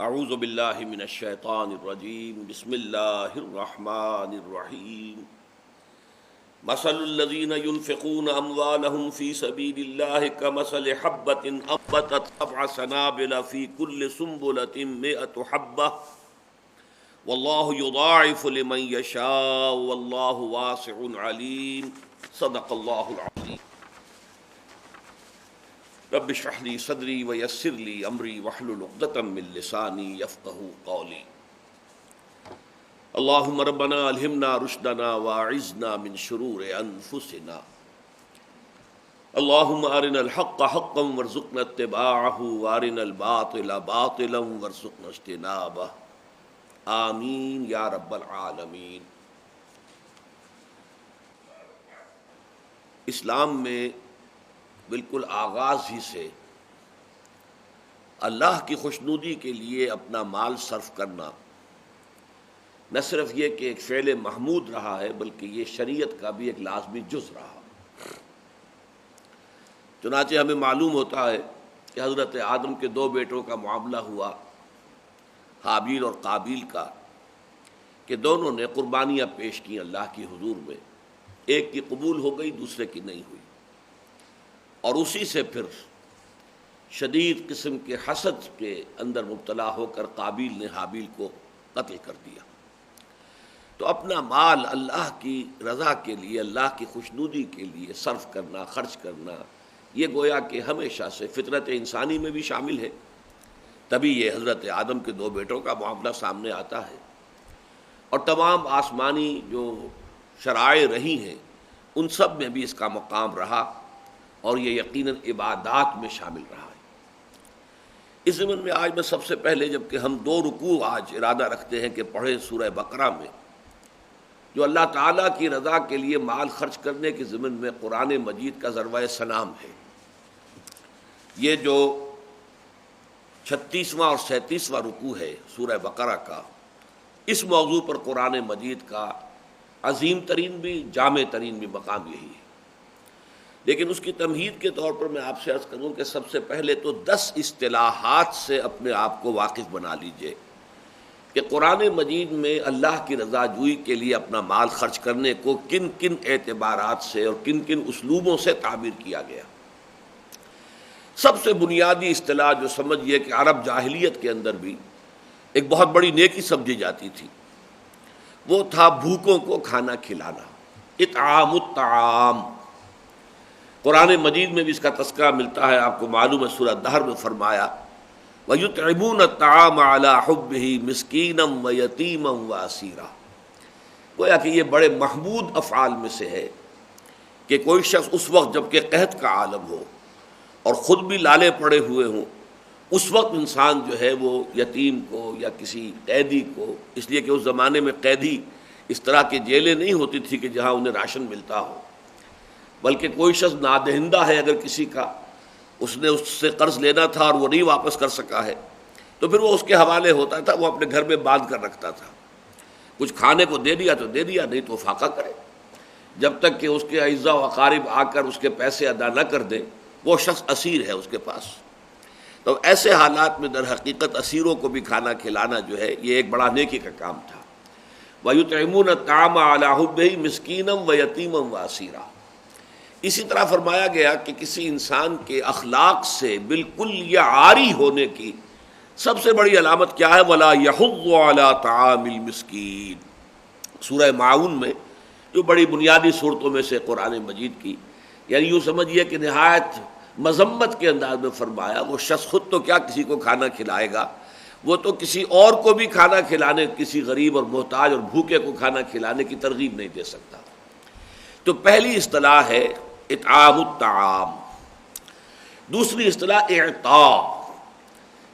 اعوذ باللہ من الشیطان الرجیم بسم اللہ الرحمن الرحیم مثل الذین ينفقون اموالهم فی سبیل اللہ کمثل حبۃ انبتت سبع سنابل فی کل سنبلۃ مئۃ حبۃ واللہ یضاعف لمن یشاء واللہ واسع علیم صدق اللہ العظیم۔ رب اشرح لي صدري ويسر لي امري واحلل عقدة من لساني يفقهوا قولي۔ اللهم ربنا الهمنا رشدنا واعذنا من شرور انفسنا، اللهم ارنا الحق حقا وارزقنا اتباعه وارنا الباطل باطلا وارزقنا اجتنابه، آمین یا رب العالمین۔ اسلام میں بالکل آغاز ہی سے اللہ کی خوشنودی کے لیے اپنا مال صرف کرنا نہ صرف یہ کہ ایک فعل محمود رہا ہے بلکہ یہ شریعت کا بھی ایک لازمی جز رہا۔ چنانچہ ہمیں معلوم ہوتا ہے کہ حضرت آدم کے دو بیٹوں کا معاملہ ہوا، حابیل اور قابیل کا، کہ دونوں نے قربانیاں پیش کی اللہ کی حضور میں، ایک کی قبول ہو گئی دوسرے کی نہیں ہوئی، اور اسی سے پھر شدید قسم کے حسد کے اندر مبتلا ہو کر قابیل نے حابیل کو قتل کر دیا۔ تو اپنا مال اللہ کی رضا کے لیے، اللہ کی خوشنودی کے لیے صرف کرنا، خرچ کرنا، یہ گویا کہ ہمیشہ سے فطرت انسانی میں بھی شامل ہے، تبھی یہ حضرت آدم کے دو بیٹوں کا معاملہ سامنے آتا ہے، اور تمام آسمانی جو شرائع رہی ہیں ان سب میں بھی اس کا مقام رہا، اور یہ یقیناً عبادات میں شامل رہا ہے۔ اس ضمن میں آج میں سب سے پہلے، جبکہ ہم دو رکوع آج ارادہ رکھتے ہیں کہ پڑھیں سورہ بقرہ میں، جو اللہ تعالیٰ کی رضا کے لیے مال خرچ کرنے کے ضمن میں قرآن مجید کا ضربۂ سلام ہے، یہ جو 36واں اور 37واں رکوع ہے سورہ بقرہ کا، اس موضوع پر قرآن مجید کا عظیم ترین بھی جامع ترین بھی مقام یہی ہے۔ لیکن اس کی تمہید کے طور پر میں آپ سے عرض کروں کہ سب سے پہلے تو 10 اصطلاحات سے اپنے آپ کو واقف بنا لیجئے کہ قرآن مجید میں اللہ کی رضا جوئی کے لیے اپنا مال خرچ کرنے کو کن کن اعتبارات سے اور کن کن اسلوبوں سے تعبیر کیا گیا۔ سب سے بنیادی اصطلاح جو سمجھیے کہ عرب جاہلیت کے اندر بھی ایک بہت بڑی نیکی سمجھی جاتی تھی، وہ تھا بھوکوں کو کھانا کھلانا، اطعام الطعام۔ قرآن مجید میں بھی اس کا تذکرہ ملتا ہے، آپ کو معلوم ہے سورہ دہر میں فرمایا وَيُطْعِمُونَ الطَّعَامَ عَلَىٰ حُبِّهِ مِسْكِينًا وَيَتِيمًا وَأَسِيرًا۔ گویا کہ یہ بڑے محمود افعال میں سے ہے کہ کوئی شخص اس وقت جب کہ قحط کا عالم ہو اور خود بھی لالے پڑے ہوئے ہوں، اس وقت انسان جو ہے وہ یتیم کو یا کسی قیدی کو، اس لیے کہ اس زمانے میں قیدی اس طرح کی جیلیں نہیں ہوتی تھی کہ جہاں انہیں راشن ملتا ہو، بلکہ کوئی شخص نادہندہ ہے اگر کسی کا، اس نے اس سے قرض لینا تھا اور وہ نہیں واپس کر سکا ہے، تو پھر وہ اس کے حوالے ہوتا تھا، وہ اپنے گھر میں باندھ کر رکھتا تھا، کچھ کھانے کو دے دیا تو دے دیا، نہیں تو فاقہ کرے، جب تک کہ اس کے اعزاء و اقارب آ کر اس کے پیسے ادا نہ کر دیں، وہ شخص اسیر ہے اس کے پاس۔ تو ایسے حالات میں در حقیقت اسیروں کو بھی کھانا کھلانا جو ہے یہ ایک بڑا نیکی کا کام تھا۔ وَيُطْعِمُونَ الطَّعَامَ عَلَىٰ حُبِّهِ مِسْكِينًا وَيَتِيمًا وَأَسِيرًا۔ اسی طرح فرمایا گیا کہ کسی انسان کے اخلاق سے بالکل یا عاری ہونے کی سب سے بڑی علامت کیا ہے؟ وَلَا يَحُضُّ عَلَىٰ طَعَامِ الْمِسْكِينِ، سورہ ماعون میں جو بڑی بنیادی صورتوں میں سے قرآن مجید کی، یعنی یوں سمجھیے کہ نہایت مذمت کے انداز میں فرمایا وہ شخص خود تو کیا کسی کو کھانا کھلائے گا، وہ تو کسی اور کو بھی کھانا کھلانے، کسی غریب اور محتاج اور بھوکے کو کھانا کھلانے کی ترغیب نہیں دے سکتا۔ تو پہلی اصطلاح ہے اطعام الطعام۔ دوسری اصطلاح اعطاء،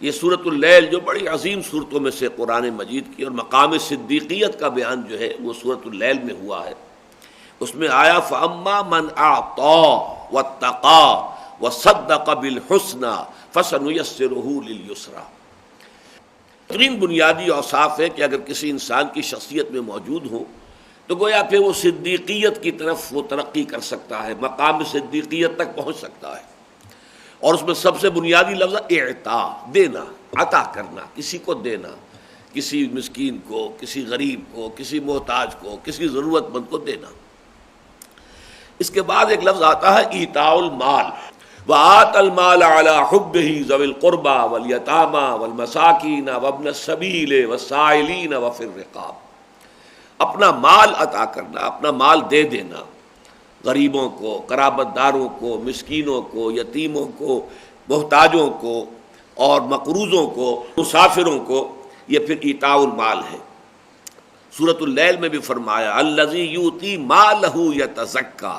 یہ سورۃ اللیل جو بڑی عظیم صورتوں میں سے قرآن مجید کی اور مقام صدیقیت کا بیان جو ہے وہ سورۃ اللیل میں ہوا ہے، اس میں آیا فَأَمَّا مَنْ أَعْطَىٰ وَاتَّقَىٰ وَصَدَّقَ بِالْحُسْنَىٰ فَسَنُيَسِّرُهُ لِلْيُسْرَىٰ۔ ترین بنیادی اوصاف ہے کہ اگر کسی انسان کی شخصیت میں موجود ہو تو گویا پھر وہ صدیقیت کی طرف وہ ترقی کر سکتا ہے، مقام صدیقیت تک پہنچ سکتا ہے، اور اس میں سب سے بنیادی لفظ اعطاء، دینا۔ عطا کرنا، کسی کو دینا، کسی مسکین کو، کسی غریب کو، کسی محتاج کو، کسی ضرورت مند کو دینا۔ اس کے بعد ایک لفظ آتا ہے ایتاء المال، وآت المال علی حبہ ذوی القربى والیتامى والمساکین وابن السبیل والسائلین وفی الرقاب، اپنا مال عطا کرنا، اپنا مال دے دینا غریبوں کو، قرابت داروں کو، مسکینوں کو، یتیموں کو، محتاجوں کو اور مقروضوں کو، مسافروں کو، یہ پھر ایتاء المال ہے۔ سورۃ اللیل میں بھی فرمایا الذی یؤتی مالہ یتزکی،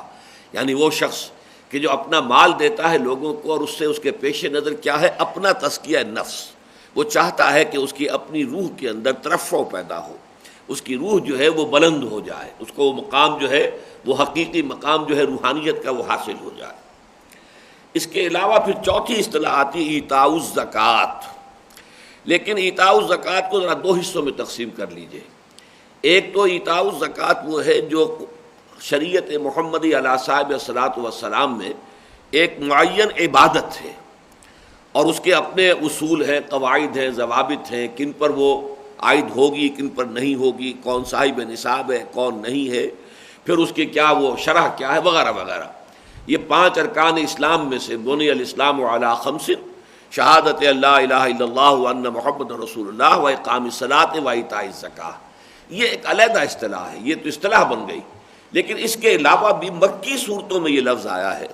یعنی وہ شخص کہ جو اپنا مال دیتا ہے لوگوں کو اور اس سے اس کے پیش نظر کیا ہے؟ اپنا تزکیہ نفس، وہ چاہتا ہے کہ اس کی اپنی روح کے اندر ترفع پیدا ہو، اس کی روح جو ہے وہ بلند ہو جائے، اس کو وہ مقام جو ہے وہ حقیقی مقام جو ہے روحانیت کا وہ حاصل ہو جائے۔ اس کے علاوہ پھر چوتھی اصطلاح آتی ایتاء الزکوٰۃ، لیکن ایتاء الزکوٰۃ کو ذرا دو حصوں میں تقسیم کر لیجئے۔ ایک تو ایتاء الزکوٰۃ وہ ہے جو شریعت محمدی علیہ صاحب الصلاۃ والسلام میں ایک معین عبادت ہے اور اس کے اپنے اصول ہیں، قواعد ہیں، ضوابط ہیں، کن پر وہ عائد ہوگی، کن پر نہیں ہوگی، کون صاحب نصاب ہے، کون نہیں ہے، پھر اس کی کیا وہ شرح کیا ہے، وغیرہ وغیرہ۔ یہ 5 ارکان اسلام میں سے بنی الاسلام علی 5، شہادت اللہ الہ الا اللہ وان محمد رسول اللہ و اقام الصلاۃ و ایتاء الزکوٰۃ، یہ ایک علیحدہ اصطلاح ہے، یہ تو اصطلاح بن گئی۔ لیکن اس کے علاوہ بھی مکی صورتوں میں یہ لفظ آیا ہے۔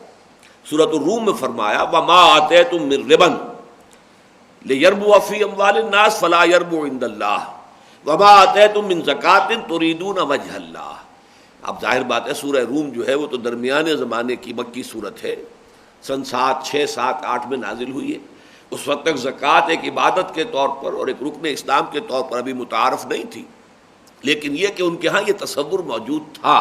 سورۃ الروم میں فرمایا وما آتیتم من ربا لیربو فی اموال الناس فلا یربو عند اللہ وما آتیتم من زکوٰۃ تریدون وجہ اللہ۔ اب ظاہر بات ہے سورہ روم جو ہے وہ تو درمیانے زمانے کی مکی صورت ہے، سن 7، 6، 7، 8 میں نازل ہوئی ہے۔ اس وقت تک زکوٰۃ ایک عبادت کے طور پر اور ایک رکن اسلام کے طور پر ابھی متعارف نہیں تھی، لیکن یہ کہ ان کے ہاں یہ تصور موجود تھا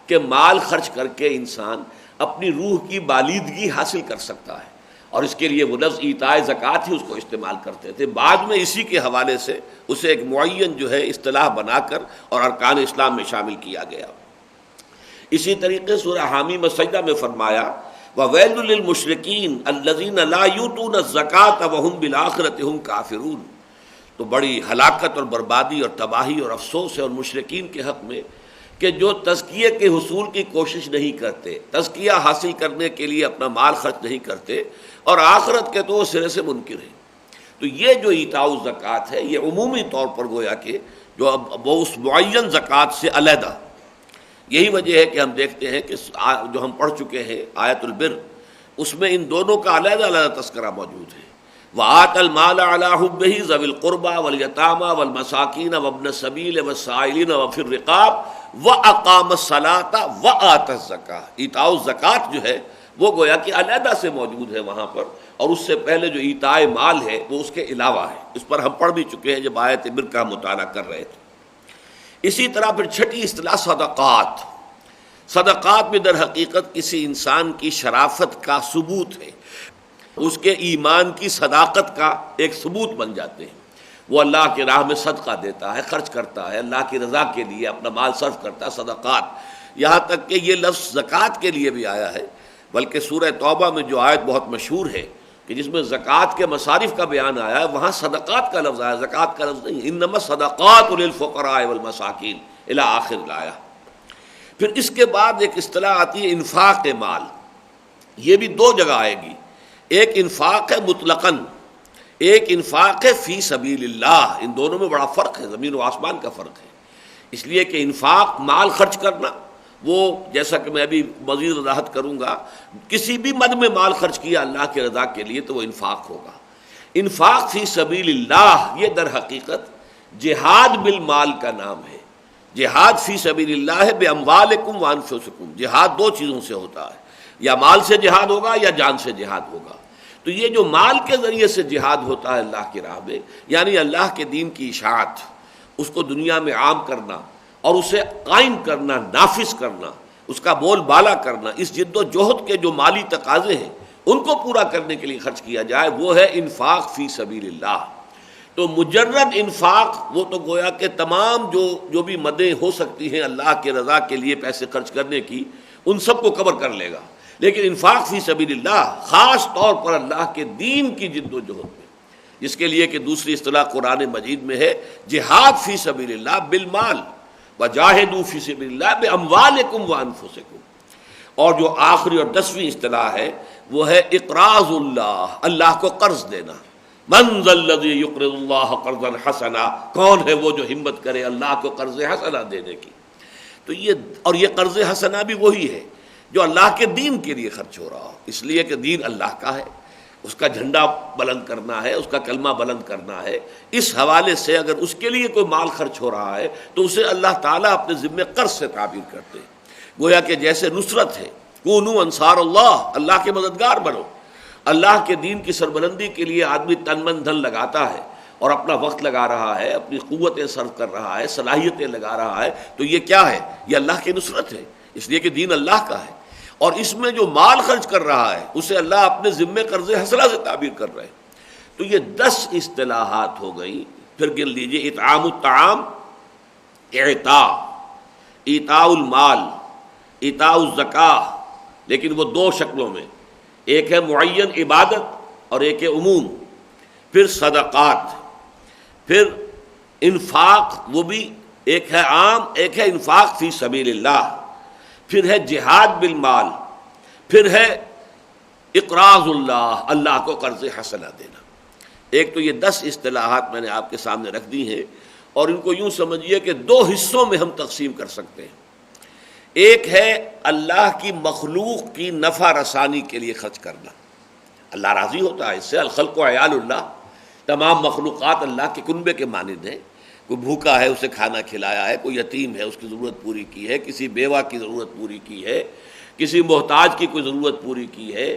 کہ مال خرچ کر کے انسان اپنی روح کی بالیدگی حاصل کر سکتا ہے، اور اس کے لیے وہ لفظ ایتاء زکوٰۃ ہی اس کو استعمال کرتے تھے۔ بعد میں اسی کے حوالے سے اسے ایک معین جو ہے اصطلاح بنا کر اور ارکان اسلام میں شامل کیا گیا۔ اسی طریقے سورہ حامیم السجدہ میں فرمایا وَوَيْلٌ لِّلْمُشْرِكِينَ الَّذِينَ لَا يُؤْتُونَ الزَّكَاةَ وَهُمْ بِالْآخِرَةِ هُمْ كَافِرُونَ، تو بڑی ہلاکت اور بربادی اور تباہی اور افسوس ہے ان مشرکین کے حق میں کہ جو تزکیے کے حصول کی کوشش نہیں کرتے، تزکیہ حاصل کرنے کے لیے اپنا مال خرچ نہیں کرتے، اور آخرت کے تو وہ سرے سے منکر ہیں۔ تو یہ جو ایتاء الزکوٰۃ ہے یہ عمومی طور پر گویا کہ جو وہ اس معین زکوٰۃ سے علیحدہ، یہی وجہ ہے کہ ہم دیکھتے ہیں کہ جو ہم پڑھ چکے ہیں آیت البر، اس میں ان دونوں کا علیحدہ علیحدہ تذکرہ موجود ہے۔ وآت المال علی حبہ ذوی القربى والیتامى والمساکین وابن السبیل والسائلین وفی الرقاب واقام الصلاۃ وآت الزکاۃ، ایتاء الزکوٰۃ جو ہے وہ گویا کہ علیحدہ سے موجود ہے وہاں پر، اور اس سے پہلے جو ایتاء مال ہے وہ اس کے علاوہ ہے۔ اس پر ہم پڑھ بھی چکے ہیں جب آیت بر کا مطالعہ کر رہے تھے۔ اسی طرح پھر چھٹی اصطلاح صدقات، صدقات بھی در حقیقت کسی انسان کی شرافت کا ثبوت ہے، اس کے ایمان کی صداقت کا ایک ثبوت بن جاتے ہیں۔ وہ اللہ کی راہ میں صدقہ دیتا ہے، خرچ کرتا ہے، اللہ کی رضا کے لیے اپنا مال صرف کرتا ہے، صدقات۔ یہاں تک کہ یہ لفظ زکوٰۃ کے لیے بھی آیا ہے، بلکہ سورہ توبہ میں جو آیت بہت مشہور ہے کہ جس میں زکوٰۃ کے مصارف کا بیان آیا ہے، وہاں صدقات کا لفظ آیا، زکوٰۃ کا لفظ نہیں۔ انما الصدقات للفقراء والمساکین الی آخر الآیہ۔ پھر اس کے بعد ایک اصطلاح آتی ہے انفاق مال، یہ بھی 2 جگہ آئے گی، ایک انفاق ہے مطلقاً، ایک انفاق ہے فی سبیل اللہ۔ ان دونوں میں بڑا فرق ہے، زمین و آسمان کا فرق ہے، اس لیے کہ انفاق مال خرچ کرنا وہ جیسا کہ میں ابھی مزید وضاحت کروں گا، کسی بھی مد میں مال خرچ کیا اللہ کی رضا کے لیے تو وہ انفاق ہوگا۔ انفاق فی سبیل اللہ یہ در حقیقت جہاد بالمال کا نام ہے۔ جہاد فی سبیل اللہ ہے باموالکم وانفسکم، جہاد 2 چیزوں سے ہوتا ہے، یا مال سے جہاد ہوگا یا جان سے جہاد ہوگا۔ تو یہ جو مال کے ذریعے سے جہاد ہوتا ہے اللہ کی راہ میں، یعنی اللہ کے دین کی اشاعت، اس کو دنیا میں عام کرنا اور اسے قائم کرنا، نافذ کرنا، اس کا بول بالا کرنا، اس جد و جہد کے جو مالی تقاضے ہیں ان کو پورا کرنے کے لیے خرچ کیا جائے، وہ ہے انفاق فی سبیل اللہ۔ تو مجرد انفاق وہ تو گویا کہ تمام جو بھی مدیں ہو سکتی ہیں اللہ کے رضا کے لیے پیسے خرچ کرنے کی، ان سب کو کور کر لے گا، لیکن انفاق فی سبیل اللہ خاص طور پر اللہ کے دین کی جد و جہد میں، جس کے لیے کہ دوسری اصطلاح قرآن مجید میں ہے جہاد فی سبیل اللہ بالمال وجاہدوا فی سبیل اللہ باموالکم وانفسکم، اور جو آخری اور 10ویں اصطلاح ہے وہ ہے اقراض اللہ، اللہ کو قرض دینا۔ من ذا الذی یقرض اللہ قرضا حسنا، کون ہے وہ جو ہمت کرے اللہ کو قرض حسنا دینے کی؟ تو یہ قرض حسنا بھی وہی ہے جو اللہ کے دین کے لیے خرچ ہو رہا ہو، اس لیے کہ دین اللہ کا ہے، اس کا جھنڈا بلند کرنا ہے، اس کا کلمہ بلند کرنا ہے۔ اس حوالے سے اگر اس کے لیے کوئی مال خرچ ہو رہا ہے تو اسے اللہ تعالیٰ اپنے ذمے قرض سے تعبیر کرتے ہیں، گویا کہ جیسے نصرت ہے، کونوا انصار اللہ، اللہ کے مددگار بنو۔ اللہ کے دین کی سربلندی کے لیے آدمی تن من دھن لگاتا ہے اور اپنا وقت لگا رہا ہے، اپنی قوتیں صرف کر رہا ہے، صلاحیتیں لگا رہا ہے، تو یہ کیا ہے؟ یہ اللہ کی نصرت ہے، اس لیے کہ دین اللہ کا ہے۔ اور اس میں جو مال خرچ کر رہا ہے اسے اللہ اپنے ذمے قرض حسنہ سے تعبیر کر رہے ہیں۔ تو یہ 10 اصطلاحات ہو گئی۔ پھر گن لیجئے، اطعام الطعام، ایتاء المال، ایتاء الزکاہ، لیکن وہ 2 شکلوں میں، ایک ہے معین عبادت اور ایک ہے عموم۔ پھر صدقات، پھر انفاق، وہ بھی ایک ہے عام، ایک ہے انفاق فی سبیل اللہ، پھر ہے جہاد بالمال، پھر ہے اقراض اللہ، اللہ کو قرض حسنہ دینا۔ ایک تو یہ 10 اصطلاحات میں نے آپ کے سامنے رکھ دی ہیں، اور ان کو یوں سمجھیے کہ 2 حصوں میں ہم تقسیم کر سکتے ہیں۔ ایک ہے اللہ کی مخلوق کی نفع رسانی کے لیے خرچ کرنا، اللہ راضی ہوتا ہے اس سے۔ الخلق عیال اللہ، تمام مخلوقات اللہ کے کنبے کے مانند ہیں۔ کوئی بھوکا ہے اسے کھانا کھلایا ہے، کوئی یتیم ہے اس کی ضرورت پوری کی ہے، کسی بیوہ کی ضرورت پوری کی ہے، کسی محتاج کی کوئی ضرورت پوری کی ہے،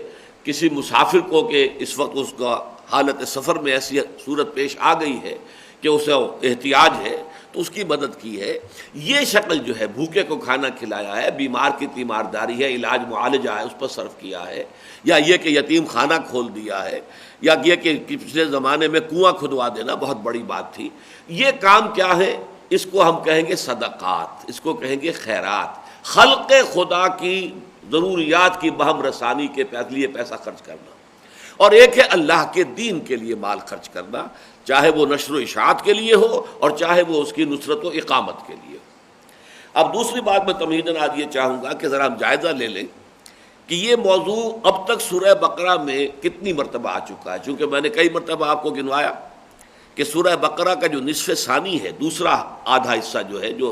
کسی مسافر کو کہ اس وقت اس کا حالت سفر میں ایسی صورت پیش آ گئی ہے کہ اسے احتیاج ہے تو اس کی مدد کی ہے۔ یہ شکل جو ہے، بھوکے کو کھانا کھلایا ہے، بیمار کی تیمارداری ہے، علاج معالجہ ہے، اس پر صرف کیا ہے، یا یہ کہ یتیم خانہ کھول دیا ہے، یا یہ کہ پچھلے زمانے میں کنواں کھدوا دینا بہت بڑی بات تھی۔ یہ کام کیا ہے؟ اس کو ہم کہیں گے صدقات، اس کو کہیں گے خیرات، خلق خدا کی ضروریات کی بہم رسانی کے لیے پیسہ خرچ کرنا۔ اور ایک ہے اللہ کے دین کے لیے مال خرچ کرنا، چاہے وہ نشر و اشاعت کے لیے ہو اور چاہے وہ اس کی نصرت و اقامت کے لیے ہو۔ اب دوسری بات میں تمہیداً آج یہ چاہوں گا کہ ذرا ہم جائزہ لے لیں کہ یہ موضوع اب تک سورہ بقرہ میں کتنی مرتبہ آ چکا ہے، چونکہ میں نے کئی مرتبہ آپ کو گنوایا کہ سورہ بقرہ کا جو نصف ثانی ہے، دوسرا آدھا حصہ جو ہے، جو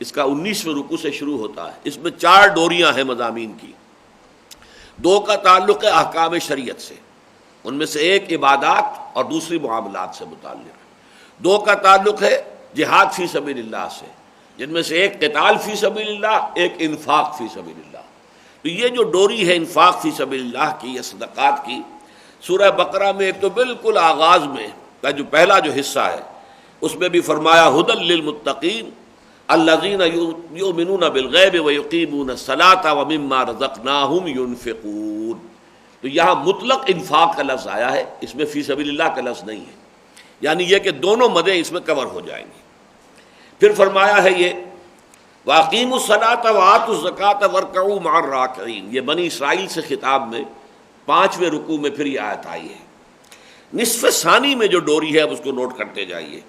اس کا 19ویں رکوع سے شروع ہوتا ہے، اس میں 4 ڈوریاں ہیں مضامین کی۔ 2 کا تعلق ہے احکام شریعت سے، ان میں سے ایک عبادات اور دوسری معاملات سے متعلق۔ 2 کا تعلق ہے جہاد فی سبیل اللہ سے، جن میں سے ایک قتال فی سبیل اللہ، ایک انفاق فی سبیل اللہ۔ تو یہ جو ڈوری ہے انفاق فی سبیل اللہ کی یا صدقات کی، سورہ بقرہ میں ایک تو بالکل آغاز میں کا جو پہلا جو حصہ ہے اس میں بھی فرمایا ھدی للمتقین الذین یؤمنون بالغیب ویقیمون الصلاۃ ومما رزقناہم ینفقون۔ تو یہاں مطلق انفاق کا لفظ آیا ہے، اس میں فی سبیل اللہ کا لفظ نہیں ہے، یعنی یہ کہ دونوں مدیں اس میں کور ہو جائیں گی۔ پھر فرمایا ہے یہ وَأَقِیمُوا الصَّلَاةَ وَآتُوا الزَّکَاةَ وَارْکَعُوا مَعَ الرَّاکِعِینَ، یہ بنی اسرائیل سے خطاب میں 5ویں رکوع میں پھر یہ آیت آئی ہے۔ نصف ثانی میں جو ڈوری ہے اب اس کو نوٹ کرتے جائیے۔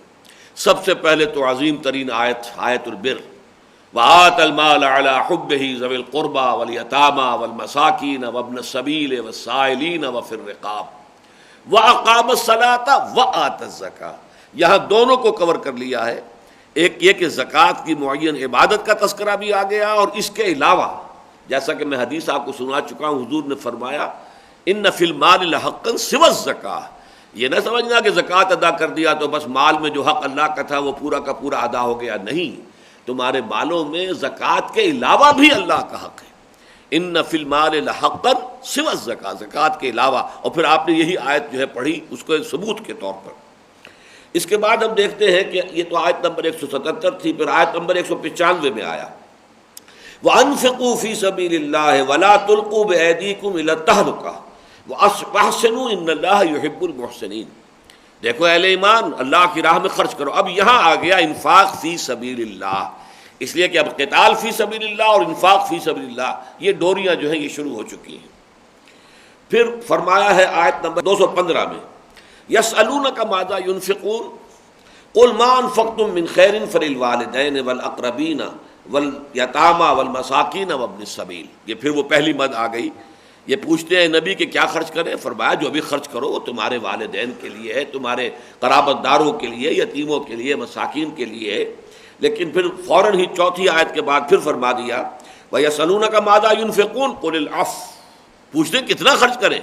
سب سے پہلے تو عظیم ترین آیت البر، وَآتَ الْمَالَ عَلَىٰ حُبِّهِ ذَوِي الْقُرْبَىٰ وَالْيَتَامَىٰ وَالْمَسَاكِينَ وَابْنَ السَّبِيلِ وَالسَّائِلِينَ وَفِي الرِّقَابِ وَأَقَامَ الصَّلَاةَ وَآتَى الزَّكَاةَ۔ یہاں دونوں کو کور کر لیا ہے، ایک یہ کہ زکوٰۃ کی معین عبادت کا تذکرہ بھی آ گیا، اور اس کے علاوہ جیسا کہ میں حدیث آپ کو سنا چکا ہوں، حضور نے فرمایا ان فی المال لحقا سوى الزکاۃ، یہ نہ سمجھنا کہ زکوٰۃ ادا کر دیا تو بس مال میں جو حق اللہ کا تھا وہ پورا کا پورا ادا ہو گیا، نہیں، تمہارے مالوں میں زکوٰۃ کے علاوہ بھی اللہ کا حق ہے۔ ان فی المال لحقا سوى الزکاۃ، زکوٰۃ کے علاوہ، اور پھر آپ نے یہی آیت جو ہے پڑھی اس کو ثبوت کے طور پر۔ اس کے بعد ہم دیکھتے ہیں کہ یہ تو آیت نمبر 177 تھی، پھر آیت نمبر 195 میں آیا وَأَنفِقُوا فِي سَبِيلِ اللَّهِ وَلَا تُلْقُوا بِأَيْدِيكُمْ إِلَى التَّهْلُكَةِ وَأَحْسِنُوا إِنَّ اللَّهَ يُحِبُّ الْمُحْسِنِينَ۔ دیکھو اہل ایمان، اللہ کی راہ میں خرچ کرو۔ اب یہاں آ گیا انفاق فی سبیل اللہ، اس لیے کہ اب قتال فی سبیل اللہ اور انفاق فی سبیل اللہ، یہ ڈوریاں جو ہیں یہ شروع ہو چکی ہیں۔ پھر فرمایا ہے آیت نمبر 215 میں یسألونک ماذا ينفقون قل ما انفقتم من خیر فللوالدین والاقربین والیتامی والمساکین وابن السبیل. یہ پھر وہ پہلی مد آ گئی. یہ پوچھتے ہیں نبی کہ کیا خرچ کریں؟ فرمایا جو بھی خرچ کرو وہ تمہارے والدین کے لیے ہے، تمہارے قرابت داروں کے لیے، یتیموں کے لیے، مساکین کے لیے ہے. لیکن پھر فوراً ہی چوتھی آیت کے بعد پھر فرما دیا وَيَسْأَلُونَكَ مَاذَا يُنْفِقُونَ قُلِ الْعَفْوَ. پوچھتے ہیں کتنا خرچ کریں؟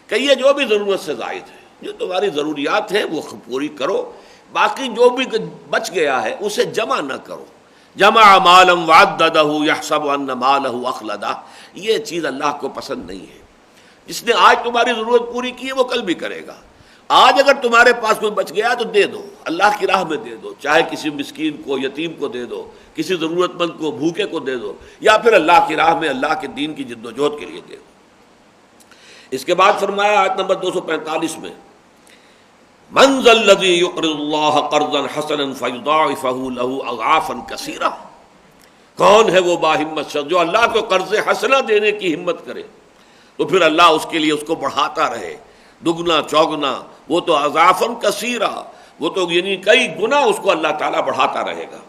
کہیے جو بھی ضرورت سے زائد ہے، جو تمہاری ضروریات ہیں وہ پوری کرو، باقی جو بھی بچ گیا ہے اسے جمع نہ کرو. جمع مالا وعددہ یحسب ان مالہ اخلدہ. یہ چیز اللہ کو پسند نہیں ہے. جس نے آج تمہاری ضرورت پوری کی ہے وہ کل بھی کرے گا. آج اگر تمہارے پاس کوئی بچ گیا تو دے دو، اللہ کی راہ میں دے دو، چاہے کسی مسکین کو، یتیم کو دے دو، کسی ضرورت مند کو، بھوکے کو دے دو، یا پھر اللہ کی راہ میں اللہ کے دین کی جد و جہد کے لیے دے دو. اس کے بعد فرمایا آیت نمبر 245 میں من ذا الذی یقرض اللہ قرضا حسنا فیضاعفہ لہ اضعافا کثیرہ. کون ہے وہ باہمت شخص جو اللہ کو قرض حسنا دینے کی ہمت کرے تو پھر اللہ اس کے لیے اس کو بڑھاتا رہے، دگنا چوگنا. وہ تو اضعافا کثیرہ، وہ تو یعنی کئی گنا اس کو اللہ تعالیٰ بڑھاتا رہے گا.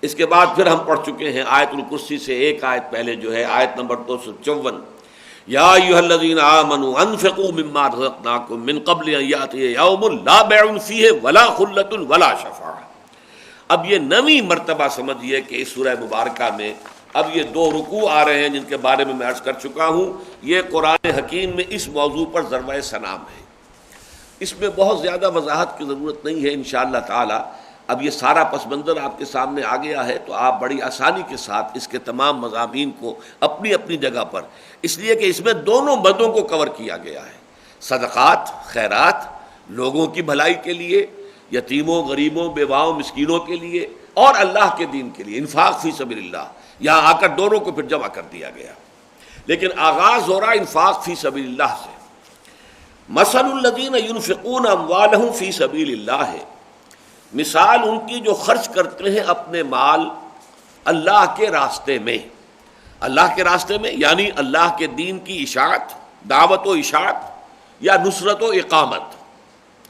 اس کے بعد پھر ہم پڑھ چکے ہیں آیت الکرسی سے ایک آیت پہلے جو ہے آیت نمبر 254 یا ایھا الذین آمنوا انفقوا مما رزقناکم من قبل ان یأتی یوم لا بیع فیہ ولا خلۃ ولا شفاعہ. اب یہ نویں مرتبہ سمجھیے کہ اس سورہ مبارکہ میں اب یہ 2 رکوع آ رہے ہیں جن کے بارے میں عرض کر چکا ہوں. یہ قرآن حکیم میں اس موضوع پر ضربۂ سلام ہے. اس میں بہت زیادہ وضاحت کی ضرورت نہیں ہے انشاءاللہ تعالی. اب یہ سارا پس منظر آپ کے سامنے آ گیا ہے تو آپ بڑی آسانی کے ساتھ اس کے تمام مضامین کو اپنی اپنی جگہ پر، اس لیے کہ اس میں دونوں مدوں کو کور کیا گیا ہے، صدقات، خیرات، لوگوں کی بھلائی کے لیے، یتیموں، غریبوں، بیواؤں، مسکینوں کے لیے، اور اللہ کے دین کے لیے، انفاق فی سبیل اللہ. یہاں آ کر دونوں کو پھر جمع کر دیا گیا. لیکن آغاز ہو رہا انفاق فی سبیل اللہ سے. مثل الذین ینفقون اموالہم فی سبیل اللہ ہے. مثال ان کی جو خرچ کرتے ہیں اپنے مال اللہ کے راستے میں. اللہ کے راستے میں یعنی اللہ کے دین کی اشاعت، دعوت و اشاعت یا نصرت و اقامت.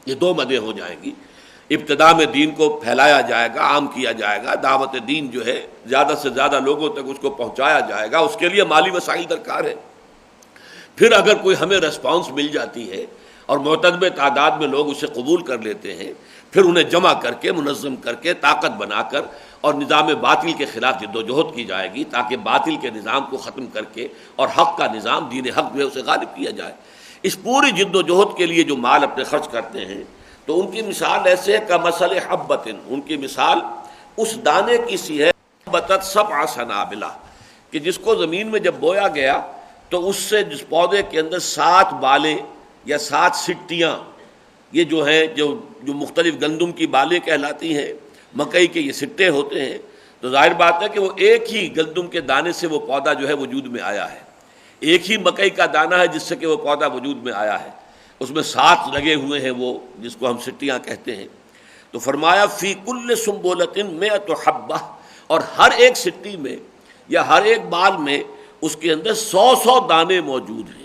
یہ 2 مدیں ہو جائیں گی. ابتدا میں دین کو پھیلایا جائے گا، عام کیا جائے گا، دعوت دین جو ہے زیادہ سے زیادہ لوگوں تک اس کو پہنچایا جائے گا، اس کے لیے مالی وسائل درکار ہے. پھر اگر کوئی ہمیں ریسپانس مل جاتی ہے اور معتدب تعداد میں لوگ اسے قبول کر لیتے ہیں، پھر انہیں جمع کر کے، منظم کر کے، طاقت بنا کر اور نظام باطل کے خلاف جد و جہد کی جائے گی تاکہ باطل کے نظام کو ختم کر کے اور حق کا نظام، دین حق جو ہے اسے غالب کیا جائے. اس پوری جد و جہد کے لیے جو مال اپنے خرچ کرتے ہیں تو ان کی مثال ایسے ہے کمثل حبۃ. ان کی مثال اس دانے کی سی ہے بتت 7 سنابلہ کہ جس کو زمین میں جب بویا گیا تو اس سے جس پودے کے اندر 7 بالیں یا 7 سٹیاں، یہ جو ہیں جو مختلف گندم کی بالیں کہلاتی ہیں، مکئی کے یہ سٹے ہوتے ہیں، تو ظاہر بات ہے کہ وہ ایک ہی گندم کے دانے سے وہ پودا جو ہے وجود میں آیا ہے. ایک ہی مکئی کا دانہ ہے جس سے کہ وہ پودا وجود میں آیا ہے. اس میں 7 لگے ہوئے ہیں وہ جس کو ہم سٹیاں کہتے ہیں. تو فرمایا فی کل سنبلۃ 100 حبہ، اور ہر ایک سٹی میں یا ہر ایک بال میں اس کے اندر 100 دانے موجود ہیں.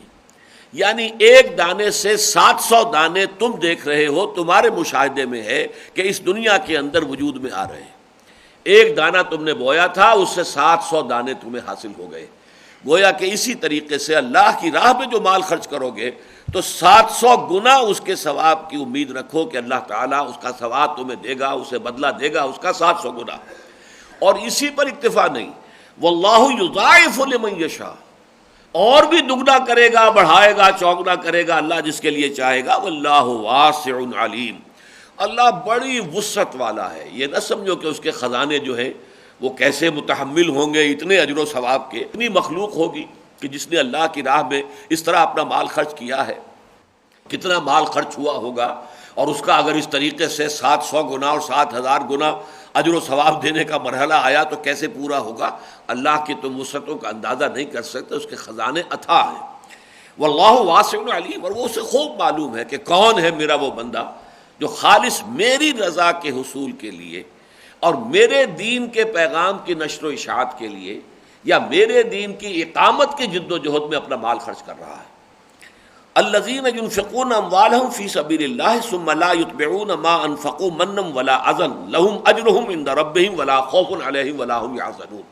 یعنی ایک دانے سے 700 دانے تم دیکھ رہے ہو، تمہارے مشاہدے میں ہے کہ اس دنیا کے اندر وجود میں آ رہے ہیں. ایک دانہ تم نے بویا تھا، اس سے 700 دانے تمہیں حاصل ہو گئے. گویا کہ اسی طریقے سے اللہ کی راہ میں جو مال خرچ کرو گے تو 700 گنا اس کے ثواب کی امید رکھو کہ اللہ تعالیٰ اس کا ثواب تمہیں دے گا، اسے بدلہ دے گا اس کا 700 گنا. اور اسی پر اکتفا نہیں، واللہ یضاعف لمن یشاء، اور بھی دگنا کرے گا، بڑھائے گا، چوگنا کرے گا اللہ جس کے لیے چاہے گا. واللہ واسع علیم، اللہ بڑی وسعت والا ہے. یہ نہ سمجھو کہ اس کے خزانے جو ہیں وہ کیسے متحمل ہوں گے اتنے اجر و ثواب کے. اتنی مخلوق ہوگی کہ جس نے اللہ کی راہ میں اس طرح اپنا مال خرچ کیا ہے، کتنا مال خرچ ہوا ہوگا، اور اس کا اگر اس طریقے سے 700 گنا اور 7000 گنا اجر و ثواب دینے کا مرحلہ آیا تو کیسے پورا ہوگا. اللہ کی تم وسعتوں کا اندازہ نہیں کر سکتے، اس کے خزانے اتھاہ ہیں. واللہ واسع علیم، اور وہ اسے خوب معلوم ہے کہ کون ہے میرا وہ بندہ جو خالص میری رضا کے حصول کے لیے اور میرے دین کے پیغام کی نشر و اشاعت کے لیے یا میرے دین کی اقامت کی جد و جہد میں اپنا مال خرچ کر رہا ہے. الذین ينفقون اموالهم فی سبیل اللہ ثم لا یتبعون ما انفقوا منا ولا اذى لهم اجرهم عند ربهم ولا خوف علیہم ولا هم يحزنون.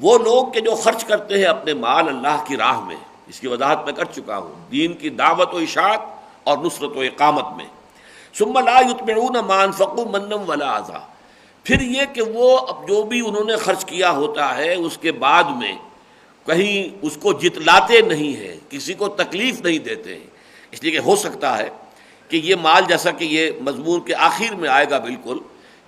وہ لوگ کہ جو خرچ کرتے ہیں اپنے مال اللہ کی راہ میں، اس کی وضاحت میں کر چکا ہوں، دین کی دعوت و اشاعت اور نصرت و اقامت میں. ثم لا یتبعون ما انفقوا منا ولا اذى، پھر یہ کہ وہ جو بھی انہوں نے خرچ کیا ہوتا ہے اس کے بعد میں کہیں اس کو جتلاتے نہیں ہیں، کسی کو تکلیف نہیں دیتے ہیں. اس لیے کہ ہو سکتا ہے کہ یہ مال، جیسا کہ یہ مضمون کے آخر میں آئے گا بالکل،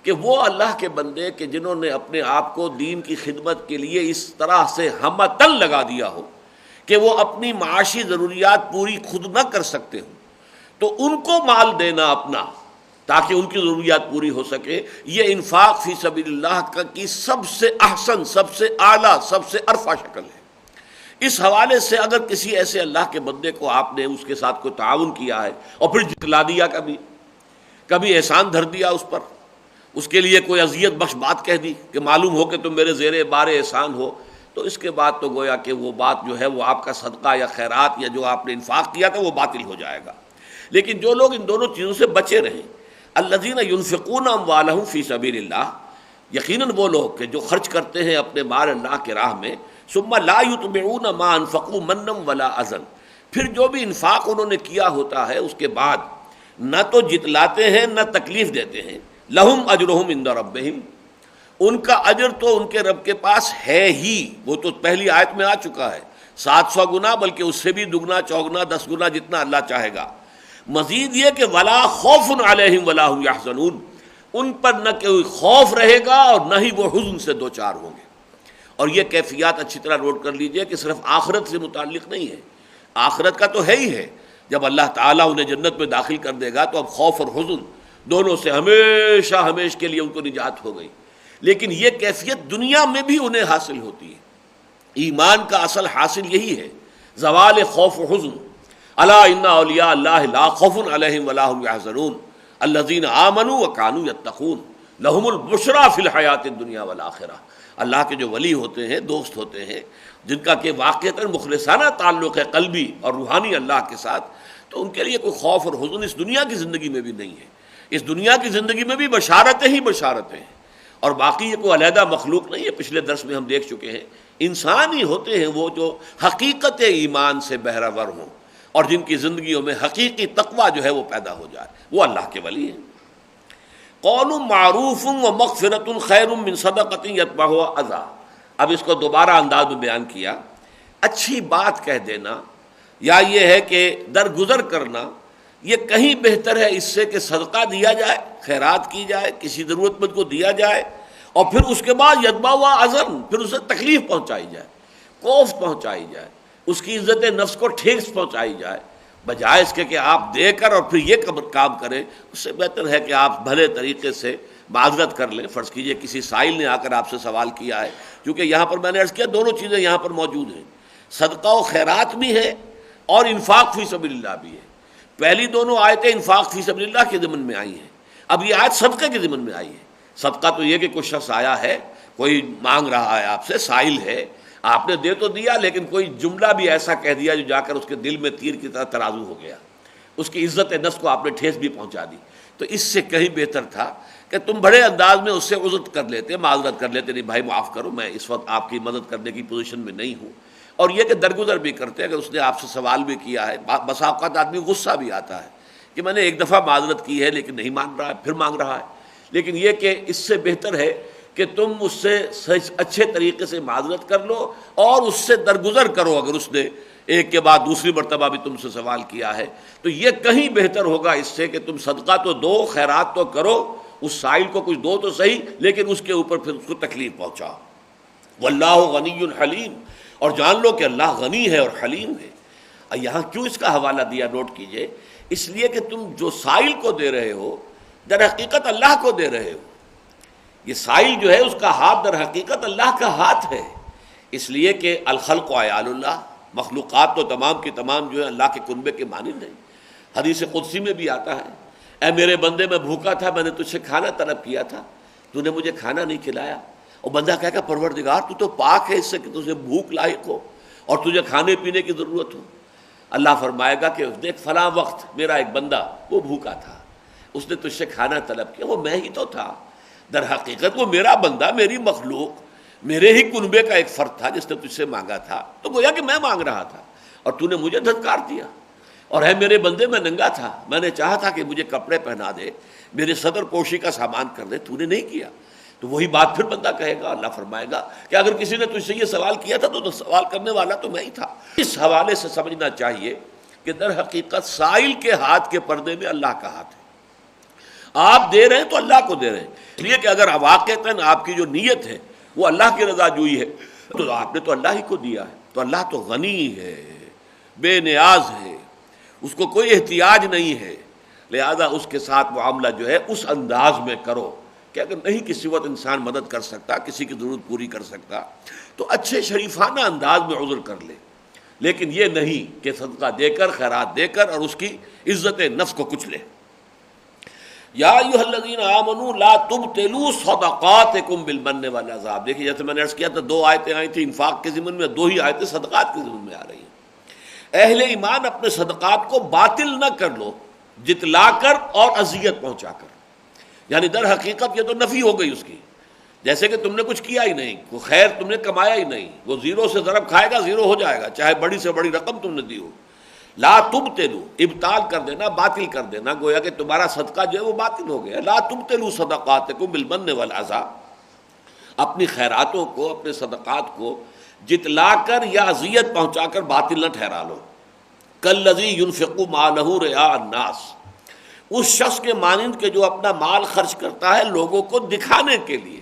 کہ وہ اللہ کے بندے کہ جنہوں نے اپنے آپ کو دین کی خدمت کے لیے اس طرح سے ہمتن لگا دیا ہو کہ وہ اپنی معاشی ضروریات پوری خود نہ کر سکتے ہوں، تو ان کو مال دینا اپنا تاکہ ان کی ضروریات پوری ہو سکے، یہ انفاق فی سبیل اللہ کی سب سے احسن، سب سے اعلیٰ، سب سے ارفع شکل ہے. اس حوالے سے اگر کسی ایسے اللہ کے بندے کو آپ نے اس کے ساتھ کوئی تعاون کیا ہے اور پھر جتلا دیا، کبھی احسان دھر دیا اس پر، اس کے لیے کوئی اذیت بخش بات کہہ دی کہ معلوم ہو کہ تم میرے زیر بار احسان ہو، تو اس کے بعد تو گویا کہ وہ بات جو ہے وہ آپ کا صدقہ یا خیرات یا جو آپ نے انفاق کیا تھا وہ باطل ہو جائے گا. لیکن جو لوگ ان دونوں چیزوں سے بچے رہیں، الذین ينفقون اموالهم فی سبیل اللہ، یقیناً وہ لوگ کہ جو خرچ کرتے ہیں اپنے مال اللہ کے راہ میں، ثم لا یتبعون ما انفقوا منا ولا اذى، پھر جو بھی انفاق انہوں نے کیا ہوتا ہے اس کے بعد نہ تو جتلاتے ہیں نہ تکلیف دیتے ہیں، لہم اجرہم عند ربہم، ان کا اجر تو ان کے رب کے پاس ہے ہی، وہ تو پہلی آیت میں آ چکا ہے، 700 گنا، بلکہ اس سے بھی دگنا چوگنا 10 گنا جتنا اللہ چاہے گا. مزید یہ کہ ولا خوف علیہم ولا هم يحزنون، ان پر نہ کوئی خوف رہے گا اور نہ ہی وہ حزن سے دوچار ہوں گے. اور یہ کیفیات اچھی طرح نوٹ کر لیجئے کہ صرف آخرت سے متعلق نہیں ہے، آخرت کا تو ہے ہی ہے، جب اللہ تعالیٰ انہیں جنت میں داخل کر دے گا تو اب خوف اور حزن دونوں سے ہمیشہ ہمیشہ کے لیے ان کو نجات ہو گئی. لیکن یہ کیفیت دنیا میں بھی انہیں حاصل ہوتی ہے. ایمان کا اصل حاصل یہی ہے، زوال خوف و حزن. الا ان اولیاء اللہ لا خوف علیہم ولا هم يحزنون الذین آمنوا وکانوا یتقون لہم البشریٰ فی الحیات الدنیا والآخرہ. اللہ کے جو ولی ہوتے ہیں، دوست ہوتے ہیں، جن کا کہ واقعتاً مخلصانہ تعلق ہے قلبی اور روحانی اللہ کے ساتھ، تو ان کے لیے کوئی خوف اور حزن اس دنیا کی زندگی میں بھی نہیں ہے. اس دنیا کی زندگی میں بھی بشارتیں ہی بشارتیں ہیں، اور باقی یہ کوئی علیحدہ مخلوق نہیں ہے. پچھلے درس میں ہم دیکھ چکے ہیں انسان ہی ہوتے ہیں وہ جو حقیقت ایمان سے بہرہ ور ہوں اور جن کی زندگیوں میں حقیقی تقویٰ جو ہے وہ پیدا ہو جائے، وہ اللہ کے ولی ہیں. قول معروف و مغفرۃ خیر من صدقۃ یتبعها اذی. اب اس کو دوبارہ انداز میں بیان کیا، اچھی بات کہہ دینا یا یہ ہے کہ درگزر کرنا، یہ کہیں بہتر ہے اس سے کہ صدقہ دیا جائے، خیرات کی جائے، کسی ضرورت مند کو دیا جائے، اور پھر اس کے بعد یتبعها اذی، پھر اسے تکلیف پہنچائی جائے، کوفت پہنچائی جائے، اس کی عزت نفس کو ٹھیس پہنچائی جائے. بجائے اس کے کہ آپ دے کر اور پھر یہ کام کریں، اس سے بہتر ہے کہ آپ بھلے طریقے سے معذرت کر لیں. فرض کیجئے کسی سائل نے آ کر آپ سے سوال کیا ہے، کیونکہ یہاں پر میں نے عرض کیا دونوں چیزیں یہاں پر موجود ہیں، صدقہ و خیرات بھی ہے اور انفاق فی سبیل اللہ بھی ہے. پہلی دونوں آیتیں انفاق فی سبیل اللہ کے ضمن میں آئی ہیں، اب یہ آیت صدقے کے ضمن میں آئی ہے. صدقہ تو یہ کہ کوئی شخص آیا ہے، کوئی مانگ رہا ہے آپ سے، سائل ہے، آپ نے دے تو دیا لیکن کوئی جملہ بھی ایسا کہہ دیا جو جا کر اس کے دل میں تیر کی طرح ترازو ہو گیا، اس کی عزت نفس کو آپ نے ٹھیس بھی پہنچا دی. تو اس سے کہیں بہتر تھا کہ تم بڑے انداز میں اس سے عذر کر لیتے، معذرت کر لیتے، نہیں بھائی معاف کرو، میں اس وقت آپ کی مدد کرنے کی پوزیشن میں نہیں ہوں. اور یہ کہ درگزر بھی کرتے، اگر اس نے آپ سے سوال بھی کیا ہے، بسا اوقات آدمی غصہ بھی آتا ہے کہ میں نے ایک دفعہ معذرت کی ہے لیکن نہیں مان رہا ہے، پھر مانگ رہا ہے. لیکن یہ کہ اس سے بہتر ہے کہ تم اس سے اچھے طریقے سے معذرت کر لو اور اس سے درگزر کرو. اگر اس نے ایک کے بعد دوسری مرتبہ بھی تم سے سوال کیا ہے تو یہ کہیں بہتر ہوگا اس سے کہ تم صدقہ تو دو، خیرات تو کرو، اس سائل کو کچھ دو تو صحیح، لیکن اس کے اوپر پھر اس کو تکلیف پہنچاؤ. واللہ غنی حلیم، اور جان لو کہ اللہ غنی ہے اور حلیم ہے. یہاں کیوں اس کا حوالہ دیا نوٹ کیجئے، اس لیے کہ تم جو سائل کو دے رہے ہو در حقیقت اللہ کو دے رہے ہو. یہ سائل جو ہے اس کا ہاتھ در حقیقت اللہ کا ہاتھ ہے، اس لیے کہ الخلق عیال اللہ، مخلوقات تو تمام کی تمام جو ہے اللہ کے کنبے کے مانند ہیں. حدیث قدسی میں بھی آتا ہے، اے میرے بندے میں بھوکا تھا، میں نے تجھ سے کھانا طلب کیا تھا، تو نے مجھے کھانا نہیں کھلایا. اور بندہ کہے گا پروردگار تو پاک ہے اس سے کہ تجھے بھوک لاحق ہو اور تجھے کھانے پینے کی ضرورت ہو. اللہ فرمائے گا کہ دیکھ فلاں وقت میرا ایک بندہ وہ بھوکا تھا، اس نے تجھ سے کھانا طلب کیا، وہ میں ہی تو تھا، در حقیقت وہ میرا بندہ، میری مخلوق، میرے ہی کنبے کا ایک فرد تھا جس نے تجھ سے مانگا تھا، تو گویا کہ میں مانگ رہا تھا اور تو نے مجھے دھتکار دیا، اور ہے میرے بندے میں ننگا تھا، میں نے چاہا تھا کہ مجھے کپڑے پہنا دے، میرے صدر پوشی کا سامان کر دے، تو نے نہیں کیا۔ تو وہی بات پھر بندہ کہے گا، اللہ فرمائے گا کہ اگر کسی نے تجھ سے یہ سوال کیا تھا تو سوال کرنے والا تو میں ہی تھا۔ اس حوالے سے سمجھنا چاہیے کہ در حقیقت سائل کے ہاتھ کے پردے میں اللہ کا ہاتھ ہے، آپ دے رہے ہیں تو اللہ کو دے رہے ہیں، اس لیے کہ اگر واقعتاً آپ کی جو نیت ہے وہ اللہ کی رضا جوئی ہے تو آپ نے تو اللہ ہی کو دیا ہے، تو اللہ تو غنی ہے، بے نیاز ہے، اس کو کوئی احتیاج نہیں ہے، لہذا اس کے ساتھ معاملہ جو ہے اس انداز میں کرو کہ اگر نہیں کسی وقت انسان مدد کر سکتا، کسی کی ضرورت پوری کر سکتا، تو اچھے شریفانہ انداز میں عذر کر لے، لیکن یہ نہیں کہ صدقہ دے کر، خیرات دے کر اور اس کی عزت نفس کو کچھ لے۔ یا ایھا الذین آمنوا لا تبطلوا صدقاتکم بالمن والعذاب، دیکھیے جیسے میں نے عرض کیا تھا دو آیتیں آئی تھیں انفاق کے ضمن میں، دو ہی آیتیں صدقات کے ضمن میں آ رہی ہیں۔ اہل ایمان اپنے صدقات کو باطل نہ کر لو، جتلا کر اور اذیت پہنچا کر، یعنی در حقیقت یہ تو نفی ہو گئی اس کی، جیسے کہ تم نے کچھ کیا ہی نہیں، وہ خیر تم نے کمایا ہی نہیں، وہ زیرو سے ضرب کھائے گا زیرو ہو جائے گا، چاہے بڑی سے بڑی رقم تم نے دی ہو۔ لا تبطلوا، ابطال کر دینا، باطل کر دینا، گویا کہ تمہارا صدقہ جو ہے وہ باطل ہو گیا۔ لا تبطلوا صدقاتکم بالمن والعذاب، اپنی خیراتوں کو، اپنے صدقات کو جتلا کر یا اذیت پہنچا کر باطل نہ ٹھہرا لو۔ کالذی ينفق مالہ رئاء الناس، اس شخص کے مانند کے جو اپنا مال خرچ کرتا ہے لوگوں کو دکھانے کے لیے،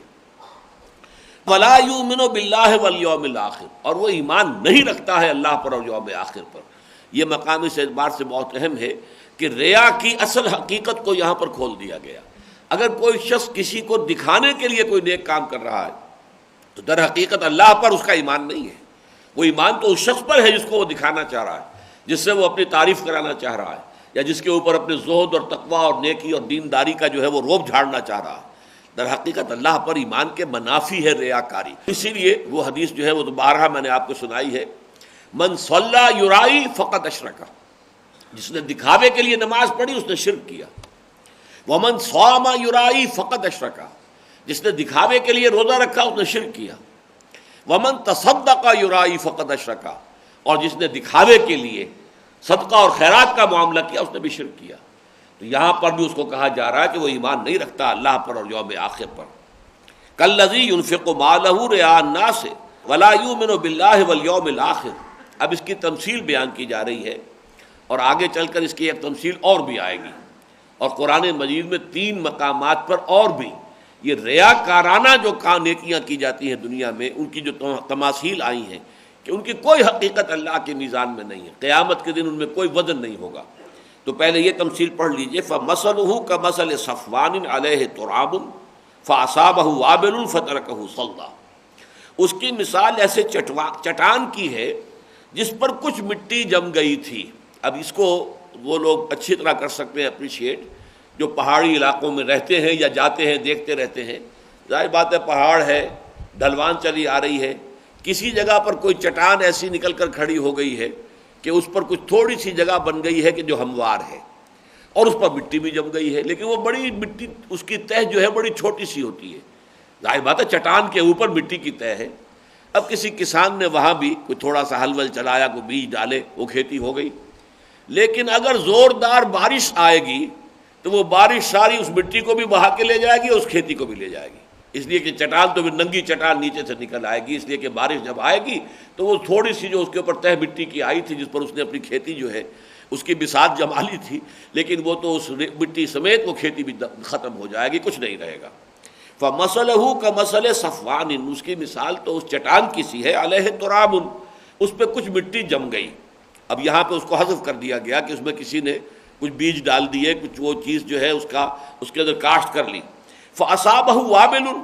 ولا یؤمن باللہ والیوم الآخر، اور وہ ایمان نہیں رکھتا ہے اللہ پر اور یوم آخر پر۔ یہ مقام اس اعتبار سے بہت اہم ہے کہ ریا کی اصل حقیقت کو یہاں پر کھول دیا گیا۔ اگر کوئی شخص کسی کو دکھانے کے لیے کوئی نیک کام کر رہا ہے تو در حقیقت اللہ پر اس کا ایمان نہیں ہے، وہ ایمان تو اس شخص پر ہے جس کو وہ دکھانا چاہ رہا ہے، جس سے وہ اپنی تعریف کرانا چاہ رہا ہے، یا جس کے اوپر اپنے زہد اور تقویٰ اور نیکی اور دینداری کا جو ہے وہ روب جھاڑنا چاہ رہا ہے۔ در حقیقت اللہ پر ایمان کے منافی ہے ریاکاری۔ اسی لیے وہ حدیث جو ہے وہ تو بارہا میں نے آپ کو سنائی ہے، من صلی یرائی فقد اشرک، جس نے دکھاوے کے لیے نماز پڑھی اس نے شرک کیا۔ ومن صام یرائی فقد اشرک، جس نے دکھاوے کے لیے روزہ رکھا اس نے شرک کیا۔ ومن تصدق یرائی فقد اشرک، اور جس نے دکھاوے کے لیے صدقہ اور خیرات کا معاملہ کیا اس نے بھی شرک کیا۔ تو یہاں پر بھی اس کو کہا جا رہا ہے کہ وہ ایمان نہیں رکھتا اللہ پر اور یوم آخر پر۔ کالذی ينفق مالہ رئاء الناس ولا یؤمن باللہ والیوم الآخر۔ اب اس کی تمثیل بیان کی جا رہی ہے، اور آگے چل کر اس کی ایک تمثیل اور بھی آئے گی، اور قرآن مجید میں 3 مقامات پر اور بھی یہ ریاکارانہ جو نیکیاں کی جاتی ہیں دنیا میں، ان کی جو تماثیل آئی ہیں کہ ان کی کوئی حقیقت اللہ کے میزان میں نہیں ہے، قیامت کے دن ان میں کوئی وزن نہیں ہوگا۔ تو پہلے یہ تمثیل پڑھ لیجئے، فَمَثَلُهُ كَمَثَلِ صَفْوَانٍ عَلَيْهِ تُرَابٌ فَأَصَابَهُ وَابِلٌ فَتَرَكَهُ صَلْدًا، اس کی مثال ایسے چٹان کی ہے جس پر کچھ مٹی جم گئی تھی۔ اب اس کو وہ لوگ اچھی طرح کر سکتے ہیں اپریشیٹ جو پہاڑی علاقوں میں رہتے ہیں یا جاتے ہیں دیکھتے رہتے ہیں، ظاہر بات ہے پہاڑ ہے، ڈھلوان چلی آ رہی ہے، کسی جگہ پر کوئی چٹان ایسی نکل کر کھڑی ہو گئی ہے کہ اس پر کچھ تھوڑی سی جگہ بن گئی ہے کہ جو ہموار ہے، اور اس پر مٹی بھی جم گئی ہے، لیکن وہ بڑی مٹی، اس کی تہ جو ہے بڑی چھوٹی سی ہوتی ہے، ظاہر بات ہے چٹان کے اوپر مٹی کی تہ ہے۔ اب کسی کسان نے وہاں بھی کوئی تھوڑا سا ہل ول چلایا، کوئی بیج ڈالے، وہ کھیتی ہو گئی، لیکن اگر زوردار بارش آئے گی تو وہ بارش ساری اس مٹی کو بھی بہا کے لے جائے گی اور اس کھیتی کو بھی لے جائے گی، اس لیے کہ چٹان تو بھی ننگی چٹان نیچے سے نکل آئے گی، اس لیے کہ بارش جب آئے گی تو وہ تھوڑی سی جو اس کے اوپر تہ مٹی کی آئی تھی جس پر اس نے اپنی کھیتی جو ہے اس کی بساط جما لی تھی، لیکن وہ تو اس مٹی سمیت وہ کھیتی بھی ختم ہو جائے گی، کچھ نہیں رہے گا۔ فَمَثَلُهُ كَمَثَلِ صَفْوَانٍ، اس کی مثال تو اس چٹان کی سی ہے، علیہ تراب، اس پہ کچھ مٹی جم گئی۔ اب یہاں پہ اس کو حذف کر دیا گیا کہ اس میں کسی نے کچھ بیج ڈال دیے، کچھ وہ چیز جو ہے اس کے اندر کاشت کر لی۔ فَأَصَابَهُ وَابِلٌ،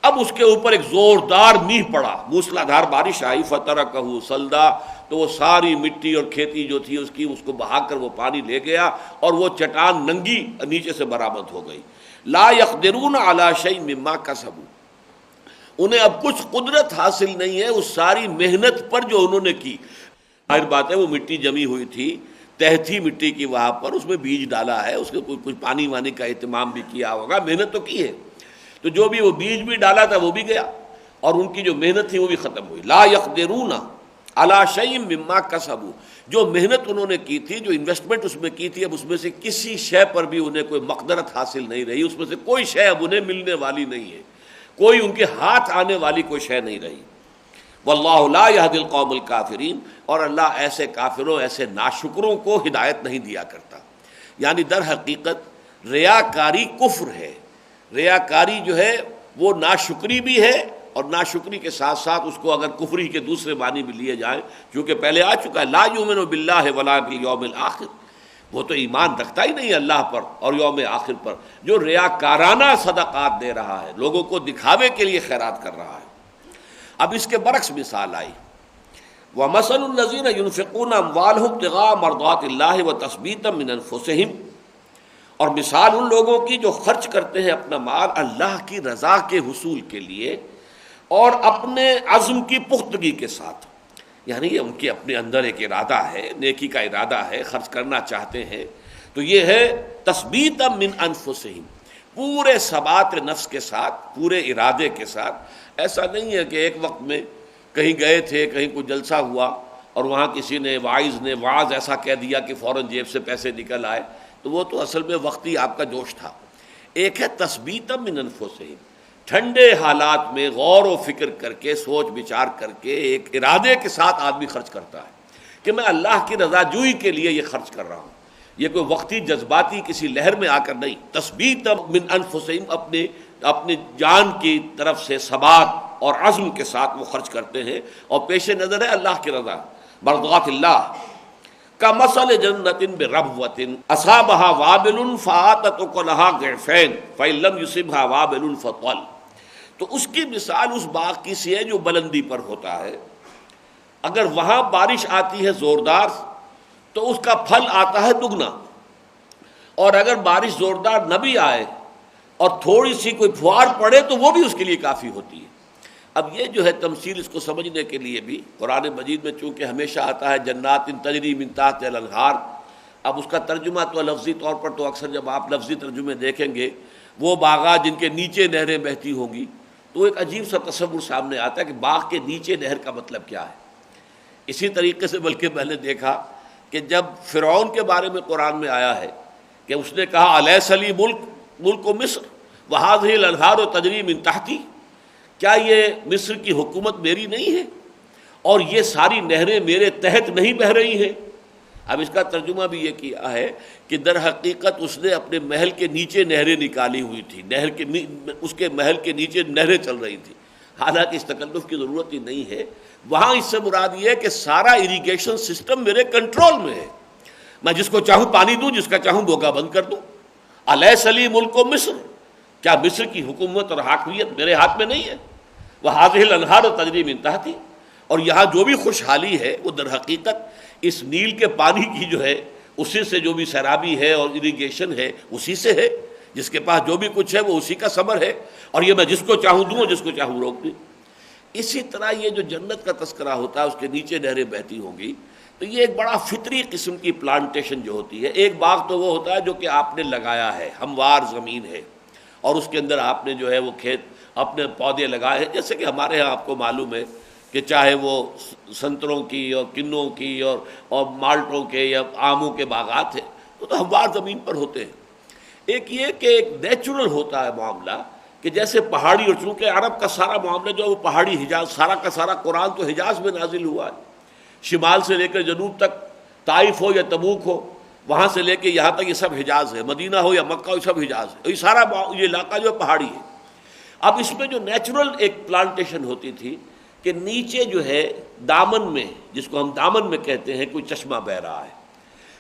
اب اس کے اوپر ایک زوردار میہ پڑا، موسلادھار بارش آئی، فَتَرَكَهُ صَلْدًا، تو وہ ساری مٹی اور کھیتی جو تھی اس کو بہا کر وہ پانی لے گیا اور وہ چٹان ننگی نیچے سے برآمد ہو گئی۔ لا يقدرون على شيء مما كسبوا، انہیں اب کچھ قدرت حاصل نہیں ہے اس ساری محنت پر جو انہوں نے کی۔ ظاہر بات ہے وہ مٹی جمی ہوئی تھی، تہ تھی مٹی کی وہاں پر، اس میں بیج ڈالا ہے، اس کے کچھ پانی وانی کا اہتمام بھی کیا ہوگا، محنت تو کی ہے، تو جو بھی وہ بیج بھی ڈالا تھا وہ بھی گیا، اور ان کی جو محنت تھی وہ بھی ختم ہوئی۔ لا یقدرون علی شیء مما کسبوا، جو محنت انہوں نے کی تھی، جو انویسٹمنٹ اس میں کی تھی، اب اس میں سے کسی شے پر بھی انہیں کوئی مقدرت حاصل نہیں رہی، اس میں سے کوئی شے اب انہیں ملنے والی نہیں ہے، کوئی ان کے ہاتھ آنے والی کوئی شے نہیں رہی۔ واللہ لا یہدی القوم الکافرین، اور اللہ ایسے کافروں، ایسے ناشکروں کو ہدایت نہیں دیا کرتا۔ یعنی در حقیقت ریاکاری کفر ہے، ریاکاری جو ہے وہ ناشکری بھی ہے، اور ناشکری کے ساتھ ساتھ اس کو اگر کفری کے دوسرے معنی بھی لیے جائیں، کیونکہ پہلے آ چکا ہے لا یؤمن باللہ ولا بالیوم الآخر، وہ تو ایمان رکھتا ہی نہیں اللہ پر اور یوم آخر پر، جو ریاکارانہ صدقات دے رہا ہے، لوگوں کو دکھاوے کے لیے خیرات کر رہا ہے۔ اب اس کے برعکس مثال آئی، وَمَثَلُ الَّذِينَ يُنْفِقُونَ أَمْوَالَهُمْ ابْتِغَاءَ مَرْضَاتِ اللَّهِ وَتَثْبِيتًا مِنْ أَنفُسِهِمْ، اور مثال ان لوگوں کی جو خرچ کرتے ہیں اپنا مال اللہ کی رضا کے حصول کے لیے اور اپنے عزم کی پختگی کے ساتھ، یعنی ان کے اپنے اندر ایک ارادہ ہے، نیکی کا ارادہ ہے، خرچ کرنا چاہتے ہیں، تو یہ ہے تثبیتا من انفسہم، پورے ثبات نفس کے ساتھ، پورے ارادے کے ساتھ۔ ایسا نہیں ہے کہ ایک وقت میں کہیں گئے تھے، کہیں کوئی جلسہ ہوا اور وہاں کسی نے واعظ نے وعظ ایسا کہہ دیا کہ فوراً جیب سے پیسے نکل آئے، تو وہ تو اصل میں وقتی آپ کا جوش تھا۔ ایک ہے تثبیتا من انفسہم، ٹھنڈے حالات میں غور و فکر کر کے، سوچ بچار کر کے، ایک ارادے کے ساتھ آدمی خرچ کرتا ہے کہ میں اللہ کی رضا جوئی کے لیے یہ خرچ کر رہا ہوں، یہ کوئی وقتی جذباتی کسی لہر میں آ کر نہیں۔ تثبیتا من انفسہم، اپنی جان کی طرف سے ثبات اور عزم کے ساتھ وہ خرچ کرتے ہیں، اور پیش نظر ہے اللہ کی رضا، مرضات اللہ۔ کمثل جنۃ بربوۃ اصابها وابل فآتت اکلها ضعفین فإن لم یصبها وابل فطل، تو اس کی مثال اس باغ کی سی ہے جو بلندی پر ہوتا ہے، اگر وہاں بارش آتی ہے زوردار تو اس کا پھل آتا ہے دگنا، اور اگر بارش زوردار نہ بھی آئے اور تھوڑی سی کوئی پھوار پڑے تو وہ بھی اس کے لیے کافی ہوتی ہے۔ اب یہ جو ہے تمثیل، اس کو سمجھنے کے لیے بھی قرآن مجید میں چونکہ ہمیشہ آتا ہے جنات تجری من تحتہا الانہار، اب اس کا ترجمہ تو لفظی طور پر تو اکثر جب آپ لفظی ترجمے دیکھیں گے، وہ باغات جن کے نیچے نہریں بہتی ہوں گی، تو ایک عجیب سا تصور سامنے آتا ہے کہ باغ کے نیچے نہر کا مطلب کیا ہے۔ اسی طریقے سے بلکہ میں نے دیکھا کہ جب فرعون کے بارے میں قرآن میں آیا ہے کہ اس نے کہا الیس لی ملک مصر وہذہ الانہار تجری من تحتی، کیا یہ مصر کی حکومت میری نہیں ہے اور یہ ساری نہریں میرے تحت نہیں بہہ رہی ہیں؟ اب اس کا ترجمہ بھی یہ کیا ہے کہ در حقیقت اس نے اپنے محل کے نیچے نہریں نکالی ہوئی تھی، اس کے محل کے نیچے نہریں چل رہی تھیں، حالانکہ اس تکلف کی ضرورت ہی نہیں ہے۔ وہاں اس سے مراد یہ ہے کہ سارا اریگیشن سسٹم میرے کنٹرول میں ہے، میں جس کو چاہوں پانی دوں، جس کا چاہوں بوگا بند کر دوں۔ الیس لی ملک مصر، کیا مصر کی حکومت اور حاکمیت میرے ہاتھ میں نہیں ہے؟ وہذہ الانہار تجری من تحتی، اور یہاں جو بھی خوشحالی ہے وہ در حقیقت اس نیل کے پانی کی جو ہے، اسی سے جو بھی سیرابی ہے اور اریگیشن ہے اسی سے ہے، جس کے پاس جو بھی کچھ ہے وہ اسی کا ثمر ہے، اور یہ میں جس کو چاہوں دوں اور جس کو چاہوں روک دوں۔ اسی طرح یہ جو جنت کا تذکرہ ہوتا ہے، اس کے نیچے نہریں بہتی ہوں گی، تو یہ ایک بڑا فطری قسم کی پلانٹیشن جو ہوتی ہے۔ ایک باغ تو وہ ہوتا ہے جو کہ آپ نے لگایا ہے، ہموار زمین ہے، اور اس کے اندر آپ نے جو ہے وہ کھیت اپنے پودے لگائے ہیں، جیسے کہ ہمارے ہاں آپ کو معلوم ہے کہ چاہے وہ سنتروں کی اور کنوں کی اور مالٹوں کے یا آموں کے باغات ہیں، تو ہموار زمین پر ہوتے ہیں۔ ایک یہ کہ ایک نیچرل ہوتا ہے معاملہ، کہ جیسے پہاڑی، اور چونکہ عرب کا سارا معاملہ جو ہے وہ پہاڑی حجاز، سارا کا سارا قرآن تو حجاز میں نازل ہوا ہے، شمال سے لے کر جنوب تک، طائف ہو یا تبوک ہو، وہاں سے لے کے یہاں تک یہ سب حجاز ہے، مدینہ ہو یا مکہ ہو، یہ سب حجاز ہے، یہ سارا یہ علاقہ جو ہے پہاڑی ہے۔ اب اس میں جو نیچرل ایک پلانٹیشن ہوتی تھی کہ نیچے جو ہے دامن میں، جس کو ہم دامن میں کہتے ہیں، کوئی چشمہ بہہ رہا ہے،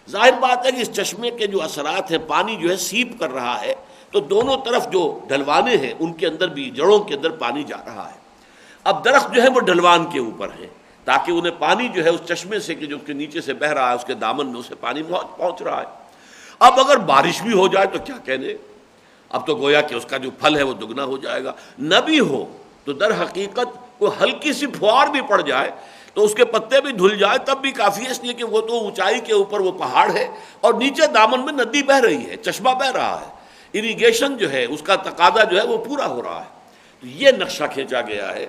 ظاہر بات ہے کہ اس چشمے کے جو اثرات ہیں، پانی جو ہے سیپ کر رہا ہے، تو دونوں طرف جو ڈھلوانے ہیں ان کے اندر بھی، جڑوں کے اندر پانی جا رہا ہے۔ اب درخت جو ہے وہ ڈھلوان کے اوپر ہے، تاکہ انہیں پانی جو ہے اس چشمے سے کہ جو اس کے نیچے سے بہہ رہا ہے، اس کے دامن میں اسے پانی پہنچ رہا ہے۔ اب اگر بارش بھی ہو جائے تو کیا کہنے، اب تو گویا کہ اس کا جو پھل ہے وہ دگنا ہو جائے گا، نہ بھی ہو تو در حقیقت کوئی ہلکی سی پھوار بھی پڑ جائے تو اس کے پتے بھی دھل جائے تب بھی کافی ہے، اس لیے کہ وہ تو اونچائی کے اوپر وہ پہاڑ ہے اور نیچے دامن میں ندی بہہ رہی ہے، چشمہ بہہ رہا ہے، اریگیشن جو ہے اس کا تقاضا جو ہے وہ پورا ہو رہا ہے۔ تو یہ نقشہ کھینچا گیا ہے،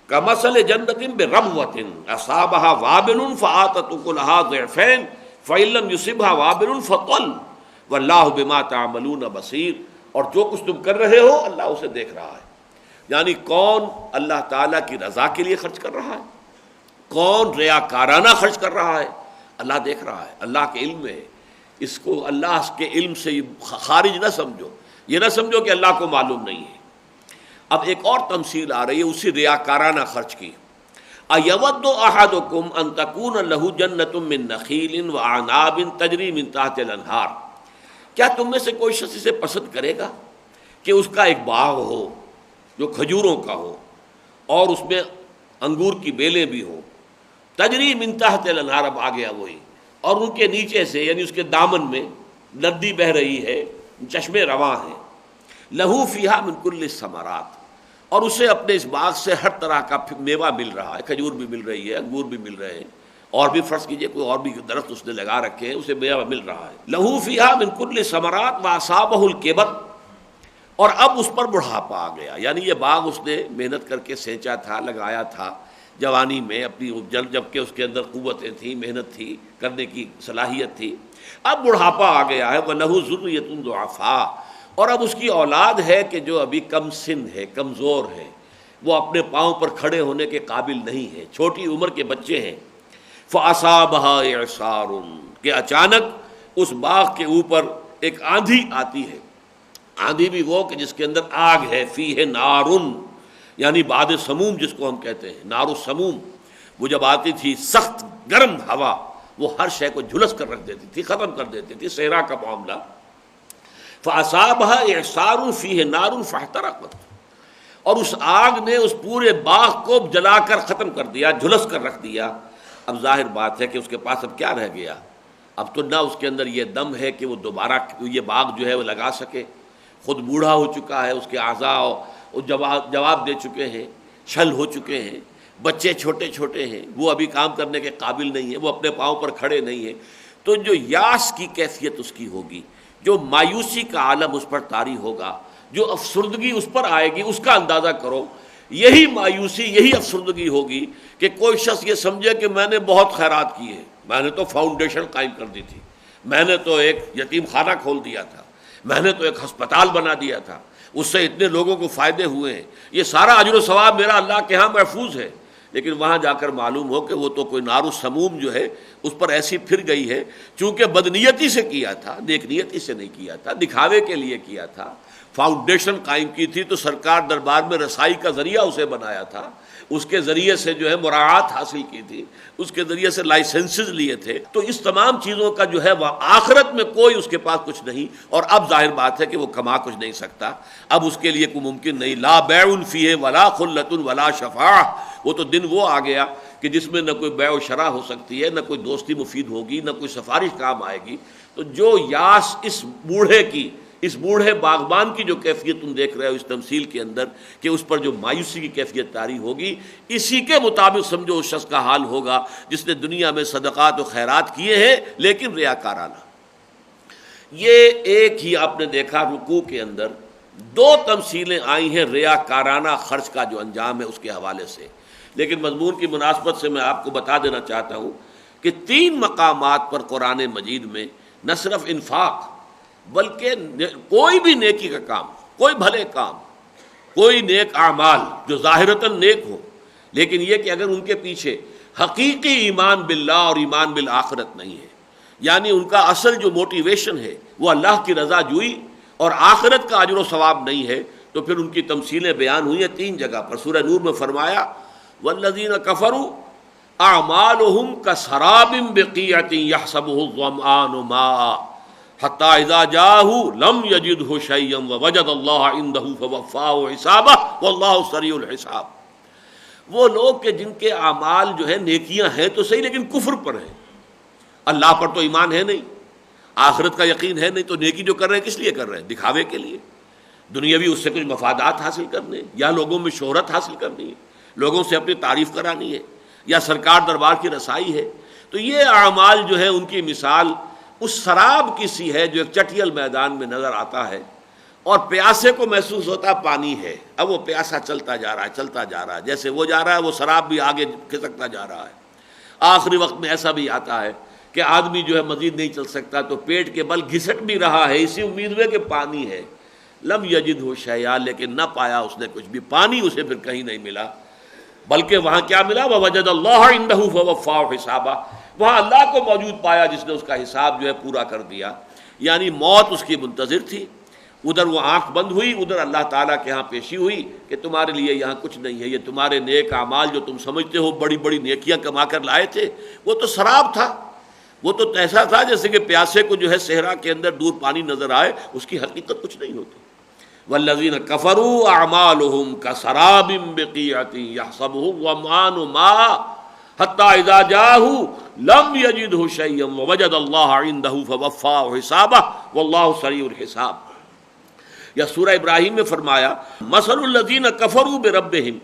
کمثل جنۃ بربوۃ اصابها وابل فآتت اکلها ضعفین فإن لم يصبها وابل فطل واللہ بما تعملون بصیر۔ اور جو کچھ تم کر رہے ہو اللہ اسے دیکھ رہا ہے، یعنی کون اللہ تعالیٰ کی رضا کے لیے خرچ کر رہا ہے، کون ریاکارانہ خرچ کر رہا ہے، اللہ دیکھ رہا ہے، اللہ کے علم میں ہے۔ اس کو اللہ کے علم سے خارج نہ سمجھو، یہ نہ سمجھو کہ اللہ کو معلوم نہیں ہے۔ اب ایک اور تمثیل آ رہی ہے اسی ریاکارانہ خرچ کی، اَیَوَدُّ أَحَدُكُمْ أَن تَكُونَ لَهُ جَنَّةٌ مِّن نَخِیلٍ وَأَعْنَابٍ تَجْرِی مِن تَحْتِهَا الْأَنْہَارُ، کیا تم میں سے کوئی شخص اسے پسند کرے گا کہ اس کا ایک باغ ہو جو کھجوروں کا ہو اور اس میں انگور کی بیلیں بھی ہوں، تجری من تحت الانہار، اب آ گیا وہی، اور ان کے نیچے سے یعنی اس کے دامن میں ندی بہہ رہی ہے، چشمے رواں ہیں، لہو فیہا من کل الثمرات، اور اسے اپنے اس باغ سے ہر طرح کا میوہ مل رہا ہے، کھجور بھی مل رہی ہے، انگور بھی مل رہے ہیں، اور بھی فرض کیجئے کوئی اور بھی درخت اس نے لگا رکھے ہیں، اسے میوہ مل رہا ہے، لہو فیہا من کل الثمرات واصابہ الکبر، اور اب اس پر بڑھاپا آ گیا، یعنی یہ باغ اس نے محنت کر کے سینچا تھا، لگایا تھا جوانی میں اپنی، جبکہ اس کے اندر قوتیں تھیں، محنت تھی، کرنے کی صلاحیت تھی، اب بڑھاپا آ گیا ہے، وَلَهُ ذُرِّيَّةٌ ضُعَفَاء، اور اب اس کی اولاد ہے کہ جو ابھی کم سن ہے، کمزور ہے، وہ اپنے پاؤں پر کھڑے ہونے کے قابل نہیں ہے، چھوٹی عمر کے بچے ہیں، فَأَصَابَهَا إِعْصَارٌ، کہ اچانک اس باغ کے اوپر ایک آندھی آتی ہے، آندھی بھی وہ کہ جس کے اندر آگ ہے، فیہ نارن، یعنی باد سموم جس کو ہم کہتے ہیں، نار السموم، وہ جب آتی تھی سخت گرم ہوا، وہ ہر شے کو جھلس کر رکھ دیتی تھی، ختم کر دیتی تھی، صحرا کا معاملہ۔ فَأَصَابَهَا إِعْصَارٌ فِيهِ نَارٌ فَاحْتَرَقَتْ، اور اس آگ نے اس پورے باغ کو جلا کر ختم کر دیا، جھلس کر رکھ دیا۔ اب ظاہر بات ہے کہ اس کے پاس اب کیا رہ گیا، اب تو نہ اس کے اندر یہ دم ہے کہ وہ دوبارہ یہ باغ جو ہے وہ لگا سکے، خود بوڑھا ہو چکا ہے، اس کے اعضاء جواب دے چکے ہیں، چھل ہو چکے ہیں، بچے چھوٹے چھوٹے ہیں، وہ ابھی کام کرنے کے قابل نہیں ہیں، وہ اپنے پاؤں پر کھڑے نہیں ہیں، تو جو یاس کی کیفیت اس کی ہوگی، جو مایوسی کا عالم اس پر طاری ہوگا، جو افسردگی اس پر آئے گی، اس کا اندازہ کرو۔ یہی مایوسی، یہی افسردگی ہوگی کہ کوئی شخص یہ سمجھے کہ میں نے بہت خیرات کی ہے، میں نے تو فاؤنڈیشن قائم کر دی تھی، میں نے تو ایک یتیم خانہ کھول دیا تھا، میں نے تو ایک ہسپتال بنا دیا تھا، اس سے اتنے لوگوں کو فائدے ہوئے ہیں، یہ سارا اجر و ثواب میرا اللہ کے ہاں محفوظ ہے۔ لیکن وہاں جا کر معلوم ہو کہ وہ تو کوئی نار السموم جو ہے اس پر ایسی پھر گئی ہے، چونکہ بدنیتی سے کیا تھا، نیک نیتی سے نہیں کیا تھا، دکھاوے کے لیے کیا تھا، فاؤنڈیشن قائم کی تھی تو سرکار دربار میں رسائی کا ذریعہ اسے بنایا تھا، اس کے ذریعے سے جو ہے مراعات حاصل کی تھی، اس کے ذریعے سے لائسنسز لیے تھے، تو اس تمام چیزوں کا جو ہے وہ آخرت میں کوئی اس کے پاس کچھ نہیں، اور اب ظاہر بات ہے کہ وہ کما کچھ نہیں سکتا، اب اس کے لیے کوئی ممکن نہیں، لا بیع فیہ ولا خلۃ ولا شفاعہ، وہ تو دن وہ آ گیا کہ جس میں نہ کوئی بیع و شرع ہو سکتی ہے، نہ کوئی دوستی مفید ہوگی، نہ کوئی سفارش کام آئے گی۔ تو جو یاس اس بوڑھے کی، اس بوڑھے باغبان کی جو کیفیت تم دیکھ رہے ہو اس تمثیل کے اندر، کہ اس پر جو مایوسی کی کیفیت طاری ہوگی، اسی کے مطابق سمجھو اس شخص کا حال ہوگا جس نے دنیا میں صدقات و خیرات کیے ہیں لیکن ریاکارانہ۔ یہ ایک ہی آپ نے دیکھا رکوع کے اندر دو تمثیلیں آئی ہیں ریاکارانہ خرچ کا جو انجام ہے اس کے حوالے سے، لیکن مضمون کی مناسبت سے میں آپ کو بتا دینا چاہتا ہوں کہ 3 مقامات پر قرآن مجید میں نہ صرف انفاق بلکہ کوئی بھی نیکی کا کام، کوئی بھلے کام، کوئی نیک اعمال جو ظاہرتاً نیک ہو، لیکن یہ کہ اگر ان کے پیچھے حقیقی ایمان باللہ اور ایمان بالآخرت نہیں ہے، یعنی ان کا اصل جو موٹیویشن ہے وہ اللہ کی رضا جوئی اور آخرت کا اجر و ثواب نہیں ہے، تو پھر ان کی تمثیلیں بیان ہوئی ہیں 3 جگہ پر۔ سورہ نور میں فرمایا والذین کفروا اعمالهم کسراب بقیعۃ یحسبہ الظمآن ماء حتی اذا جاءہ لم یجدہ شیئا ووجد اللہ عندہ فوفاہ حسابہ واللہ سریع الحساب۔ وہ لوگ کہ جن کے اعمال جو ہے نیکیاں ہیں تو صحیح لیکن کفر پر ہیں، اللہ پر تو ایمان ہے نہیں، آخرت کا یقین ہے نہیں، تو نیکی جو کر رہے ہیں کس لیے کر رہے ہیں؟ دکھاوے کے لیے، دنیاوی اس سے کچھ مفادات حاصل کرنے، یا لوگوں میں شہرت حاصل کرنی ہے، لوگوں سے اپنی تعریف کرانی ہے۔ یا سرکار دربار کی رسائی ہے. تو یہ اعمال جو ہے ان کی مثال اس سراب کی سی ہے جو ایک چٹیل میدان میں نظر آتا ہے اور پیاسے کو محسوس ہوتا پانی ہے. اب وہ پیاسا چلتا جا رہا ہے چلتا جا رہا ہے، جیسے وہ جا رہا ہے وہ سراب بھی آگے کھسکتا جا رہا ہے. آخری وقت میں ایسا بھی آتا ہے کہ آدمی جو ہے مزید نہیں چل سکتا تو پیٹ کے بل گھسٹ بھی رہا ہے اسی امید میں کہ پانی ہے. لم یجدہ شیئا، لیکن نہ پایا اس نے کچھ بھی، پانی اسے پھر کہیں نہیں ملا، بلکہ وہاں کیا ملا؟ ووجد اللہ عندہ فوفاہ حسابہ، وہاں اللہ کو موجود پایا جس نے اس کا حساب جو ہے پورا کر دیا. یعنی موت اس کی منتظر تھی، ادھر وہ آنکھ بند ہوئی، ادھر اللہ تعالیٰ کے ہاں پیشی ہوئی کہ تمہارے لیے یہاں کچھ نہیں ہے، یہ تمہارے نیک اعمال جو تم سمجھتے ہو بڑی بڑی نیکیاں کما کر لائے تھے وہ تو سراب تھا، وہ تو ایسا تھا جیسے کہ پیاسے کو جو ہے صحرا کے اندر دور پانی نظر آئے، اس کی حقیقت کچھ نہیں ہوتی. والذین کفروا اعمالهم کسراب بقیعۃ یحسبہ الظمآن ماء حتی اذا جاءہ لم یجدہ شیئا ووجد اللہ عندہ فوفاہ حسابہ واللہ سریع الحساب. یا سورہ ابراہیم میں فرمایا مثل الذین کفروا بربہم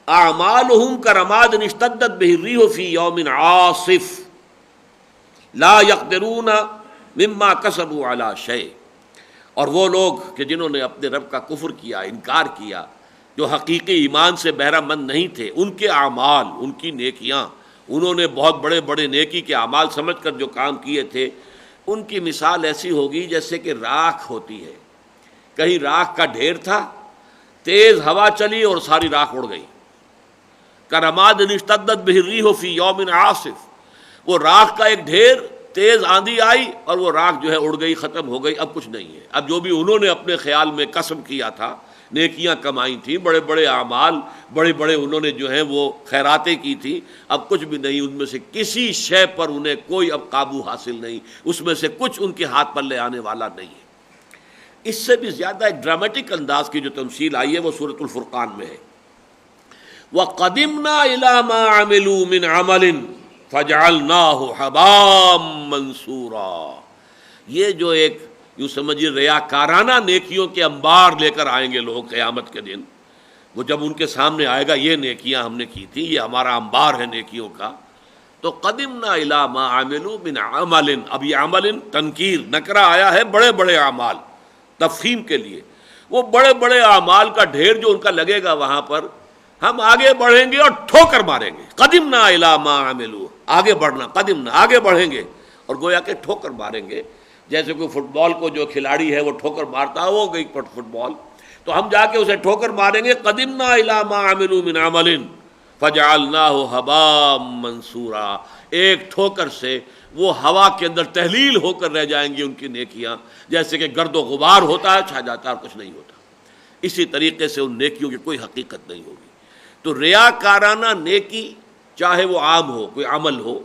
اعمالهم کرماد اشتدت بہ الریح فی یوم عاصف لا یقدرون مما کسبوا علی شیء. اور وہ لوگ کہ جنہوں نے اپنے رب کا کفر کیا، انکار کیا، جو حقیقی ایمان سے بہرہ مند نہیں تھے، ان کے اعمال، ان کی نیکیاں، انہوں نے بہت بڑے بڑے نیکی کے اعمال سمجھ کر جو کام کیے تھے، ان کی مثال ایسی ہوگی جیسے کہ راکھ ہوتی ہے. کہیں راکھ کا ڈھیر تھا، تیز ہوا چلی اور ساری راکھ اڑ گئی. کرماد اشتدت بہ الریح فی یوم عاصف، وہ راکھ کا ایک ڈھیر، تیز آندھی آئی اور وہ راکھ جو ہے اڑ گئی، ختم ہو گئی، اب کچھ نہیں ہے. اب جو بھی انہوں نے اپنے خیال میں قسم کیا تھا، نیکیاں کمائی تھیں، بڑے بڑے اعمال، بڑے بڑے انہوں نے جو ہیں وہ خیراتیں کی تھی، اب کچھ بھی نہیں، ان میں سے کسی شے پر انہیں کوئی اب قابو حاصل نہیں، اس میں سے کچھ ان کے ہاتھ پلے آنے والا نہیں ہے. اس سے بھی زیادہ ایک ڈرامٹک انداز کی جو تمثیل آئی ہے وہ سورۃ الفرقان میں ہے. وَقَدِمْنَا إِلَىٰ مَا عَمِلُوا مِنْ عَمَلٍ فَجَعَلْنَاهُ حَبَاءً مَنْثُورًا. یہ جو ایک یوں سمجھیے ریاکارانہ نیکیوں کے انبار لے کر آئیں گے لوگ قیامت کے دن، وہ جب ان کے سامنے آئے گا یہ نیکیاں ہم نے کی تھی، یہ ہمارا انبار ہے نیکیوں کا، تو قدمنا الی ما عملوا من عمل. اب یہ عمل تنکیر نکرہ آیا ہے بڑے بڑے اعمال تفخیم کے لیے، وہ بڑے بڑے اعمال کا ڈھیر جو ان کا لگے گا وہاں پر، ہم آگے بڑھیں گے اور ٹھوکر ماریں گے. قدمنا الی ما عملوا، آگے بڑھنا، قدمنا آگے بڑھیں گے اور گویا کہ ٹھوکر ماریں گے. جیسے کوئی فٹ بال کو جو کھلاڑی ہے وہ ٹھوکر مارتا ہے، وہ گئی فٹ بال، تو ہم جا کے اسے ٹھوکر ماریں گے. قدمنا الی ما عملوا من عمل فجعلناہ حباء منثورا. ایک ٹھوکر سے وہ ہوا کے اندر تحلیل ہو کر رہ جائیں گی ان کی نیکیاں، جیسے کہ گرد و غبار ہوتا ہے، چھا جاتا ہے، کچھ نہیں ہوتا. اسی طریقے سے ان نیکیوں کی کوئی حقیقت نہیں ہوگی. تو ریاکارانہ نیکی چاہے وہ عام ہو، کوئی عمل ہو،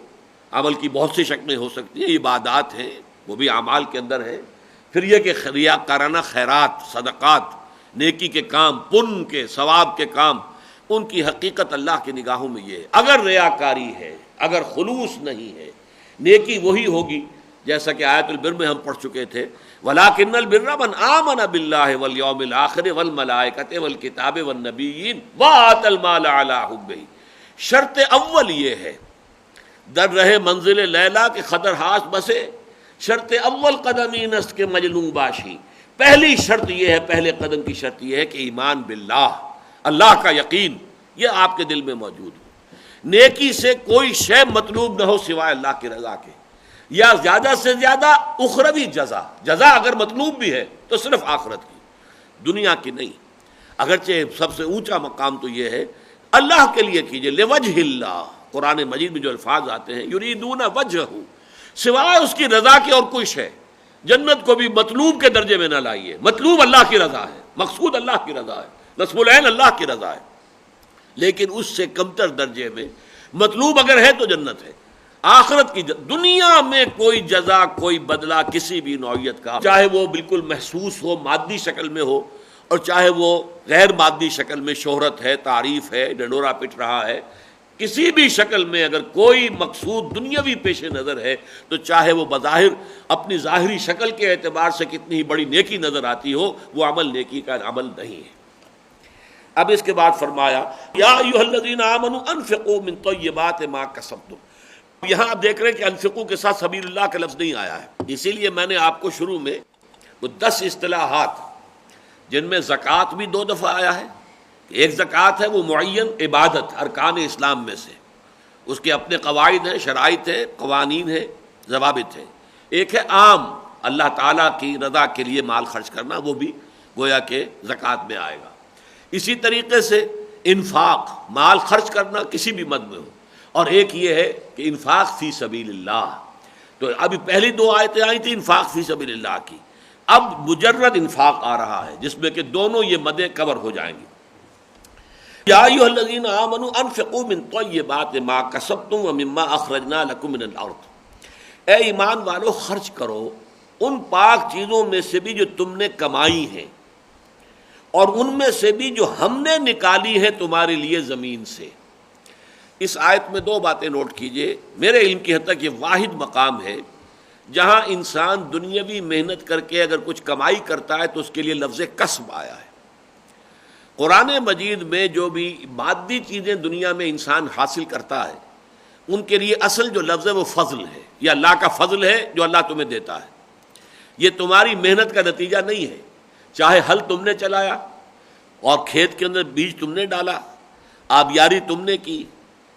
عمل کی بہت سی شکلیں ہو سکتی ہیں، عبادات ہیں وہ بھی اعمال کے اندر ہے. پھر یہ کہ ریاکارانہ خیرات، صدقات، نیکی کے کام، پن کے ثواب کے کام، ان کی حقیقت اللہ کی نگاہوں میں یہ ہے. اگر ریاکاری ہے، اگر خلوص نہیں ہے، نیکی وہی ہوگی جیسا کہ آیت البر میں ہم پڑھ چکے تھے، وَلَٰكِنَّ الْبِرَّ مَنْ آمَنَ بِاللَّهِ وَالْيَوْمِ الْآخِرِ وَالْمَلَائِكَةِ وَالْكِتَابِ وَالنَّبِيِّينَ وَآتَى الْمَالَ عَلَىٰ حُبِّهِ. شرط اول یہ ہے، در رہے منزل لیلا کے خطر ہاس بسے، شرط اول قدمین است کے مجنون باشی. پہلی شرط یہ ہے، پہلے قدم کی شرط یہ ہے کہ ایمان باللہ، اللہ کا یقین یہ آپ کے دل میں موجود ہو. نیکی سے کوئی شے مطلوب نہ ہو سوائے اللہ کی رضا کے، یا زیادہ سے زیادہ اخروی جزا. جزا اگر مطلوب بھی ہے تو صرف آخرت کی، دنیا کی نہیں. اگرچہ سب سے اونچا مقام تو یہ ہے اللہ کے لیے کیجئے، لوجہ اللہ. قرآن مجید میں جو الفاظ آتے ہیں، یریدون وجہہ، سوائے اس کی رضا کے اور کوئی شے. جنت کو بھی مطلوب کے درجے میں نہ لائیے، مطلوب اللہ کی رضا ہے، مقصود اللہ کی رضا ہے، نصب العین اللہ کی رضا ہے، لیکن اس سے کمتر درجے میں مطلوب اگر ہے تو جنت ہے. آخرت کی دنیا میں کوئی جزا، کوئی بدلہ کسی بھی نوعیت کا، چاہے وہ بالکل محسوس ہو، مادی شکل میں ہو، اور چاہے وہ غیر مادی شکل میں، شہرت ہے، تعریف ہے، ڈنڈورا پٹ رہا ہے، کسی بھی شکل میں اگر کوئی مقصود دنیاوی پیش نظر ہے تو چاہے وہ بظاہر اپنی ظاہری شکل کے اعتبار سے کتنی ہی بڑی نیکی نظر آتی ہو، وہ عمل نیکی کا عمل نہیں ہے. اب اس کے بعد فرمایا یا ایھا الذین آمنوا انفقوا من طیبات ما کسبتم۔ یہاں آپ دیکھ رہے ہیں کہ انفقوا کے ساتھ سبیل اللہ کا لفظ نہیں آیا ہے، اسی لیے میں نے آپ کو شروع میں وہ 10 اصطلاحات جن میں زکوٰۃ بھی 2 دفعہ آیا ہے، ایک زکوٰۃ ہے وہ معین عبادت ارکان اسلام میں سے، اس کے اپنے قواعد ہیں، شرائط ہیں، قوانین ہیں، ضوابط ہیں، ایک ہے عام اللہ تعالیٰ کی رضا کے لیے مال خرچ کرنا، وہ بھی گویا کہ زکوٰۃ میں آئے گا۔ اسی طریقے سے انفاق، مال خرچ کرنا کسی بھی مد میں ہو، اور ایک یہ ہے کہ انفاق فی سبیل اللہ۔ تو ابھی پہلی 2 آیتیں آئی تھیں انفاق فی سبیل اللہ کی، اب مجرد انفاق آ رہا ہے جس میں کہ دونوں یہ مدیں کور ہو جائیں گی۔ یا ایھا الذین آمنوا انفقوا من طیبات ما کسبتم ومما اخرجنا لکم من الارض۔ اے ایمان والو، خرچ کرو ان پاک چیزوں میں سے بھی جو تم نے کمائی ہیں، اور ان میں سے بھی جو ہم نے نکالی ہے تمہارے لیے زمین سے۔ اس آیت میں 2 باتیں نوٹ کیجئے۔ میرے علم کی حد تک یہ واحد مقام ہے جہاں انسان دنیاوی محنت کر کے اگر کچھ کمائی کرتا ہے تو اس کے لیے لفظ کسب آیا ہے۔ قرآن مجید میں جو بھی مادی چیزیں دنیا میں انسان حاصل کرتا ہے ان کے لیے اصل جو لفظ ہے وہ فضل ہے، یہ اللہ کا فضل ہے جو اللہ تمہیں دیتا ہے، یہ تمہاری محنت کا نتیجہ نہیں ہے۔ چاہے ہل تم نے چلایا اور کھیت کے اندر بیج تم نے ڈالا، آبیاری تم نے کی،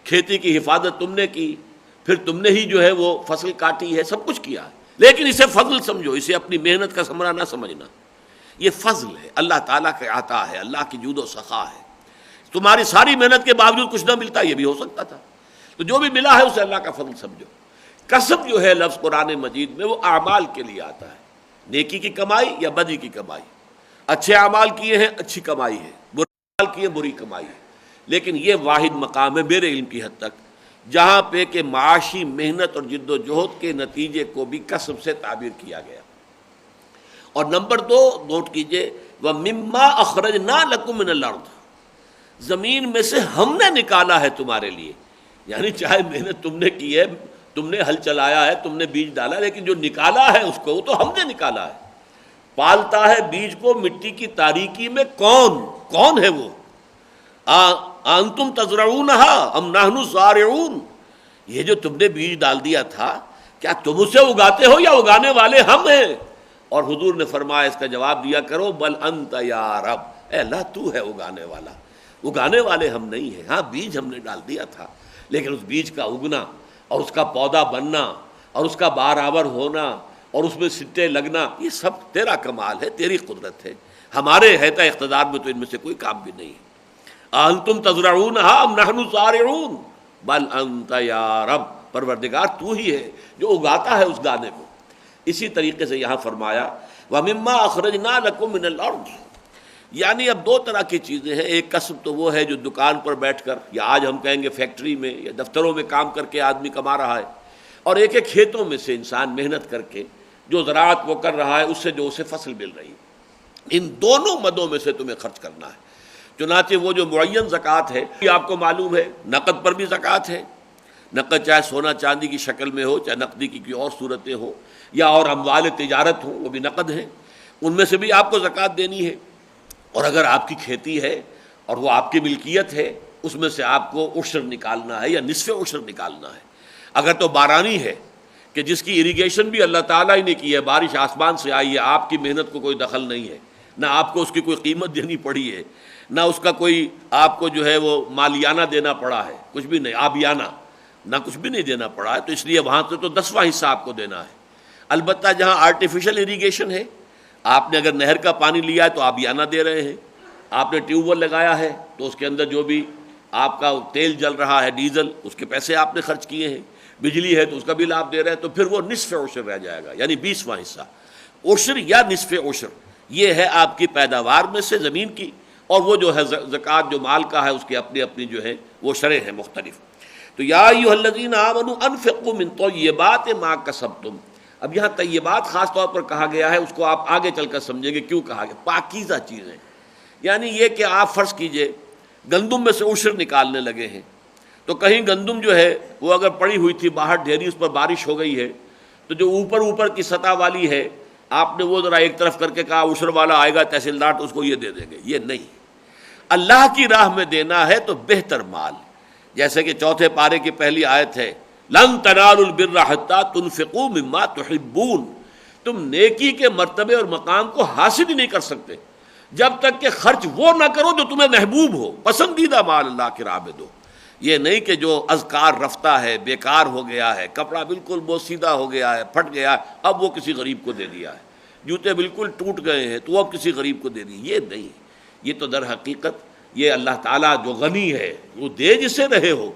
کھیتی کی حفاظت تم نے کی، پھر تم نے ہی جو ہے وہ فصل کاٹی ہے، سب کچھ کیا ہے، لیکن اسے فضل سمجھو، اسے اپنی محنت کا ثمرہ نہ سمجھنا۔ یہ فضل ہے، اللہ تعالیٰ کا عطا ہے، اللہ کی جود و سخا ہے۔ تمہاری ساری محنت کے باوجود کچھ نہ ملتا، یہ بھی ہو سکتا تھا، تو جو بھی ملا ہے اسے اللہ کا فضل سمجھو۔ کسب جو ہے لفظ قرآن مجید میں وہ اعمال کے لیے آتا ہے، نیکی کی کمائی یا بدی کی کمائی۔ اچھے اعمال کیے ہیں اچھی کمائی ہے، برے اعمال کیے بری کمائی ہے، لیکن یہ واحد مقام ہے میرے علم کی حد تک جہاں پہ کہ معاشی محنت اور جد و جہد کے نتیجے کو بھی کسب سے تعبیر کیا گیا۔ اور نمبر 2 نوٹ کیجئے، وَمِمَّا أَخْرَجْنَا لَكُم مِّنَ الْأَرْضِ، زمین میں سے ہم نے نکالا ہے تمہارے لیے، یعنی چاہے محنت تم نے کی ہے، تم نے ہل چلایا ہے، تم نے بیج ڈالا، لیکن جو نکالا ہے اس کو وہ تو ہم نے نکالا ہے۔ پالتا ہے بیج کو مٹی کی تاریکی میں کون ہے وہ؟ انتم تزرعونہا ام نحن الزارعون، یہ جو تم نے بیج ڈال دیا تھا کیا تم اسے اگاتے ہو یا اگانے والے ہم ہیں؟ اور حضور نے فرمایا اس کا جواب دیا کرو بل انت یا رب، اے اللہ تو ہے اگانے والا، اگانے والے ہم نہیں ہیں۔ ہاں بیج ہم نے ڈال دیا تھا، لیکن اس بیج کا اگنا اور اس کا پودا بننا اور اس کا برابر ہونا اور اس میں سٹے لگنا، یہ سب تیرا کمال ہے، تیری قدرت ہے، ہمارے حیطۂ اقتدار میں تو ان میں سے کوئی کام بھی نہیں ہے۔ انتم تزرعونہا ام نحن الزارعون بل انت یا رب، پروردگار تو ہی ہے جو اگاتا ہے اس دانے کو۔ اسی طریقے سے یہاں فرمایا وَمِمَّا أَخْرَجْنَا لَكُم مِّنَ الْأَرْضِ، یعنی اب 2 طرح کی چیزیں ہیں۔ ایک کسب تو وہ ہے جو دکان پر بیٹھ کر یا آج ہم کہیں گے فیکٹری میں یا دفتروں میں کام کر کے آدمی کما رہا ہے، اور ایک ہے کھیتوں میں سے انسان محنت کر کے جو زراعت وہ کر رہا ہے اس سے جو اسے فصل مل رہی ہے۔ ان دونوں مدوں میں سے تمہیں خرچ کرنا ہے۔ چنانچہ وہ جو معین زکوٰۃ ہے یہ آپ کو معلوم ہے، نقد پر بھی زکوٰۃ ہے، نقد چاہے سونا چاندی کی شکل میں ہو، چاہے نقدی کی کوئی اور صورتیں ہوں یا اور اموال تجارت ہوں، وہ بھی نقد ہیں، ان میں سے بھی آپ کو زکوٰۃ دینی ہے۔ اور اگر آپ کی کھیتی ہے اور وہ آپ کی ملکیت ہے اس میں سے آپ کو عشر نکالنا ہے یا نصف عشر نکالنا ہے۔ اگر تو بارانی ہے کہ جس کی اریگیشن بھی اللہ تعالیٰ ہی نے کی ہے، بارش آسمان سے آئی ہے، آپ کی محنت کو کوئی دخل نہیں ہے، نہ آپ کو اس کی کوئی قیمت دینی پڑی ہے، نہ اس کا کوئی آپ کو جو ہے وہ مالیانہ دینا پڑا ہے، کچھ بھی نہیں، آبیانہ نہ کچھ بھی نہیں دینا پڑا ہے، تو اس لیے وہاں سے تو 10واں حصہ آپ کو دینا ہے۔ البتہ جہاں آرٹیفیشل اریگیشن ہے، آپ نے اگر نہر کا پانی لیا ہے تو آبیانہ دے رہے ہیں، آپ نے ٹیوب ویل لگایا ہے تو اس کے اندر جو بھی آپ کا تیل جل رہا ہے ڈیزل، اس کے پیسے آپ نے خرچ کیے ہیں، بجلی ہے تو اس کا بل آپ دے رہے ہیں، تو پھر وہ نصف عشر رہ جائے گا، یعنی 20واں حصہ عشر یا نصف عشر، یہ ہے آپ کی پیداوار میں سے زمین کی، اور وہ جو ہے زکوٰۃ جو مال کا ہے اس کی اپنی اپنی جو ہے وہ شرح ہیں مختلف۔ تو یا ایھا الذین آمنوا انفقوا من طیبات ما کسبتم، اب یہاں طیبات خاص طور پر کہا گیا ہے، اس کو آپ آگے چل کر سمجھیں گے کیوں کہا گیا، پاکیزہ چیزیں، یعنی یہ کہ آپ فرض کیجئے گندم میں سے عشر نکالنے لگے ہیں، تو کہیں گندم جو ہے وہ اگر پڑی ہوئی تھی باہر ڈھیری، اس پر بارش ہو گئی ہے، تو جو اوپر کی سطح والی ہے آپ نے وہ ذرا ایک طرف کر کے کہا عشر والا آئے گا تحصیلدار تو اس کو یہ دے دیں گے، یہ نہیں۔ اللہ کی راہ میں دینا ہے تو بہتر مال، جیسے کہ چوتھے پارے کی پہلی آیت ہے لن تنالوا البر حتی تنفقوا مما تحبون، تم نیکی کے مرتبے اور مقام کو حاصل ہی نہیں کر سکتے جب تک کہ خرچ وہ نہ کرو جو تمہیں محبوب ہو، پسندیدہ مال اللہ کی راہ میں دو۔ یہ نہیں کہ جو اذکار رفتہ ہے، بیکار ہو گیا ہے، کپڑا بالکل بوسیدہ ہو گیا ہے، پھٹ گیا ہے، اب وہ کسی غریب کو دے دیا ہے، جوتے بالکل ٹوٹ گئے ہیں تو اب کسی غریب کو دے دی، یہ نہیں۔ یہ تو در حقیقت یہ اللہ تعالیٰ جو غنی ہے وہ دے جسے رہے ہو،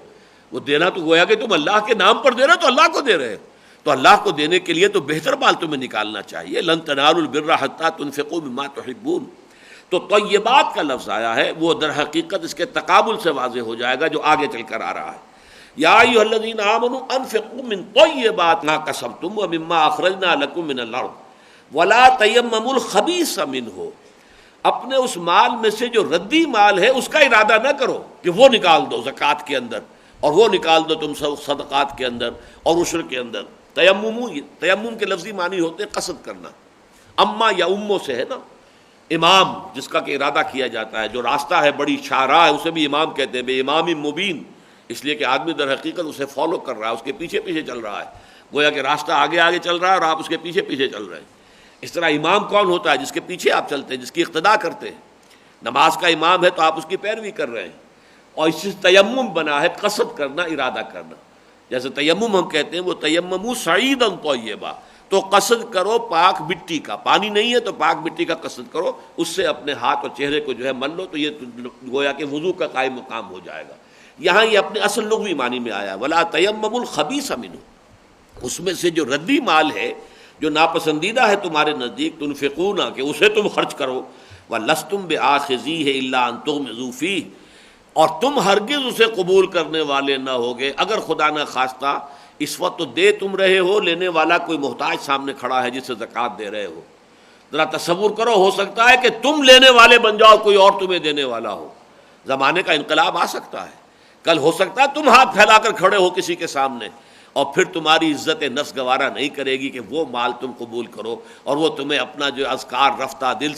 وہ دینا تو گویا کہ تم اللہ کے نام پر دے رہے ہو تو اللہ کو دے رہے ہو، تو اللہ کو دینے کے لیے تو بہتر مال تمہیں نکالنا چاہیے۔ لن تنالوا البر حتی تنفقوا مما تحبون، تو طیبات کا لفظ آیا ہے وہ در حقیقت اس کے تقابل سے واضح ہو جائے گا جو آگے چل کر آ رہا ہے۔ یا ایھا الذین آمنوا انفقوا من طیبات ما کسبتم ومما اخرجنا لکم من الارض ولا تیمموا الخبیث منہ، اپنے اس مال میں سے جو ردی مال ہے اس کا ارادہ نہ کرو کہ وہ نکال دو زکوٰۃ کے اندر اور وہ نکال دو تم صدقات کے اندر اور عشر کے اندر۔ تیمم کے لفظی معنی ہوتے ہیں قصد کرنا، اما یا امو سے ہے نا، امام جس کا کہ ارادہ کیا جاتا ہے، جو راستہ ہے بڑی شاہراہ ہے اسے بھی امام کہتے ہیں، بے امام مبین، اس لیے کہ آدمی در حقیقت اسے فالو کر رہا ہے، اس کے پیچھے پیچھے چل رہا ہے، گویا کہ راستہ آگے آگے چل رہا ہے اور آپ اس کے پیچھے پیچھے چل رہے ہیں۔ اس طرح امام کون ہوتا ہے؟ جس کے پیچھے آپ چلتے ہیں، جس کی اقتداء کرتے ہیں۔ نماز کا امام ہے تو آپ اس کی پیروی کر رہے ہیں۔ اور اس سے تیمم بنا ہے قصد کرنا، ارادہ کرنا، جیسے تیمم ہم کہتے ہیں وہ تیمموا صعیدا طیبا، تو قصد کرو پاک مٹی کا، پانی نہیں ہے تو پاک مٹی کا قصد کرو، اس سے اپنے ہاتھ اور چہرے کو جو ہے مل لو، تو یہ گویا کہ وضو کا قائم مقام ہو جائے گا۔ یہاں یہ اپنے اصل لغوی معنی میں آیا ولا تیمموا الخبیث منہ، اس میں سے جو ردی مال ہے جو ناپسندیدہ ہے تمہارے نزدیک، تنفقون کہ اسے تم خرچ کرو، وَلَسْتُمْ بِآخِذِيهِ إِلَّا أَن تُغْمِضُوا فِيهِ، اور تم ہرگز اسے قبول کرنے والے نہ ہوگے اگر خدا نہ خواستہ اس وقت تو دے تم رہے ہو، لینے والا کوئی محتاج سامنے کھڑا ہے جسے زکوٰۃ دے رہے ہو۔ ذرا تصور کرو، ہو سکتا ہے کہ تم لینے والے بن جاؤ، کوئی اور تمہیں دینے والا ہو، زمانے کا انقلاب آ سکتا ہے۔ کل ہو سکتا ہے تم ہاتھ پھیلا کر کھڑے ہو کسی کے سامنے، اور پھر تمہاری عزت نفس گوارا نہیں کرے گی کہ وہ مال تم قبول کرو، اور وہ تمہیں اپنا جو اذکار رفتہ دل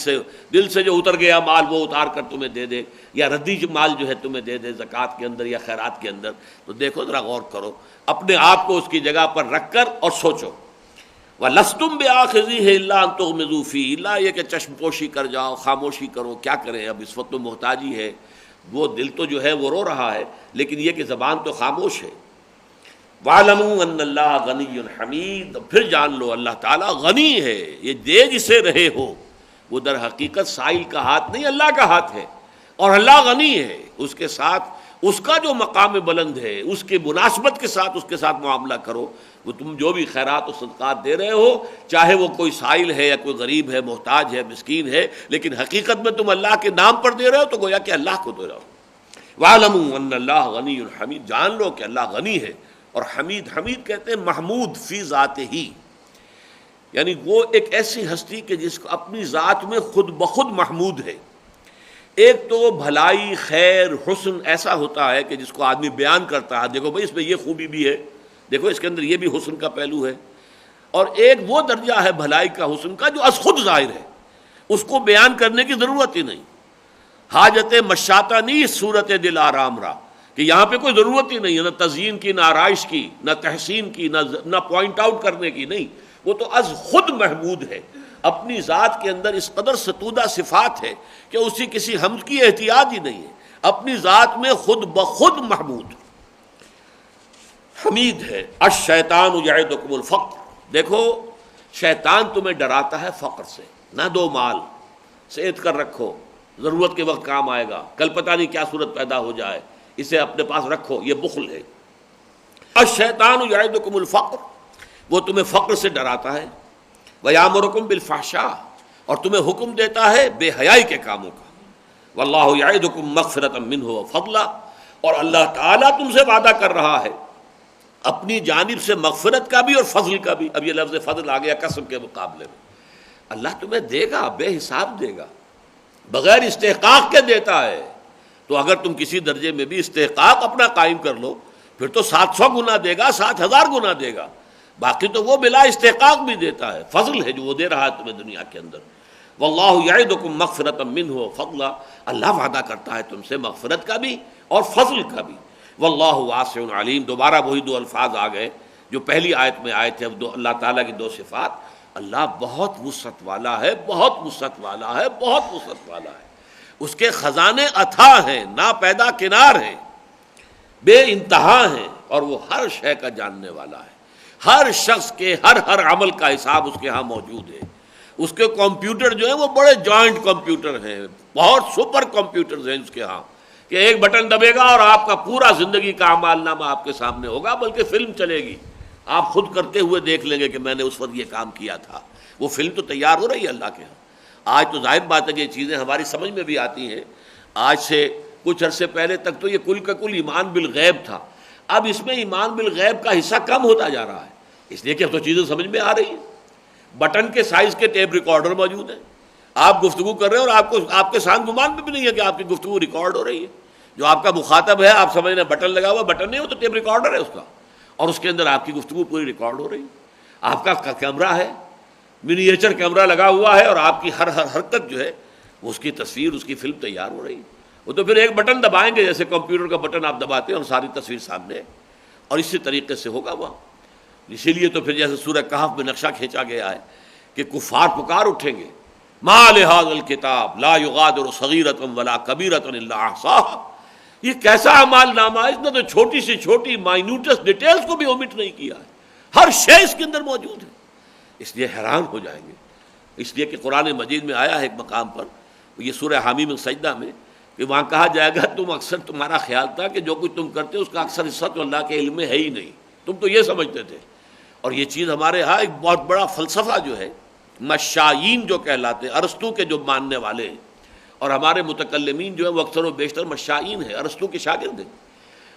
سے جو اتر گیا مال وہ اتار کر تمہیں دے دے، یا ردی مال جو ہے تمہیں دے دے زکوٰۃ کے اندر یا خیرات کے اندر۔ تو دیکھو ذرا غور کرو، اپنے آپ کو اس کی جگہ پر رکھ کر اور سوچو۔ وَلَسْتُمْ بِآخِذِيهِ إِلَّا أَن تُغْمِضُوا فِيهِ، الا یہ کہ چشم پوشی کر جاؤ، خاموشی کرو، کیا کریں اب اس وقت تو محتاجی ہے، وہ دل تو جو ہے وہ رو رہا ہے لیکن یہ کہ زبان تو خاموش ہے۔ وَاعْلَمُوا أَنَّ اللَّهَ غَنِيٌّ حَمِيدٌ، پھر جان لو اللہ تعالیٰ غنی ہے، یہ دے جسے رہے ہو، وہ در حقیقت سائل کا ہاتھ نہیں اللہ کا ہاتھ ہے، اور اللہ غنی ہے، اس کے ساتھ اس کا جو مقام بلند ہے اس کی مناسبت کے ساتھ اس کے ساتھ معاملہ کرو۔ وہ تم جو بھی خیرات و صدقات دے رہے ہو، چاہے وہ کوئی سائل ہے یا کوئی غریب ہے، محتاج ہے، مسکین ہے، لیکن حقیقت میں تم اللہ کے نام پر دے رہے ہو تو گویا کہ اللہ کو دے رہے ہو۔ وَاعْلَمُوا أَنَّ اللَّهَ غَنِيٌّ حَمِيدٌ، جان لو کہ اللہ غنی ہے اور حمید۔ حمید کہتے ہیں محمود فی ذاتہ ہی، یعنی وہ ایک ایسی ہستی کہ جس کو اپنی ذات میں خود بخود محمود ہے۔ ایک تو بھلائی، خیر، حسن ایسا ہوتا ہے کہ جس کو آدمی بیان کرتا ہے، دیکھو بھائی اس میں یہ خوبی بھی ہے، دیکھو اس کے اندر یہ بھی حسن کا پہلو ہے۔ اور ایک وہ درجہ ہے بھلائی کا، حسن کا، جو از خود ظاہر ہے، اس کو بیان کرنے کی ضرورت ہی نہیں۔ حاجت مشاطہ نہیں صورت دل آرام را، کہ یہاں پہ کوئی ضرورت ہی نہیں ہے، نہ تزئین کی، نہ آرائش کی، نہ تحسین کی، نہ پوائنٹ آؤٹ کرنے کی، نہیں، وہ تو از خود محمود ہے۔ اپنی ذات کے اندر اس قدر ستودہ صفات ہے کہ اسی کسی حمد کی احتیاج ہی نہیں ہے، اپنی ذات میں خود بخود محمود حمید ہے۔ الشیطان یعدکم الفقر، دیکھو شیطان تمہیں ڈراتا ہے فقر سے، نہ دو مال، صحت کر رکھو، ضرورت کے وقت کام آئے گا، کل پتہ نہیں کیا صورت پیدا ہو جائے، اسے اپنے پاس رکھو، یہ بخل ہے۔ الشیطان یعدکم الفقر، وہ تمہیں فقر سے ڈراتا ہے، وَيَأْمُرُكُمْ بِالْفَحْشَاءِ، اور تمہیں حکم دیتا ہے بے حیائی کے کاموں کا۔ وَاللَّهُ يَعِدُكُمْ مَغْفِرَةً مِّنْهُ وَفَضْلًا، اور اللہ تعالیٰ تم سے وعدہ کر رہا ہے اپنی جانب سے مغفرت کا بھی اور فضل کا بھی۔ اب یہ لفظ فضل آ گیا قسم کے مقابلے میں، اللہ تمہیں دے گا، بے حساب دے گا، بغیر استحقاق کے دیتا ہے۔ تو اگر تم کسی درجے میں بھی استحقاق اپنا قائم کر لو پھر تو 700 گنا دے گا، 7000 گنا دے گا، باقی تو وہ بلا استحقاق بھی دیتا ہے، فضل ہے جو وہ دے رہا ہے تمہیں دنیا کے اندر۔ واللہ یعدکم مغفرۃ منہ وفضلا، اللہ وعدہ کرتا ہے تم سے مغفرت کا بھی اور فضل کا بھی، واللہ واسع علیم۔ دوبارہ وہی دو الفاظ آ گئے جو پہلی آیت میں آئے تھے، اب اللہ تعالیٰ کی دو صفات، اللہ بہت وسعت والا ہے، بہت وسعت والا ہے، بہت وسعت والا ہے، اس کے خزانے اتھاہ ہیں، نا پیدا کنار ہیں، بے انتہا ہیں، اور وہ ہر شے کا جاننے والا ہے، ہر شخص کے ہر عمل کا حساب اس کے ہاں موجود ہے۔ اس کے کمپیوٹر جو ہیں وہ بڑے جوائنٹ کمپیوٹر ہیں، بہت سپر کمپیوٹرز ہیں اس کے ہاں، کہ ایک بٹن دبے گا اور آپ کا پورا زندگی کا اعمال نامہ آپ کے سامنے ہوگا، بلکہ فلم چلے گی، آپ خود کرتے ہوئے دیکھ لیں گے کہ میں نے اس وقت یہ کام کیا تھا۔ وہ فلم تو تیار ہو رہی ہے اللہ کے ہاں۔ آج تو ظاہر بات ہے کہ یہ چیزیں ہماری سمجھ میں بھی آتی ہیں، آج سے کچھ عرصے پہلے تک تو یہ کل کا کل ایمان بالغیب تھا، اب اس میں ایمان بالغیب کا حصہ کم ہوتا جا رہا ہے، اس لیے کہ اب تو چیزیں سمجھ میں آ رہی ہیں۔ بٹن کے سائز کے ٹیپ ریکارڈر موجود ہیں، آپ گفتگو کر رہے ہیں اور آپ کے ساتھ گمان بھی نہیں ہے کہ آپ کی گفتگو ریکارڈ ہو رہی ہے، جو آپ کا مخاطب ہے آپ سمجھ رہے ہیں بٹن لگا ہوا، بٹن نہیں ہو تو ٹیپ ریکارڈر ہے اس کا، اور اس کے اندر آپ کی گفتگو پوری ریکارڈ ہو رہی ہے۔ آپ کا کیمرہ ہے، منیچر کیمرہ لگا ہوا ہے، اور آپ کی ہر حرکت جو ہے وہ اس کی تصویر، اس کی فلم تیار ہو رہی ہے۔ وہ تو پھر ایک بٹن دبائیں گے، جیسے کمپیوٹر کا بٹن آپ دباتے ہیں اور ساری تصویر سامنے ہے، اور اسی طریقے سے ہوگا وہاں۔ اسی لیے تو پھر جیسے سورہ کہف میں نقشہ کھینچا گیا ہے کہ کفار پکار اٹھیں گے، ما لہذا الکتاب لا یغادر صغیرۃ ولا کبیرۃ الا احصاها، یہ کیسا اعمال نامہ ہے، اس نے تو چھوٹی سے چھوٹی مائنیوٹس ڈیٹیلز کو بھی اومٹ نہیں کیا ہے، ہر شے اس کے اندر موجود ہے۔ اس لیے حیران ہو جائیں گے، اس لیے کہ قرآن مجید میں آیا ہے ایک مقام پر، یہ سورہ حامیم سجدہ میں، کہ وہاں کہا جائے گا تمہارا خیال تھا کہ جو کچھ تم کرتے اس کا اکثر حصہ تو اللہ کے علم میں ہے ہی نہیں، تم تو یہ سمجھتے تھے۔ اور یہ چیز ہمارے ہاں ایک بہت بڑا فلسفہ جو ہے، مشائین جو کہلاتے ہیں، ارسطو کے جو ماننے والے ہیں، اور ہمارے متکلمین جو ہیں وہ اکثر و بیشتر مشائین ہیں، ارسطو کے شاگرد ہیں۔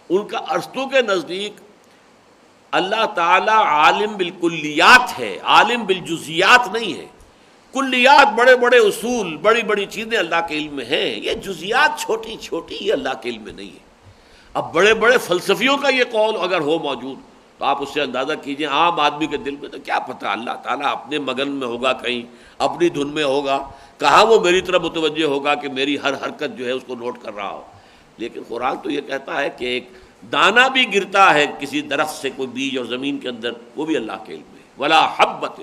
ان کا ارسطو کے نزدیک اللہ تعالیٰ عالم بالکلیات ہے، عالم بالجزیات نہیں ہے۔ کلیات، بڑے بڑے اصول، بڑی بڑی چیزیں اللہ کے علم میں ہیں، یہ جزیات چھوٹی چھوٹی یہ اللہ کے علم میں نہیں ہے۔ اب بڑے بڑے فلسفیوں کا یہ قول اگر ہو موجود تو آپ اس سے اندازہ کیجئے عام آدمی کے دل میں تو کیا پتہ، اللہ تعالیٰ اپنے مگن میں ہوگا، کہیں اپنی دھن میں ہوگا، کہاں وہ میری طرف متوجہ ہوگا کہ میری ہر حرکت جو ہے اس کو نوٹ کر رہا ہو۔ لیکن قرآن تو یہ کہتا ہے کہ ایک دانہ بھی گرتا ہے کسی درخت سے، کوئی بیج اور زمین کے اندر، وہ بھی اللہ کے علم میں، ولا حبۃ،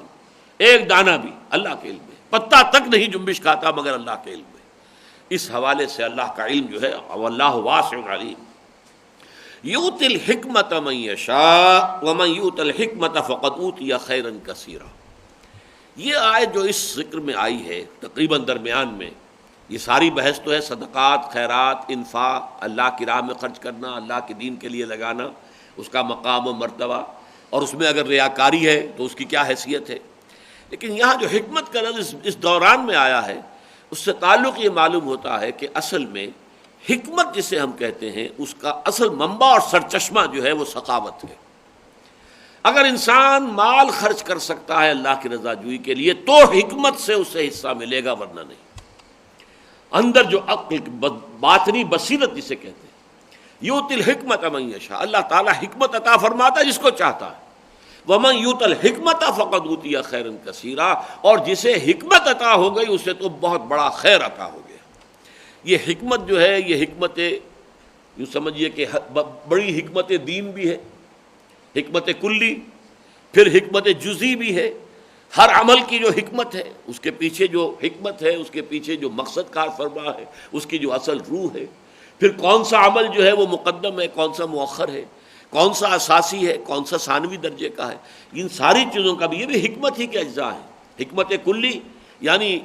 ایک دانہ بھی اللہ کے علم میں، پتا تک نہیں جنبش کھاتا مگر اللہ کے علم میں۔ اس حوالے سے اللہ کا علم جو ہے، واللہ واسع علیم، یؤتی الحکمت من یشاء ومن یؤت الحکمت فقد اوتی خیرا کثیرا۔ یہ آیت جو اس ذکر میں آئی ہے تقریباً درمیان میں، یہ ساری بحث تو ہے صدقات، خیرات، انفاق، اللہ کی راہ میں خرچ کرنا، اللہ کے دین کے لیے لگانا، اس کا مقام و مرتبہ، اور اس میں اگر ریاکاری ہے تو اس کی کیا حیثیت ہے۔ لیکن یہاں جو حکمت کا لفظ اس دوران میں آیا ہے، اس سے تعلق یہ معلوم ہوتا ہے کہ اصل میں حکمت جسے ہم کہتے ہیں اس کا اصل منبع اور سرچشمہ جو ہے وہ سخاوت ہے۔ اگر انسان مال خرچ کر سکتا ہے اللہ کی رضا جوئی کے لیے تو حکمت سے اسے حصہ ملے گا، ورنہ نہیں۔ اندر جو عقل، باطنی بصیرت جسے کہتے ہیں، یؤتی الحکمت من یشاء، اللہ تعالیٰ حکمت عطا فرماتا ہے جس کو چاہتا ہے، ومن یؤت الحکمت فقد اوتی خیرا کثیرا، اور جسے حکمت عطا ہو گئی اسے تو بہت بڑا خیر عطا ہو گیا۔ یہ حکمت جو ہے، یہ حکمت یوں سمجھیے کہ بڑی حکمت دین بھی ہے، حکمت کلی، پھر حکمت جزئی بھی ہے۔ ہر عمل کی جو حکمت ہے، اس کے پیچھے جو حکمت ہے، اس کے پیچھے جو مقصد کار فرما ہے، اس کی جو اصل روح ہے، پھر کون سا عمل جو ہے وہ مقدم ہے، کون سا مؤخر ہے، کون سا اساسی ہے، کون سا ثانوی درجے کا ہے، ان ساری چیزوں کا بھی یہ بھی حکمت ہی کے اجزاء ہیں۔ حکمت کلی یعنی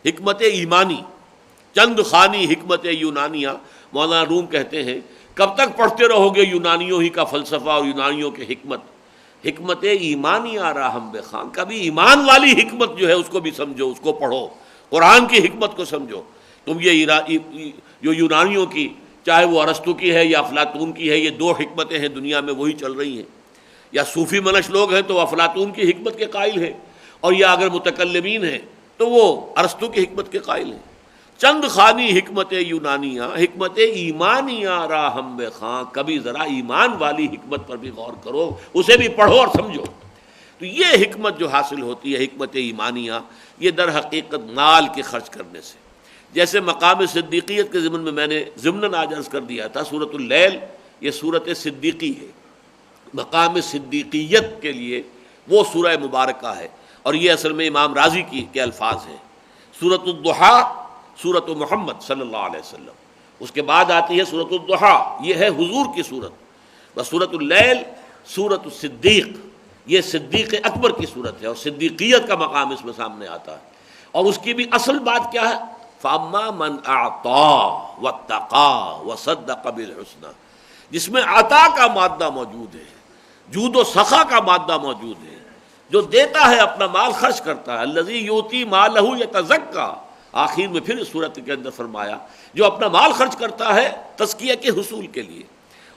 حکمت ایمانی، چند خوانی حکمت یونانیہ۔ مولانا روم کہتے ہیں کب تک پڑھتے رہو گے یونانیوں ہی کا فلسفہ اور یونانیوں کے حکمت، حکمت ایمانی راہم بخان، کبھی ایمان والی حکمت جو ہے اس کو بھی سمجھو، اس کو پڑھو، قرآن کی حکمت کو سمجھو۔ تم یہ جو یونانیوں کی، چاہے وہ ارسطو کی ہے یا افلاطون کی ہے، یہ دو حکمتیں ہیں دنیا میں وہی چل رہی ہیں، یا صوفی منش لوگ ہیں تو وہ افلاطون کی حکمت کے قائل ہیں، اور یا اگر متکلمین ہیں تو وہ ارسطو کی حکمت کے قائل ہیں۔ چند خوانی حکمت یونانیہ، حکمت ایمانیہ راہم بخاں، کبھی ذرا ایمان والی حکمت پر بھی غور کرو، اسے بھی پڑھو اور سمجھو۔ تو یہ حکمت جو حاصل ہوتی ہے، حکمت ایمانیہ، یہ در حقیقت مال کے خرچ کرنے سے، جیسے مقام صدیقیت کے ضمن میں میں نے ضمناً آج عرض کر دیا تھا، سورۃ اللیل یہ سورۃ صدیقی ہے، مقام صدیقیت کے لیے وہ سورہ مبارکہ ہے، اور یہ اصل میں امام رازی کے الفاظ ہیں۔ سورۃ الضحیٰ سورۃ محمد صلی اللہ علیہ وسلم، اس کے بعد آتی ہے سورۃ الضحیٰ، یہ ہے حضور کی صورت، بس سورۃ اللیل سورۃ الصدیق، یہ صدیق اکبر کی صورت ہے، اور صدیقیت کا مقام اس میں سامنے آتا ہے، اور اس کی بھی اصل بات کیا ہے؟ فَأَمَّا مَنْ أَعْطَىٰ وَاتَّقَىٰ وَصَدَّقَ بِالْحُسْنَىٰ، جس میں عطا کا مادہ موجود ہے، جود و سخا کا مادہ موجود ہے، جو دیتا ہے اپنا مال خرچ کرتا ہے، الذی یؤتی مالہ یتزکیٰ، آخر میں پھر اس صورت کے اندر فرمایا جو اپنا مال خرچ کرتا ہے تزکیہ کے حصول کے لیے،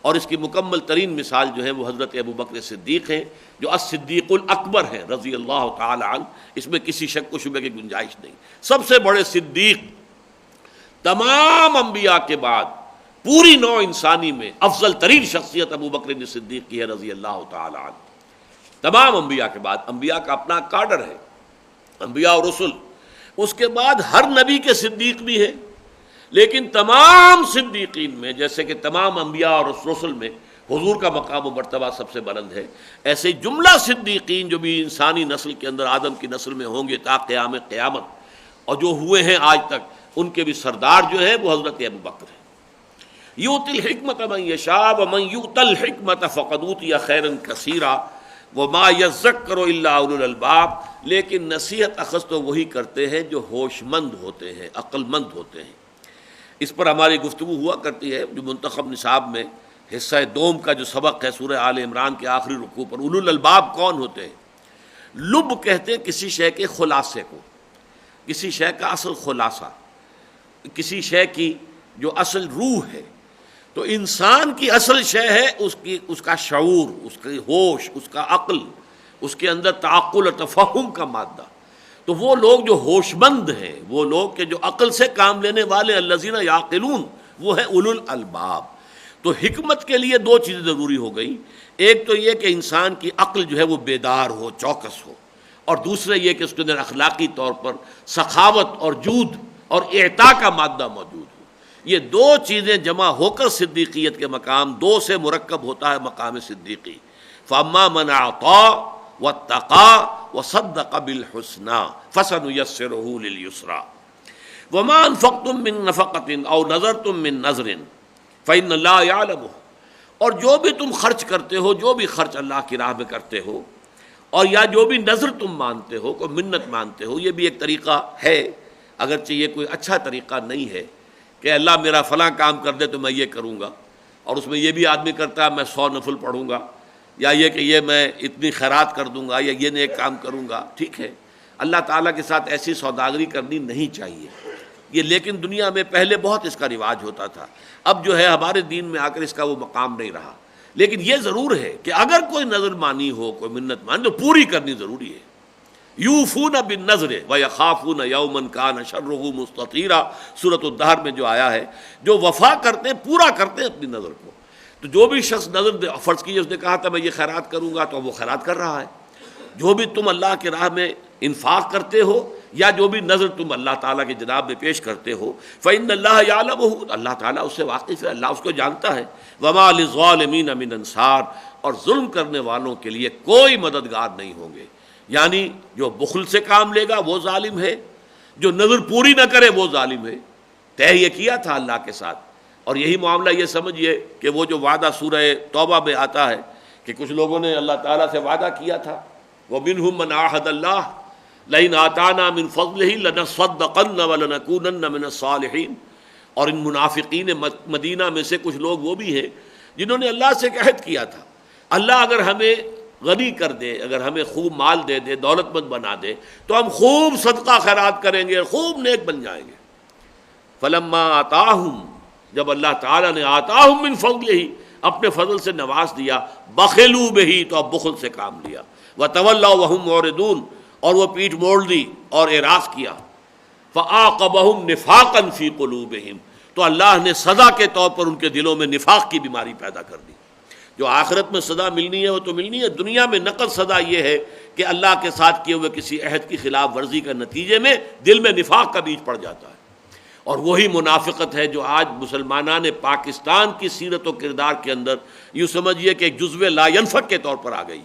اور اس کی مکمل ترین مثال جو ہے وہ حضرت ابو بکر صدیق ہیں، جو الصدیق الاکبر ہیں رضی اللہ تعالی عنہ، اس میں کسی شک و شبہ کی گنجائش نہیں، سب سے بڑے صدیق، تمام انبیاء کے بعد پوری نوع انسانی میں افضل ترین شخصیت ابو بکر صدیق کی ہے رضی اللہ تعالی عنہ، تمام انبیاء کے بعد، انبیاء کا اپنا کاڈر ہے، انبیاء اور رسل، اس کے بعد ہر نبی کے صدیق بھی ہے، لیکن تمام صدیقین میں، جیسے کہ تمام انبیاء اور رسل میں حضور کا مقام و مرتبہ سب سے بلند ہے، ایسے جملہ صدیقین جو بھی انسانی نسل کے اندر آدم کی نسل میں ہوں گے تا قیام قیامت، اور جو ہوئے ہیں آج تک، ان کے بھی سردار جو ہے وہ حضرت ابو بکر ہے۔ یؤتی الحکمت من یشاء ومن یؤت الحکمت فقد اوتی خیرا کثیرا وما یذکر الا اولو الالباب، لیکن نصیحت اخذ تو وہی کرتے ہیں جو ہوش مند ہوتے ہیں، عقل مند ہوتے ہیں۔ اس پر ہماری گفتگو ہوا کرتی ہے، جو منتخب نصاب میں حصہ دوم کا جو سبق ہے سورہ آل عمران کے آخری رکوع پر، اولو الالباب کون ہوتے ہیں؟ لب کہتے ہیں کسی شے کے خلاصے کو، کسی شے کا اصل خلاصہ، کسی شے کی جو اصل روح ہے، تو انسان کی اصل شے ہے اس کا شعور، اس کی ہوش، اس کا عقل، اس کے اندر تعقل اور تفہم کا مادہ۔ تو وہ لوگ جو ہوش مند ہیں، وہ لوگ کہ جو عقل سے کام لینے والے، الذین یعقلون، وہ ہے اولو الالباب۔ تو حکمت کے لیے دو چیزیں ضروری ہو گئی، ایک تو یہ کہ انسان کی عقل جو ہے وہ بیدار ہو، چوکس ہو، اور دوسرے یہ کہ اس کے اندر اخلاقی طور پر سخاوت اور جود اور اعطاء کا مادہ موجود ہو۔ یہ دو چیزیں جمع ہو کر صدیقیت کے مقام دو سے مرکب ہوتا ہے مقام صدیقی۔ فَأَمَّا مَنْ أَعْطَىٰ وَاتَّقَىٰ وَصَدَّقَ بِالْحُسْنَىٰ فَسَنُيَسِّرُهُ لِلْيُسْرَىٰ وَمَا أَنفَقْتُم مِّن نَّفَقَةٍ أَوْ نَذَرْتُم مِّن نَّذْرٍ فَإِنَّ اللَّهَ يَعْلَمُهُ، اور جو بھی تم خرچ کرتے ہو، جو بھی خرچ اللہ کی راہ میں کرتے ہو، اور یا جو بھی نظر تم مانتے ہو، کوئی منت مانتے ہو، یہ بھی ایک طریقہ ہے، اگرچہ یہ کوئی اچھا طریقہ نہیں ہے کہ اللہ میرا فلاں کام کر دے تو میں یہ کروں گا، اور اس میں یہ بھی آدمی کرتا ہے میں 100 نفل پڑھوں گا، یا یہ کہ یہ میں اتنی خیرات کر دوں گا، یا یہ نیک کام کروں گا۔ ٹھیک ہے، اللہ تعالیٰ کے ساتھ ایسی سوداگری کرنی نہیں چاہیے یہ، لیکن دنیا میں پہلے بہت اس کا رواج ہوتا تھا، اب جو ہے ہمارے دین میں آ کر اس کا وہ مقام نہیں رہا۔ لیکن یہ ضرور ہے کہ اگر کوئی نظر مانی ہو، کوئی منت مانی، تو پوری کرنی ضروری ہے۔ یوفون بالنذر ویخافون یوما کان شرہ مستطیرا، سورۃ الدہر میں جو آیا ہے، جو وفا کرتے ہیں، پورا کرتے ہیں اپنی نظر کو۔ تو جو بھی شخص نظر فرض کیجیے اس نے کہا تھا میں یہ خیرات کروں گا، تو وہ خیرات کر رہا ہے۔ جو بھی تم اللہ کی راہ میں انفاق کرتے ہو، یا جو بھی نظر تم اللہ تعالیٰ کی جناب میں پیش کرتے ہو، فإن اللہ یعلمہ، اللہ تعالیٰ اس سے واقف ہے، اللہ اس کو جانتا ہے۔ وما للظالمین من انصار، اور ظلم کرنے والوں کے لیے کوئی مددگار نہیں ہوں گے۔ یعنی جو بخل سے کام لے گا وہ ظالم ہے، جو نظر پوری نہ کرے وہ ظالم ہے۔ طے یہ کیا تھا اللہ کے ساتھ، اور یہی معاملہ یہ سمجھیے کہ وہ جو وعدہ سورہ توبہ میں آتا ہے کہ کچھ لوگوں نے اللہ تعالیٰ سے وعدہ کیا تھا، وَمِنْهُم مَّنْ عَاهَدَ اللَّهَ لَئِنْ آتَانَا مِنْ فَضْلِهِ لَنَصَّدَّقَنَّ وَلَنَكُونَنَّ مِنَ الصَّالِحِينَ۔ اور ان منافقین مدینہ میں سے کچھ لوگ وہ بھی ہیں جنہوں نے اللہ سے عہد کیا تھا، اللہ اگر ہمیں غنی کر دے، اگر ہمیں خوب مال دے دے، دولت مند بنا دے، تو ہم خوب صدقہ خیرات کریں گے، خوب نیک بن جائیں گے۔ فلما آتاہم، جب اللہ تعالیٰ نے آتاہم من فضلہ، اپنے فضل سے نواز دیا، بخلوا بہ، تو اب بخل سے کام لیا، وتولوا وہم معرضون، اور وہ پیٹھ موڑ دی اور اعراض کیا، فعاقبہم نفاقا فی قلوبہم، تو اللہ نے سزا کے طور پر ان کے دلوں میں نفاق کی بیماری پیدا کر دی۔ جو آخرت میں سزا ملنی ہے وہ تو ملنی ہے، دنیا میں نقد سزا یہ ہے کہ اللہ کے ساتھ کیے ہوئے کسی عہد کی خلاف ورزی کا نتیجے میں دل میں نفاق کا بیج پڑ جاتا ہے، اور وہی منافقت ہے جو آج مسلمانان پاکستان کی سیرت و کردار کے اندر یوں سمجھیے کہ ایک جزو لا ینفک کے طور پر آ گئی،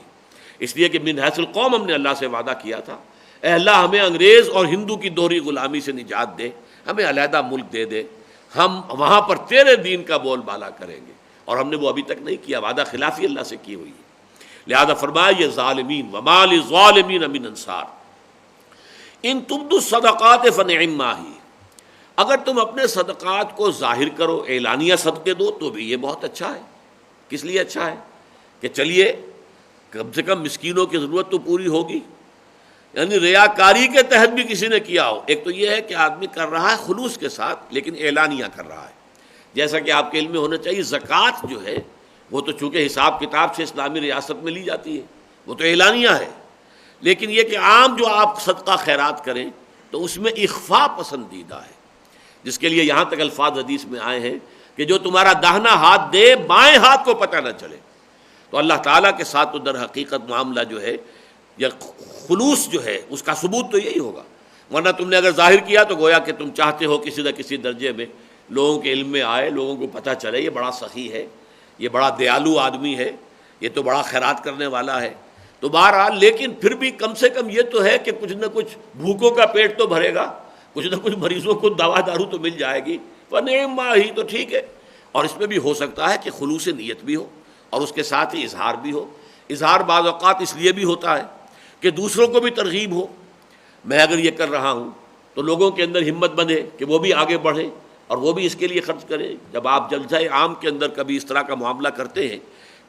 اس لیے کہ من حیث القوم ہم نے اللہ سے وعدہ کیا تھا، اے اللہ ہمیں انگریز اور ہندو کی دوہری غلامی سے نجات دے، ہمیں علیحدہ ملک دے دے، ہم وہاں پر تیرے دین کا بول بالا کریں گے، اور ہم نے وہ ابھی تک نہیں کیا، وعدہ خلافی اللہ سے کی ہوئی ہے۔ لہذا فرمایا یہ ظالمین وما للظالمین من انصار ان تبدوا الصدقات فنعما ہی، اگر تم اپنے صدقات کو ظاہر کرو، اعلانیہ صدقے دو تو بھی یہ بہت اچھا ہے۔ کس لیے اچھا ہے؟ کہ چلیے کم سے کم مسکینوں کی ضرورت تو پوری ہوگی، یعنی ریاکاری کے تحت بھی کسی نے کیا ہو۔ ایک تو یہ ہے کہ آدمی کر رہا ہے خلوص کے ساتھ لیکن اعلانیہ کر رہا ہے، جیسا کہ آپ کے علم میں ہونا چاہیے زکوٰۃ جو ہے وہ تو چونکہ حساب کتاب سے اسلامی ریاست میں لی جاتی ہے، وہ تو اعلانیہ ہے، لیکن یہ کہ عام جو آپ صدقہ خیرات کریں تو اس میں اخفاء پسندیدہ ہے، جس کے لیے یہاں تک الفاظ حدیث میں آئے ہیں کہ جو تمہارا داہنا ہاتھ دے بائیں ہاتھ کو پتہ نہ چلے۔ تو اللہ تعالیٰ کے ساتھ تو در حقیقت معاملہ جو ہے یا خلوص جو ہے اس کا ثبوت تو یہی ہوگا، ورنہ تم نے اگر ظاہر کیا تو گویا کہ تم چاہتے ہو کسی نہ کسی درجے میں لوگوں کے علم میں آئے، لوگوں کو پتہ چلے یہ بڑا سخی ہے، یہ بڑا دیالو آدمی ہے، یہ تو بڑا خیرات کرنے والا ہے۔ تو بہرحال لیکن پھر بھی کم سے کم یہ تو ہے کہ کچھ نہ کچھ بھوکوں کا پیٹ تو بھرے گا، کچھ نہ کچھ مریضوں کو دوا دارو تو مل جائے گی، فنعما ہی تو ٹھیک ہے۔ اور اس میں بھی ہو سکتا ہے کہ خلوص نیت بھی ہو اور اس کے ساتھ ہی اظہار بھی ہو۔ اظہار بعض اوقات اس لیے بھی ہوتا ہے کہ دوسروں کو بھی ترغیب ہو، میں اگر یہ کر رہا ہوں تو لوگوں کے اندر ہمت بندھے کہ وہ بھی آگے بڑھیں اور وہ بھی اس کے لیے خرچ کریں۔ جب آپ جلسہ عام کے اندر کبھی اس طرح کا معاملہ کرتے ہیں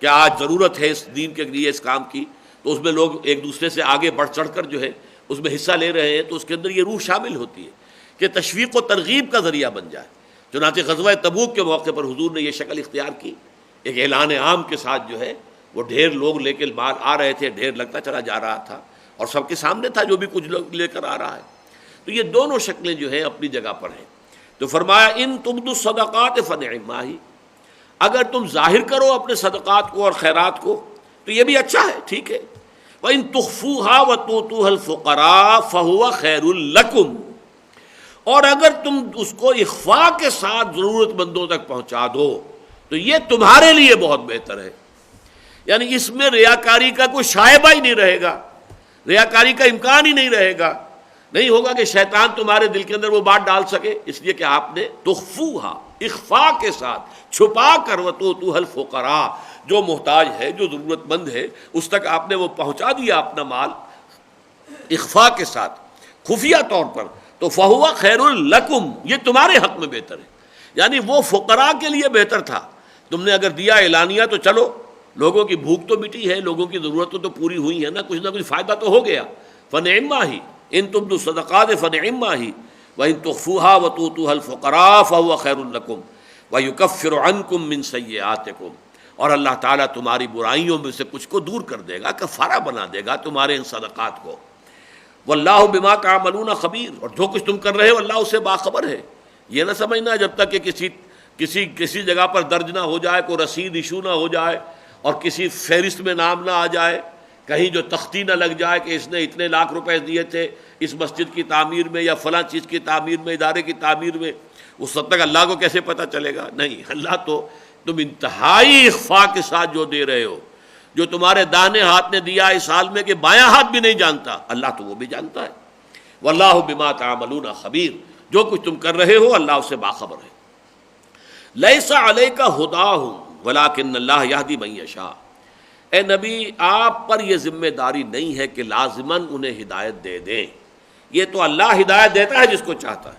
کہ آج ضرورت ہے اس دین کے لیے اس کام کی، تو اس میں لوگ ایک دوسرے سے آگے بڑھ چڑھ کر جو ہے اس میں حصہ لے رہے ہیں، تو اس کے اندر یہ روح شامل ہوتی ہے کہ تشویق و ترغیب کا ذریعہ بن جائے۔ چنانچہ غزوہ تبوک کے موقع پر حضور نے یہ شکل اختیار کی، ایک اعلان عام کے ساتھ جو ہے وہ ڈھیر لوگ لے کے مال آ رہے تھے، ڈھیر لگتا چلا جا رہا تھا اور سب کے سامنے تھا جو بھی کچھ لوگ لے کر آ رہا ہے۔ تو یہ دونوں شکلیں جو ہیں اپنی جگہ پر ہیں۔ تو فرمایا ان تبدوا الصدقات فنعما ہی، اگر تم ظاہر کرو اپنے صدقات کو اور خیرات کو تو یہ بھی اچھا ہے، ٹھیک ہے۔ وَإِن تُخْفُوهَا وَتُؤْتُوهَا الْفُقَرَاءَ فَهُوَ خَيْرٌ لَكُمْ، اور اگر تم اس کو اخفاء کے ساتھ ضرورت مندوں تک پہنچا دو تو یہ تمہارے لیے بہت بہتر ہے، یعنی اس میں ریاکاری کا کوئی شائبہ ہی نہیں رہے گا، ریاکاری کا امکان ہی نہیں رہے گا، نہیں ہوگا کہ شیطان تمہارے دل کے اندر وہ بات ڈال سکے، اس لیے کہ آپ نے تخفوہا اخفاء کے ساتھ چھپا کر وتؤتوها الفقراء، جو محتاج ہے جو ضرورت مند ہے اس تک آپ نے وہ پہنچا دیا اپنا مال اخفاء کے ساتھ خفیہ طور پر، تو فہو خیر لکم، یہ تمہارے حق میں بہتر ہے، یعنی وہ فقراء کے لیے بہتر تھا۔ تم نے اگر دیا اعلانیہ تو چلو لوگوں کی بھوک تو مٹی ہے، لوگوں کی ضرورتیں تو پوری ہوئی ہیں نا کچھ فائدہ تو ہو گیا۔ فنعما ہی ان تبدوا الصدقات فنعما ہی وان تخفوها وتؤتوها الفقراء فهو خیر لکم ویکفر عنکم من سیئاتکم، اور اللہ تعالیٰ تمہاری برائیوں میں سے کچھ کو دور کر دے گا، کفارہ بنا دے گا تمہارے ان صدقات کو۔ واللہ بما تعملون خبیر، اور جو کچھ تم کر رہے ہو اللہ اس سے باخبر ہے۔ یہ نہ سمجھنا جب تک کہ کسی جگہ پر درج نہ ہو جائے، کوئی رسید ایشو نہ ہو جائے اور کسی فہرست میں نام نہ آ جائے، کہیں جو تختی نہ لگ جائے کہ اس نے اتنے لاکھ روپے دیے تھے اس مسجد کی تعمیر میں یا فلاں چیز کی تعمیر میں، ادارے کی تعمیر میں، اس وقت تک اللہ کو کیسے پتہ چلے گا؟ نہیں، اللہ تو تم انتہائی اخفاء کے ساتھ جو دے رہے ہو، جو تمہارے داہنے ہاتھ نے دیا اس حال میں کہ بایاں ہاتھ بھی نہیں جانتا، اللہ تو وہ بھی جانتا ہے۔ واللہ بما تعملون خبیر، جو کچھ تم کر رہے ہو اللہ اس سے باخبر ہے۔ لیس علیک ھداھم ولکن اللہ یہدی من یشاء، اے نبی آپ پر یہ ذمہ داری نہیں ہے کہ لازماً انہیں ہدایت دے دیں، یہ تو اللہ ہدایت دیتا ہے جس کو چاہتا ہے۔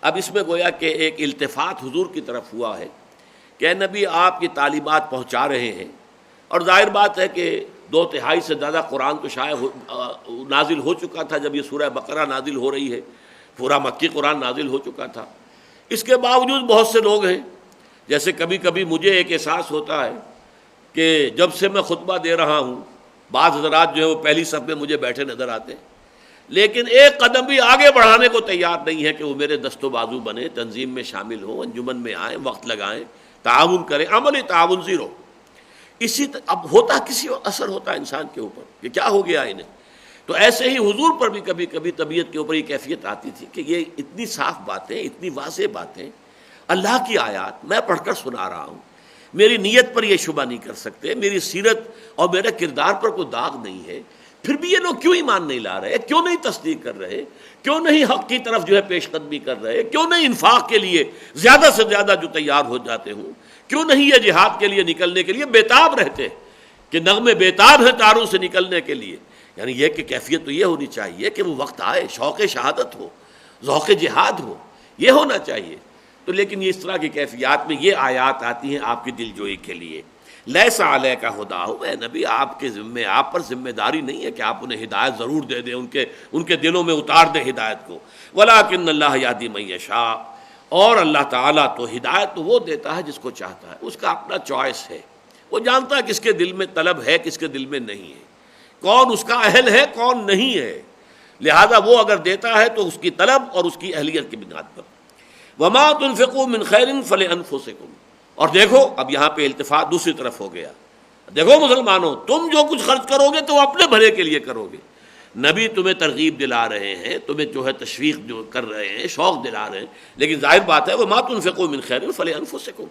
اب اس میں گویا کہ ایک التفات حضور کی طرف ہوا ہے کہ اے نبی آپ یہ تعلیمات پہنچا رہے ہیں، اور ظاہر بات ہے کہ 2/3 سے زیادہ قرآن تو شاید نازل ہو چکا تھا جب یہ سورہ بقرہ نازل ہو رہی ہے، پورا مکی قرآن نازل ہو چکا تھا۔ اس کے باوجود بہت سے لوگ ہیں، جیسے کبھی کبھی مجھے ایک احساس ہوتا ہے کہ جب سے میں خطبہ دے رہا ہوں بعض حضرات جو ہے وہ پہلی صف میں مجھے بیٹھے نظر آتے ہیں، لیکن ایک قدم بھی آگے بڑھانے کو تیار نہیں ہے کہ وہ میرے دست و بازو بنے، تنظیم میں شامل ہوں، انجمن میں آئیں، وقت لگائیں، تعاون کریں، عملی تعاون زیرو۔ اب ہوتا کسی اثر ہوتا ہے انسان کے اوپر کہ کیا ہو گیا انہیں. تو ایسے ہی حضور پر بھی کبھی کبھی طبیعت کے اوپر یہ کیفیت آتی تھی کہ یہ اتنی صاف باتیں، اتنی واضح باتیں، اللہ کی آیات میں پڑھ کر سنا رہا ہوں، میری نیت پر یہ شبہ نہیں کر سکتے، میری سیرت اور میرے کردار پر کوئی داغ نہیں ہے، پھر بھی یہ لوگ کیوں ایمان نہیں لا رہے، کیوں نہیں تصدیق کر رہے، کیوں نہیں حق کی طرف جو ہے پیش قدمی کر رہے، کیوں نہیں انفاق کے لیے زیادہ سے زیادہ جو تیار ہو جاتے ہوں، کیوں نہیں یہ جہاد کے لیے نکلنے کے لیے بیتاب رہتے کہ نغمے بیتاب ہیں تاروں سے نکلنے کے لیے. یعنی یہ کہ کیفیت تو یہ ہونی چاہیے کہ وہ وقت آئے، شوق شہادت ہو، ذوق جہاد ہو، یہ ہونا چاہیے. تو لیکن یہ اس طرح کی کیفیات میں یہ آیات آتی ہیں آپ کی دل جوئی کے لیے. لیسا علیک ھداھم، اے نبی آپ کے ذمے، آپ پر ذمہ داری نہیں ہے کہ آپ انہیں ہدایت ضرور دے دیں، ان کے دلوں میں اتار دیں ہدایت کو. ولکن اللہ یہدی من یشاء، اور اللہ تعالیٰ تو ہدایت تو وہ دیتا ہے جس کو چاہتا ہے، اس کا اپنا چوائس ہے، وہ جانتا ہے کس کے دل میں طلب ہے کس کے دل میں نہیں ہے، کون اس کا اہل ہے کون نہیں ہے، لہذا وہ اگر دیتا ہے تو اس کی طلب اور اس کی اہلیت کی بنیاد پر. وما تنفقوا من خیر فلانفسکم، اور دیکھو اب یہاں پہ التفات دوسری طرف ہو گیا، دیکھو مسلمانوں تم جو کچھ خرچ کرو گے تو اپنے بھلے کے لیے کرو گے. نبی تمہیں ترغیب دلا رہے ہیں، تمہیں جو ہے تشویق جو کر رہے ہیں، شوق دلا رہے ہیں، لیکن ظاہر بات ہے وما تنفقوا من خیر فلانفسکم،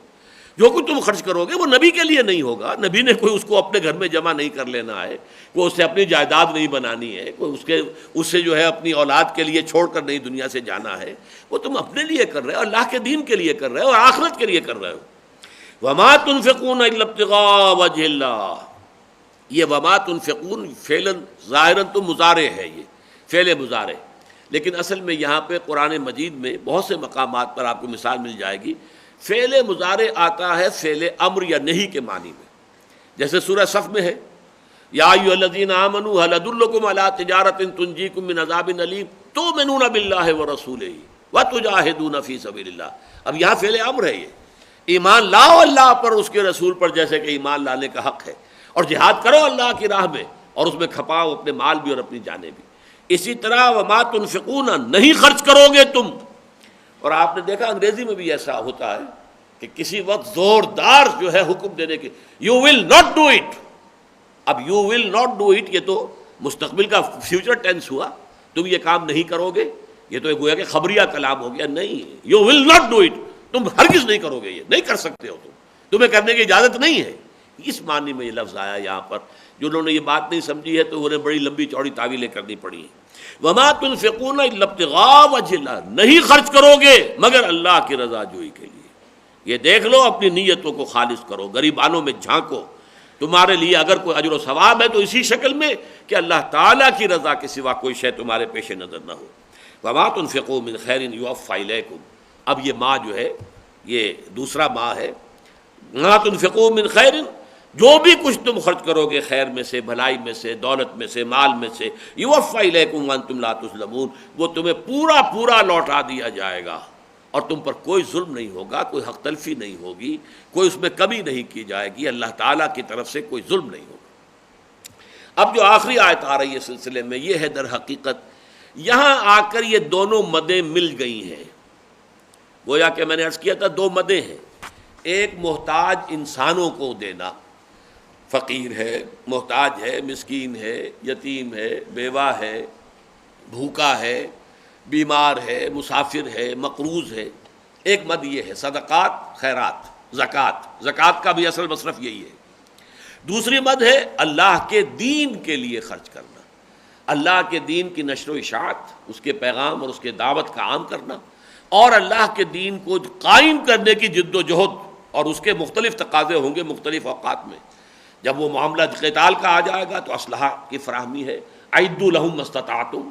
جو کچھ تم خرچ کرو گے وہ نبی کے لیے نہیں ہوگا. نبی نے کوئی اس کو اپنے گھر میں جمع نہیں کر لینا ہے، کوئی اس سے اپنی جائیداد نہیں بنانی ہے، کوئی اس سے جو ہے اپنی اولاد کے لیے چھوڑ کر نہیں دنیا سے جانا ہے، وہ تم اپنے لیے کر رہے ہو، اللہ کے دین کے لیے کر رہے ہو اور آخرت کے لیے کر رہے ہو. وما تنفقون الا ابتغاء وجه اللہ، یہ وما تنفقون فعلاً ظاہراً تو مضارع ہے، یہ فعل مضارع، لیکن اصل میں یہاں پہ قرآن مجید میں بہت سے مقامات پر آپ کو مثال مل جائے گی فعل مضارع آتا ہے فعل امر یا نہیں کے معنی میں. جیسے سورہ صف میں ہے یا ایھا الذین آمنوا هل ادلکم علی تجارۃ تنجیکم من عذاب الیم تؤمنون باللہ ورسولہ وتجاہدون فی سبیل اللہ. اب یہاں فعل امر ہے، یہ ایمان لاؤ اللہ پر، اس کے رسول پر، جیسے کہ ایمان لانے کا حق ہے، اور جہاد کرو اللہ کی راہ میں، اور اس میں کھپاؤ اپنے مال بھی اور اپنی جانیں بھی. اسی طرح وما تنفقون، نہیں خرچ کرو گے تم. اور آپ نے دیکھا انگریزی میں بھی ایسا ہوتا ہے کہ کسی وقت زوردار جو ہے حکم دینے کے you will not do it. اب you will not do it یہ تو مستقبل کا فیوچر ٹینس ہوا، تم یہ کام نہیں کرو گے، یہ تو گویا کہ خبریہ کلام ہو گیا. نہیں، you will not do it, تم ہرگز نہیں کرو گے، یہ نہیں کر سکتے ہو، تمہیں کرنے کی اجازت نہیں ہے. اس معنی میں یہ لفظ آیا یہاں پر. جنہوں نے یہ بات نہیں سمجھی ہے تو انہیں بڑی لمبی چوڑی تعویلیں کرنی پڑی ہیں. وما تنفقون الا ابتغاء وجه اللہ، نہیں خرچ کرو گے مگر اللہ کی رضا جوئی کے لیے. یہ دیکھ لو اپنی نیتوں کو خالص کرو، غریبانوں میں جھانکو، تمہارے لیے اگر کوئی اجر و ثواب ہے تو اسی شکل میں کہ اللہ تعالیٰ کی رضا کے سوا کوئی شے تمہارے پیش نظر نہ ہو. وما تنفقوا من خیر یوفى الیکم، اب یہ ما جو ہے یہ دوسرا ما ہے. وما تنفقوا من خیر، جو بھی کچھ تم خرچ کرو گے خیر میں سے، بھلائی میں سے، دولت میں سے، مال میں سے، یوفى الیکم وانتم لا تظلمون، وہ تمہیں پورا پورا لوٹا دیا جائے گا اور تم پر کوئی ظلم نہیں ہوگا، کوئی حق تلفی نہیں ہوگی، کوئی اس میں کمی نہیں کی جائے گی، اللہ تعالیٰ کی طرف سے کوئی ظلم نہیں ہوگا. اب جو آخری آیت آ رہی ہے سلسلے میں یہ ہے در حقیقت یہاں آ کر یہ دونوں مدیں مل گئی ہیں. گویا کہ میں نے عرض کیا تھا دو مدیں ہیں، ایک محتاج انسانوں کو دینا، فقیر ہے، محتاج ہے، مسکین ہے، یتیم ہے، بیوہ ہے، بھوکا ہے، بیمار ہے، مسافر ہے، مقروض ہے. ایک مد یہ ہے صدقات، خیرات، زکوٰۃ کا بھی اصل مصرف یہی ہے. دوسری مد ہے اللہ کے دین کے لیے خرچ کرنا، اللہ کے دین کی نشر و اشاعت، اس کے پیغام اور اس کے دعوت کا عام کرنا، اور اللہ کے دین کو قائم کرنے کی جد و جہد. اور اس کے مختلف تقاضے ہوں گے مختلف اوقات میں. جب وہ معاملہ قتال کا آ جائے گا تو اسلحہ کی فراہمی ہے، اعدوا لہم ما استطعتم،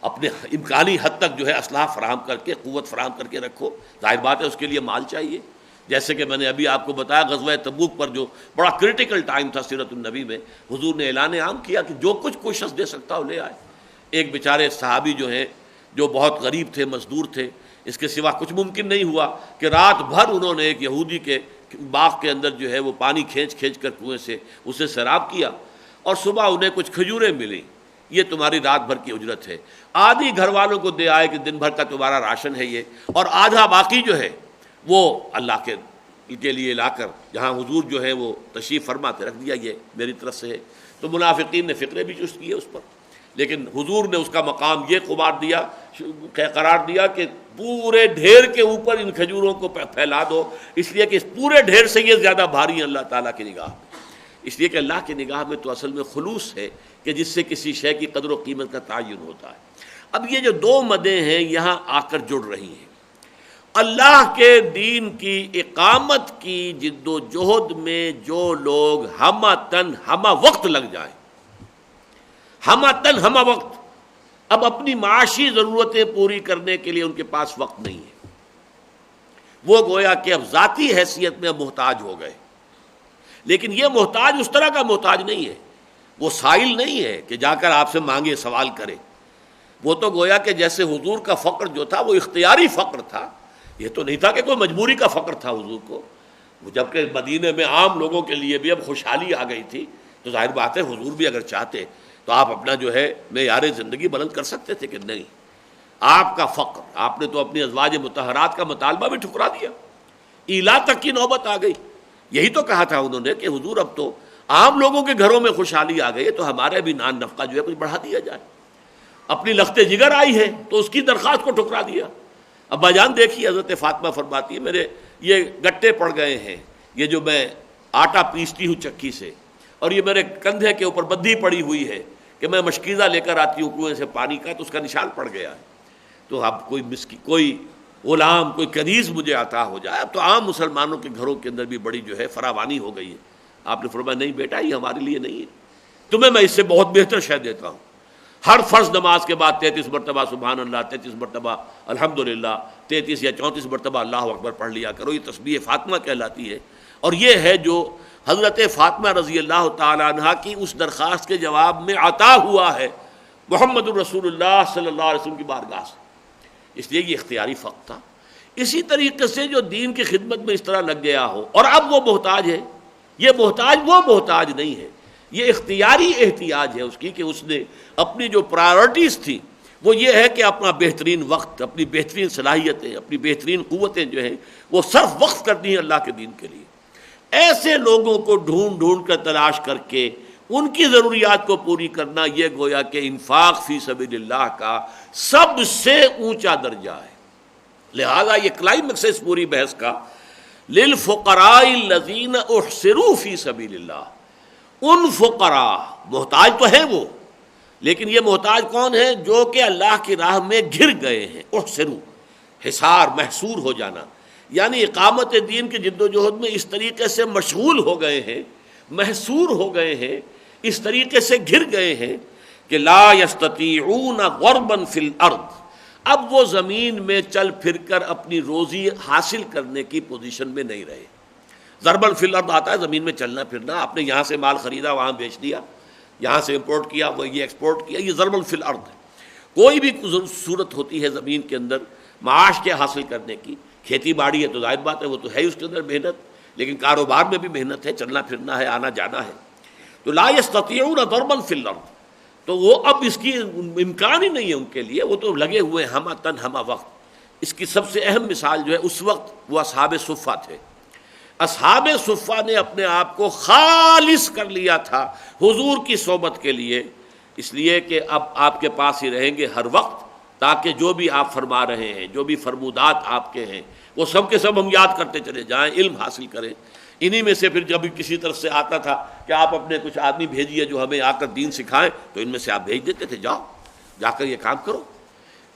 اپنے امکانی حد تک جو ہے اسلحہ فراہم کر کے، قوت فراہم کر کے رکھو. ظاہر بات ہے اس کے لیے مال چاہیے. جیسے کہ میں نے ابھی آپ کو بتایا غزوہ تبوک پر جو بڑا کرٹیکل ٹائم تھا سیرت النبی میں، حضور نے اعلان عام کیا کہ جو کچھ کوئی شخص دے سکتا ہو لے آئے. ایک بیچارے صحابی جو ہیں جو بہت غریب تھے، مزدور تھے، اس کے سوا کچھ ممکن نہیں ہوا کہ رات بھر انہوں نے ایک یہودی کے باغ کے اندر جو ہے وہ پانی کھینچ کر کنویں سے اسے سیراب کیا، اور صبح انہیں کچھ کھجوریں ملیں. یہ تمہاری رات بھر کی اجرت ہے. آدھی گھر والوں کو دے آئے کہ دن بھر کا تمہارا راشن ہے یہ، اور آدھا باقی جو ہے وہ اللہ کے کے لیے لا کر جہاں حضور جو ہے وہ تشریف فرماتے رکھ دیا یہ میری طرف سے ہے. تو منافقین نے فقرے بھی چست کیے اس پر، لیکن حضور نے اس کا مقام یہ قرار دیا کہ پورے ڈھیر کے اوپر ان کھجوروں کو پھیلا دو، اس لیے کہ اس پورے ڈھیر سے یہ زیادہ بھاری ہیں اللہ تعالیٰ کی نگاہ میں. اس لیے کہ اللہ کی نگاہ میں تو اصل میں خلوص ہے کہ جس سے کسی شے کی قدر و قیمت کا تعین ہوتا ہے. اب یہ جو دو مدیں ہیں یہاں آ کر جڑ رہی ہیں. اللہ کے دین کی اقامت کی جد و جہد میں جو لوگ ہمہ تن ہمہ وقت لگ جائیں، ہمہ تن ہمہ وقت، اب اپنی معاشی ضرورتیں پوری کرنے کے لیے ان کے پاس وقت نہیں ہے، وہ گویا کہ اب ذاتی حیثیت میں محتاج ہو گئے. لیکن یہ محتاج اس طرح کا محتاج نہیں ہے، وہ سائل نہیں ہے کہ جا کر آپ سے مانگے سوال کرے. وہ تو گویا کہ جیسے حضور کا فقر جو تھا وہ اختیاری فقر تھا، یہ تو نہیں تھا کہ کوئی مجبوری کا فقر تھا حضور کو. جبکہ مدینے میں عام لوگوں کے لیے بھی اب خوشحالی آ گئی تھی، تو ظاہر بات ہے حضور بھی اگر چاہتے تو آپ اپنا جو ہے معیار زندگی بلند کر سکتے تھے کہ نہیں. آپ کا فقر، آپ نے تو اپنی ازواج مطہرات کا مطالبہ بھی ٹھکرا دیا، ایلا تک کی نوبت آ گئی. یہی تو کہا تھا انہوں نے کہ حضور اب تو عام لوگوں کے گھروں میں خوشحالی آ گئی ہے تو ہمارے بھی نان نفقہ جو ہے کچھ بڑھا دیا جائے. اپنی لخت جگر آئی ہے تو اس کی درخواست کو ٹھکرا دیا. ابا جان دیکھیے حضرت فاطمہ فرماتی ہے میرے یہ گٹے پڑ گئے ہیں، یہ جو میں آٹا پیستی ہوں چکی سے، اور یہ میرے کندھے کے اوپر بدھی پڑی ہوئی ہے کہ میں مشکیزہ لے کر آتی ہوں کنویں سے پانی کا تو اس کا نشان پڑ گیا ہے. تو اب کوئی غلام، کوئی کنیز مجھے عطا ہو جائے. اب تو عام مسلمانوں کے گھروں کے اندر بھی بڑی جو ہے فراوانی ہو گئی ہے. آپ نے فرمایا نہیں بیٹا یہ ہمارے لیے نہیں ہے، تمہیں میں اس سے بہت بہتر شے دیتا ہوں. ہر فرض نماز کے بعد 33 مرتبہ سبحان اللہ، 33 مرتبہ الحمدللہ، 33 یا 34 مرتبہ اللہ اکبر پڑھ لیا کرو. یہ تسبیح فاطمہ کہلاتی ہے. اور یہ ہے جو حضرت فاطمہ رضی اللہ تعالی عنہا کی اس درخواست کے جواب میں عطا ہوا ہے محمد الرسول اللہ صلی اللہ علیہ وسلم کی بارگاہ سے. اس لیے یہ اختیاری فقر تھا. اسی طریقے سے جو دین کی خدمت میں اس طرح لگ گیا ہو اور اب وہ محتاج ہے، یہ محتاج وہ محتاج نہیں ہے، یہ اختیاری احتیاج ہے اس کی کہ اس نے اپنی جو پرائرٹیز تھی وہ یہ ہے کہ اپنا بہترین وقت، اپنی بہترین صلاحیتیں، اپنی بہترین قوتیں جو ہیں وہ صرف وقف کرنی ہیں اللہ کے دین کے لیے. ایسے لوگوں کو ڈھونڈ ڈھونڈ کر تلاش کر کے ان کی ضروریات کو پوری کرنا، یہ گویا کہ انفاق فی سبیل اللہ کا سب سے اونچا درجہ ہے. لہذا یہ کلائمیکس ہے اس پوری بحث کا، للفقراء الذین احصروا فی سبیل اللہ. ان فقراء، محتاج تو ہیں وہ، لیکن یہ محتاج کون ہیں؟ جو کہ اللہ کی راہ میں گر گئے ہیں. احصروا، حصار، محصور ہو جانا، یعنی اقامت دین کی جد و جہد میں اس طریقے سے مشغول ہو گئے ہیں، محصور ہو گئے ہیں، اس طریقے سے گر گئے ہیں کہ لا یستطیعون ضربا فی الارض، اب وہ زمین میں چل پھر کر اپنی روزی حاصل کرنے کی پوزیشن میں نہیں رہے. ضربا فی الارض آتا ہے زمین میں چلنا پھرنا، آپ نے یہاں سے مال خریدا وہاں بیچ دیا، یہاں سے امپورٹ کیا وہ یہ ایکسپورٹ کیا، یہ ضربا فی الارض ہے. کوئی بھی صورت ہوتی ہے زمین کے اندر معاش کے حاصل کرنے کی، کھیتی باڑی ہے تو ظاہر بات ہے وہ تو ہے اس کے اندر محنت، لیکن کاروبار میں بھی محنت ہے، چلنا پھرنا ہے، آنا جانا ہے. تو لا یستطیعون ضربا فی الارض، تو وہ اب اس کی امکان ہی نہیں ہے ان کے لیے، وہ تو لگے ہوئے ہمہ تن ہمہ وقت. اس کی سب سے اہم مثال جو ہے اس وقت وہ اصحاب صفہ تھے. اصحاب صفہ نے اپنے آپ کو خالص کر لیا تھا حضور کی صحبت کے لیے، اس لیے کہ اب آپ کے پاس ہی رہیں گے ہر وقت، تاکہ جو بھی آپ فرما رہے ہیں، جو بھی فرمودات آپ کے ہیں وہ سب کے سب ہم یاد کرتے چلے جائیں، علم حاصل کریں. انہی میں سے پھر جب کسی طرف سے آتا تھا کہ آپ اپنے کچھ آدمی بھیجیے جو ہمیں آ کر دین سکھائیں، تو ان میں سے آپ بھیج دیتے تھے، جاؤ جا کر یہ کام کرو.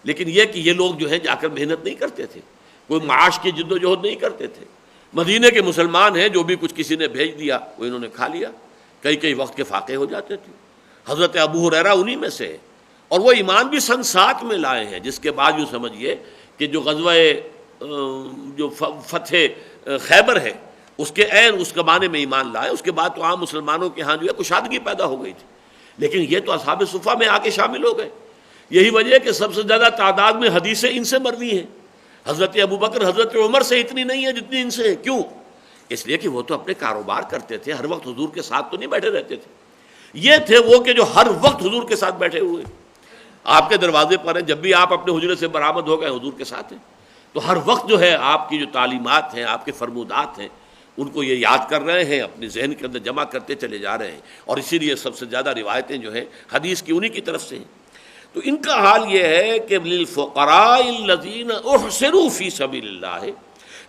لیکن یہ کہ یہ لوگ جو ہیں جا کر محنت نہیں کرتے تھے، کوئی معاش کی جد و جہد نہیں کرتے تھے. مدینے کے مسلمان ہیں جو بھی کچھ کسی نے بھیج دیا وہ انہوں نے کھا لیا، کئی وقت کے فاقے ہو جاتے تھے. حضرت ابو ہریرہ انہی میں سے ہے، اور وہ ایمان بھی سن 7 میں لائے ہیں، جس کے بعد یوں سمجھیے کہ جو غزوہ جو فتح خیبر ہے اس کے عین اس زمانے میں ایمان لائے. اس کے بعد تو عام مسلمانوں کے ہاں جو ہے کشادگی پیدا ہو گئی تھی، لیکن یہ تو اصحاب صفہ میں آ کے شامل ہو گئے. یہی وجہ ہے کہ سب سے زیادہ تعداد میں حدیثیں ان سے مروی ہیں. حضرت ابوبکر، حضرت عمر سے اتنی نہیں ہے جتنی ان سے ہے. کیوں؟ اس لیے کہ وہ تو اپنے کاروبار کرتے تھے، ہر وقت حضور کے ساتھ تو نہیں بیٹھے رہتے تھے. یہ تھے وہ کہ جو ہر وقت حضور کے ساتھ بیٹھے ہوئے، آپ کے دروازے پر ہیں، جب بھی آپ اپنے حجرے سے برآمد ہو گئے حضور کے ساتھ ہیں. تو ہر وقت جو ہے آپ کی جو تعلیمات ہیں، آپ کے فرمودات ہیں، ان کو یہ یاد کر رہے ہیں، اپنے ذہن کے اندر جمع کرتے چلے جا رہے ہیں، اور اسی لیے سب سے زیادہ روایتیں جو ہیں حدیث کی انہی کی طرف سے ہیں۔ تو ان کا حال یہ ہے کہ للفقراء الذین احصروا فی سبیل اللہ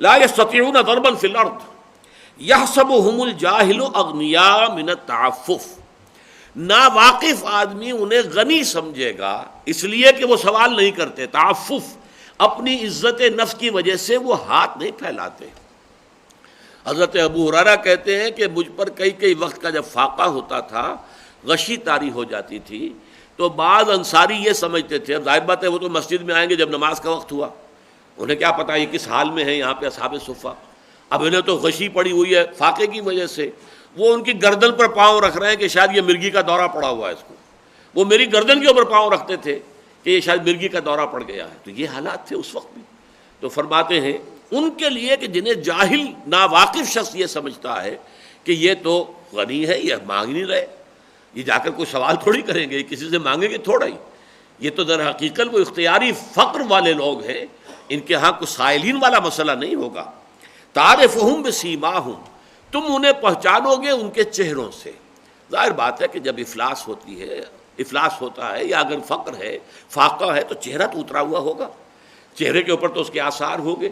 لا یستطیعون ضربا فی الارض یحسبهم الجاہل اغنیاء من التعفف، ناواقف آدمی انہیں غنی سمجھے گا اس لیے کہ وہ سوال نہیں کرتے، تعفف، اپنی عزت نفس کی وجہ سے وہ ہاتھ نہیں پھیلاتے۔ حضرت ابو ہریرہ کہتے ہیں کہ مجھ پر کئی وقت کا جب فاقہ ہوتا تھا، غشی طاری ہو جاتی تھی، تو بعض انصاری یہ سمجھتے تھے، اب ظاہر بات ہے وہ تو مسجد میں آئیں گے جب نماز کا وقت ہوا، انہیں کیا پتا یہ کس حال میں ہے یہاں پہ اصحاب صفہ، اب انہیں تو غشی پڑی ہوئی ہے فاقے کی وجہ سے، وہ ان کی گردن پر پاؤں رکھ رہے ہیں کہ شاید یہ مرگی کا دورہ پڑا ہوا ہے اس کو، وہ میری گردن کے اوپر پاؤں رکھتے تھے کہ یہ شاید مرگی کا دورہ پڑ گیا ہے۔ تو یہ حالات تھے اس وقت بھی۔ تو فرماتے ہیں ان کے لیے کہ جنہیں جاہل ناواقف شخص یہ سمجھتا ہے کہ یہ تو غنی ہے، یہ مانگ نہیں رہے، یہ جا کر کوئی سوال تھوڑی کریں گے، کسی سے مانگیں گے تھوڑا ہی، یہ تو در حقیقت وہ اختیاری فقر والے لوگ ہیں، ان کے ہاں کوئی سائلین والا مسئلہ نہیں ہوگا۔ تعرفہم بسیماہم، تم انہیں پہچانو گے ان کے چہروں سے۔ ظاہر بات ہے کہ جب افلاس ہوتا ہے یا اگر فقر ہے، فاقہ ہے، تو چہرہ تو اترا ہوا ہوگا، چہرے کے اوپر تو اس کے آثار ہوں گے،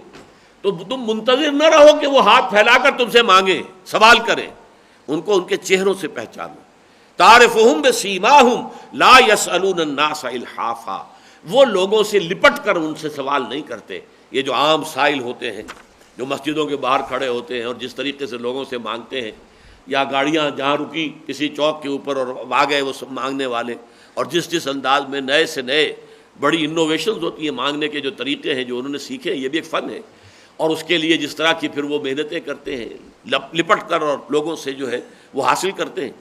تو تم منتظر نہ رہو کہ وہ ہاتھ پھیلا کر تم سے مانگیں، سوال کریں، ان کو ان کے چہروں سے پہچانو۔ تعرفہم بسیماہم لا یسألون الناس الحافا، وہ لوگوں سے لپٹ کر ان سے سوال نہیں کرتے۔ یہ جو عام سائل ہوتے ہیں جو مسجدوں کے باہر کھڑے ہوتے ہیں اور جس طریقے سے لوگوں سے مانگتے ہیں، یا گاڑیاں جہاں رکی کسی چوک کے اوپر اور آ گئے وہ سب مانگنے والے، اور جس انداز میں نئے سے نئے بڑی انوویشنز ہوتی ہیں مانگنے کے جو طریقے ہیں جو انہوں نے سیکھے، یہ بھی ایک فن ہے، اور اس کے لیے جس طرح کی پھر وہ محنتیں کرتے ہیں لپٹ کر اور لوگوں سے جو ہے وہ حاصل کرتے ہیں،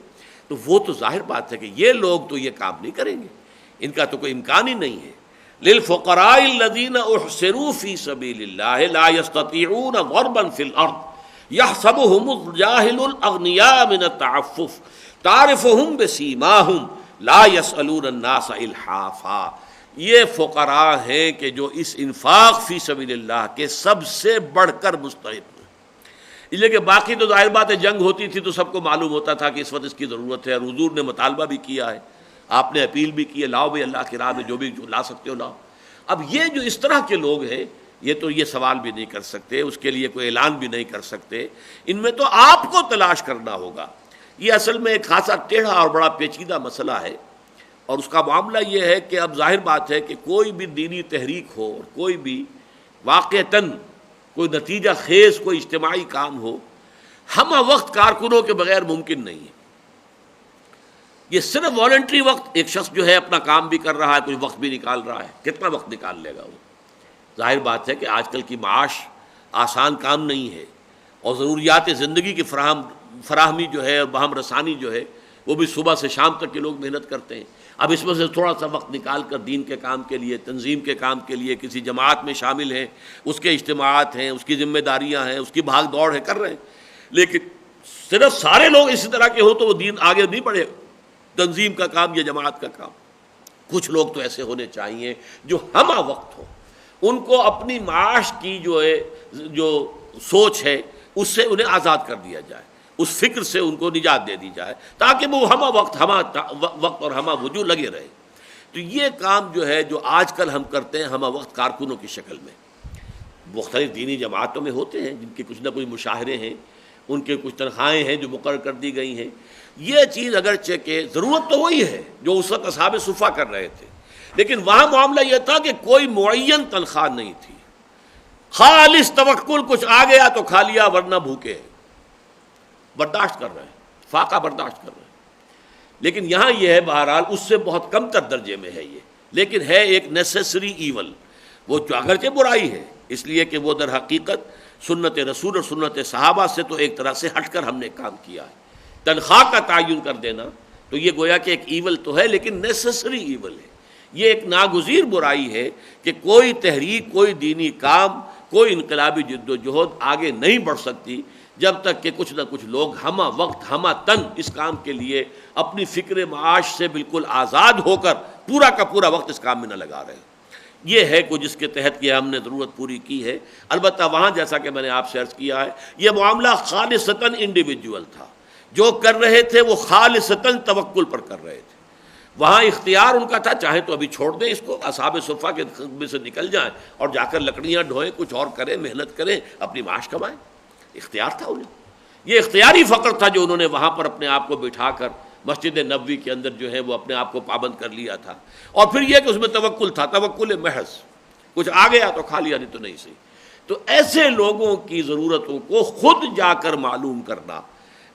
تو وہ تو ظاہر بات ہے کہ یہ لوگ تو یہ کام نہیں کریں گے، ان کا تو کوئی امکان ہی نہیں ہے۔ للفقراء الذین احصروا فی سبیل اللہ لا یستطیعون ضربا فی الارض یحسبهم الجاہل الاغنیاء من التعفف تعرفهم بسیماہم لا یسألون الناس الحافا۔ یہ فقراء ہیں کہ جو اس انفاق فی سبیل اللہ کے سب سے بڑھ کر مستحق ہیں، اس لیے کہ باقی تو ظاہر بات ہے جنگ ہوتی تھی تو سب کو معلوم ہوتا تھا کہ اس وقت اس کی ضرورت ہے، اور حضور نے مطالبہ بھی کیا ہے، آپ نے اپیل بھی کی ہے، لاؤ بھائی اللہ کی راہ میں جو لا سکتے ہو لاؤ۔ اب یہ جو اس طرح کے لوگ ہیں یہ تو یہ سوال بھی نہیں کر سکتے، اس کے لیے کوئی اعلان بھی نہیں کر سکتے، ان میں تو آپ کو تلاش کرنا ہوگا۔ یہ اصل میں ایک خاصا ٹیڑھا اور بڑا پیچیدہ مسئلہ ہے، اور اس کا معاملہ یہ ہے کہ اب ظاہر بات ہے کہ کوئی بھی دینی تحریک ہو، کوئی بھی واقعتاً کوئی نتیجہ خیز کوئی اجتماعی کام ہو، ہمہ وقت کارکنوں کے بغیر ممکن نہیں ہے۔ یہ صرف والنٹری وقت، ایک شخص جو ہے اپنا کام بھی کر رہا ہے، کچھ وقت بھی نکال رہا ہے، کتنا وقت نکال لے گا وہ؟ ظاہر بات ہے کہ آج کل کی معاش آسان کام نہیں ہے، اور ضروریات زندگی کی فراہمی جو ہے اور بہم رسانی جو ہے وہ بھی صبح سے شام تک کے لوگ محنت کرتے ہیں۔ اب اس میں سے تھوڑا سا وقت نکال کر دین کے کام کے لیے، تنظیم کے کام کے لیے، کسی جماعت میں شامل ہیں، اس کے اجتماعات ہیں، اس کی ذمہ داریاں ہیں، اس کی بھاگ دوڑ ہے، کر رہے ہیں، لیکن صرف سارے لوگ اسی طرح کے ہوں تو وہ دین آگے نہیں بڑھے، تنظیم کا کام یا جماعت کا کام۔ کچھ لوگ تو ایسے ہونے چاہیے جو ہمہ وقت ہو، ان کو اپنی معاش کی جو سوچ ہے اس سے انہیں آزاد کر دیا جائے، اس فکر سے ان کو نجات دے دی جائے، تاکہ وہ ہمہ وقت اور ہمہ وجود لگے رہے۔ تو یہ کام جو ہے جو آج کل ہم کرتے ہیں ہمہ وقت کارکنوں کی شکل میں، مختلف دینی جماعتوں میں ہوتے ہیں جن کے کچھ نہ کچھ مشاہرے ہیں، ان کے کچھ تنخواہیں ہیں جو مقرر کر دی گئی ہیں۔ یہ چیز اگرچہ کہ ضرورت تو وہی ہے جو اس وقت اصحاب صفہ کر رہے تھے، لیکن وہاں معاملہ یہ تھا کہ کوئی معین تنخواہ نہیں تھی، خالص توکل، کچھ آ گیا تو کھا لیا ورنہ بھوکے ہیں، برداشت کر رہے ہیں، فاقہ برداشت کر رہے ہیں۔ لیکن یہاں یہ ہے بہرحال اس سے بہت کم تر درجے میں ہے یہ، لیکن ہے ایک نیسیسری ایول، وہ جو اگرچہ برائی ہے اس لیے کہ وہ در حقیقت سنت رسول اور سنت صحابہ سے تو ایک طرح سے ہٹ کر ہم نے کام کیا ہے۔ تنخواہ کا تعین کر دینا تو یہ گویا کہ ایک ایول تو ہے، لیکن نیسیسری ایول ہے، یہ ایک ناگزیر برائی ہے کہ کوئی تحریک، کوئی دینی کام، کوئی انقلابی جد و جہد آگے نہیں بڑھ سکتی جب تک کہ کچھ نہ کچھ لوگ ہمہ وقت ہمہ تن اس کام کے لیے اپنی فکر معاش سے بالکل آزاد ہو کر پورا کا پورا وقت اس کام میں نہ لگا رہے۔ یہ ہے کہ جس کے تحت یہ ہم نے ضرورت پوری کی ہے۔ البتہ وہاں جیسا کہ میں نے آپ سے عرض کیا ہے، یہ معاملہ خالصتاً انڈیویجول تھا، جو کر رہے تھے وہ خالصتاً توکل پر کر رہے تھے۔ وہاں اختیار ان کا تھا، چاہے تو ابھی چھوڑ دیں اس کو، اصحاب صفہ کے خدمے سے نکل جائیں اور جا کر لکڑیاں ڈھوئیں، کچھ اور کریں، محنت کریں، اپنی معاش کمائیں، اختیار تھا انہیں۔ یہ اختیاری فقر تھا جو انہوں نے وہاں پر اپنے آپ کو بٹھا کر مسجد نبوی کے اندر جو ہے وہ اپنے آپ کو پابند کر لیا تھا۔ اور پھر یہ کہ اس میں توکل تھا، توکل محض، کچھ آ گیا تو کھا لیا، نہیں تو نہیں صحیح۔ تو ایسے لوگوں کی ضرورتوں کو خود جا کر معلوم کرنا،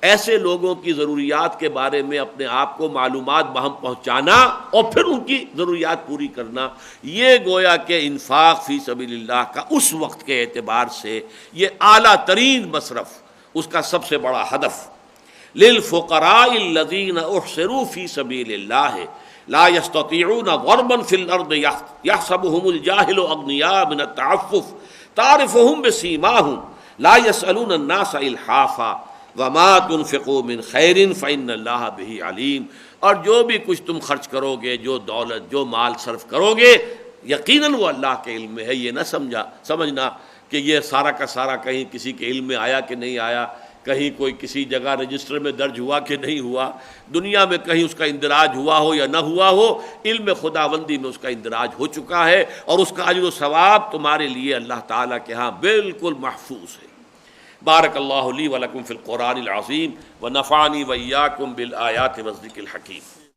ایسے لوگوں کی ضروریات کے بارے میں اپنے آپ کو معلومات بہم پہنچانا اور پھر ان کی ضروریات پوری کرنا، یہ گویا کہ انفاق فی سبیل اللہ کا اس وقت کے اعتبار سے یہ اعلیٰ ترین مصرف، اس کا سب سے بڑا ہدف۔ للفقراء الذین احصروا فی سبیل اللہ لا يستطيعون ضربا في الارض يحسبهم الجاهل اغنیاء من التعفف تعرفهم بسیماهم لا يسألون الناس الحافا وما تنفقوا من خیر فإن اللہ به علیم۔ اور جو بھی کچھ تم خرچ کرو گے، جو دولت، جو مال صرف کرو گے، یقیناً وہ اللہ کے علم میں ہے۔ یہ نہ سمجھنا کہ یہ سارا کا سارا کہیں کسی کے علم میں آیا کہ نہیں آیا، کہیں کوئی کسی جگہ رجسٹر میں درج ہوا کہ نہیں ہوا، دنیا میں کہیں اس کا اندراج ہوا ہو یا نہ ہوا ہو، علم خداوندی میں اس کا اندراج ہو چکا ہے، اور اس کا اجر و ثواب تمہارے لیے اللہ تعالیٰ کے ہاں بالکل محفوظ ہے۔ بارک اللہ لی ولکم فی القرآن العظیم ونفعنی وإیاکم بالآیات والذکر الحکیم۔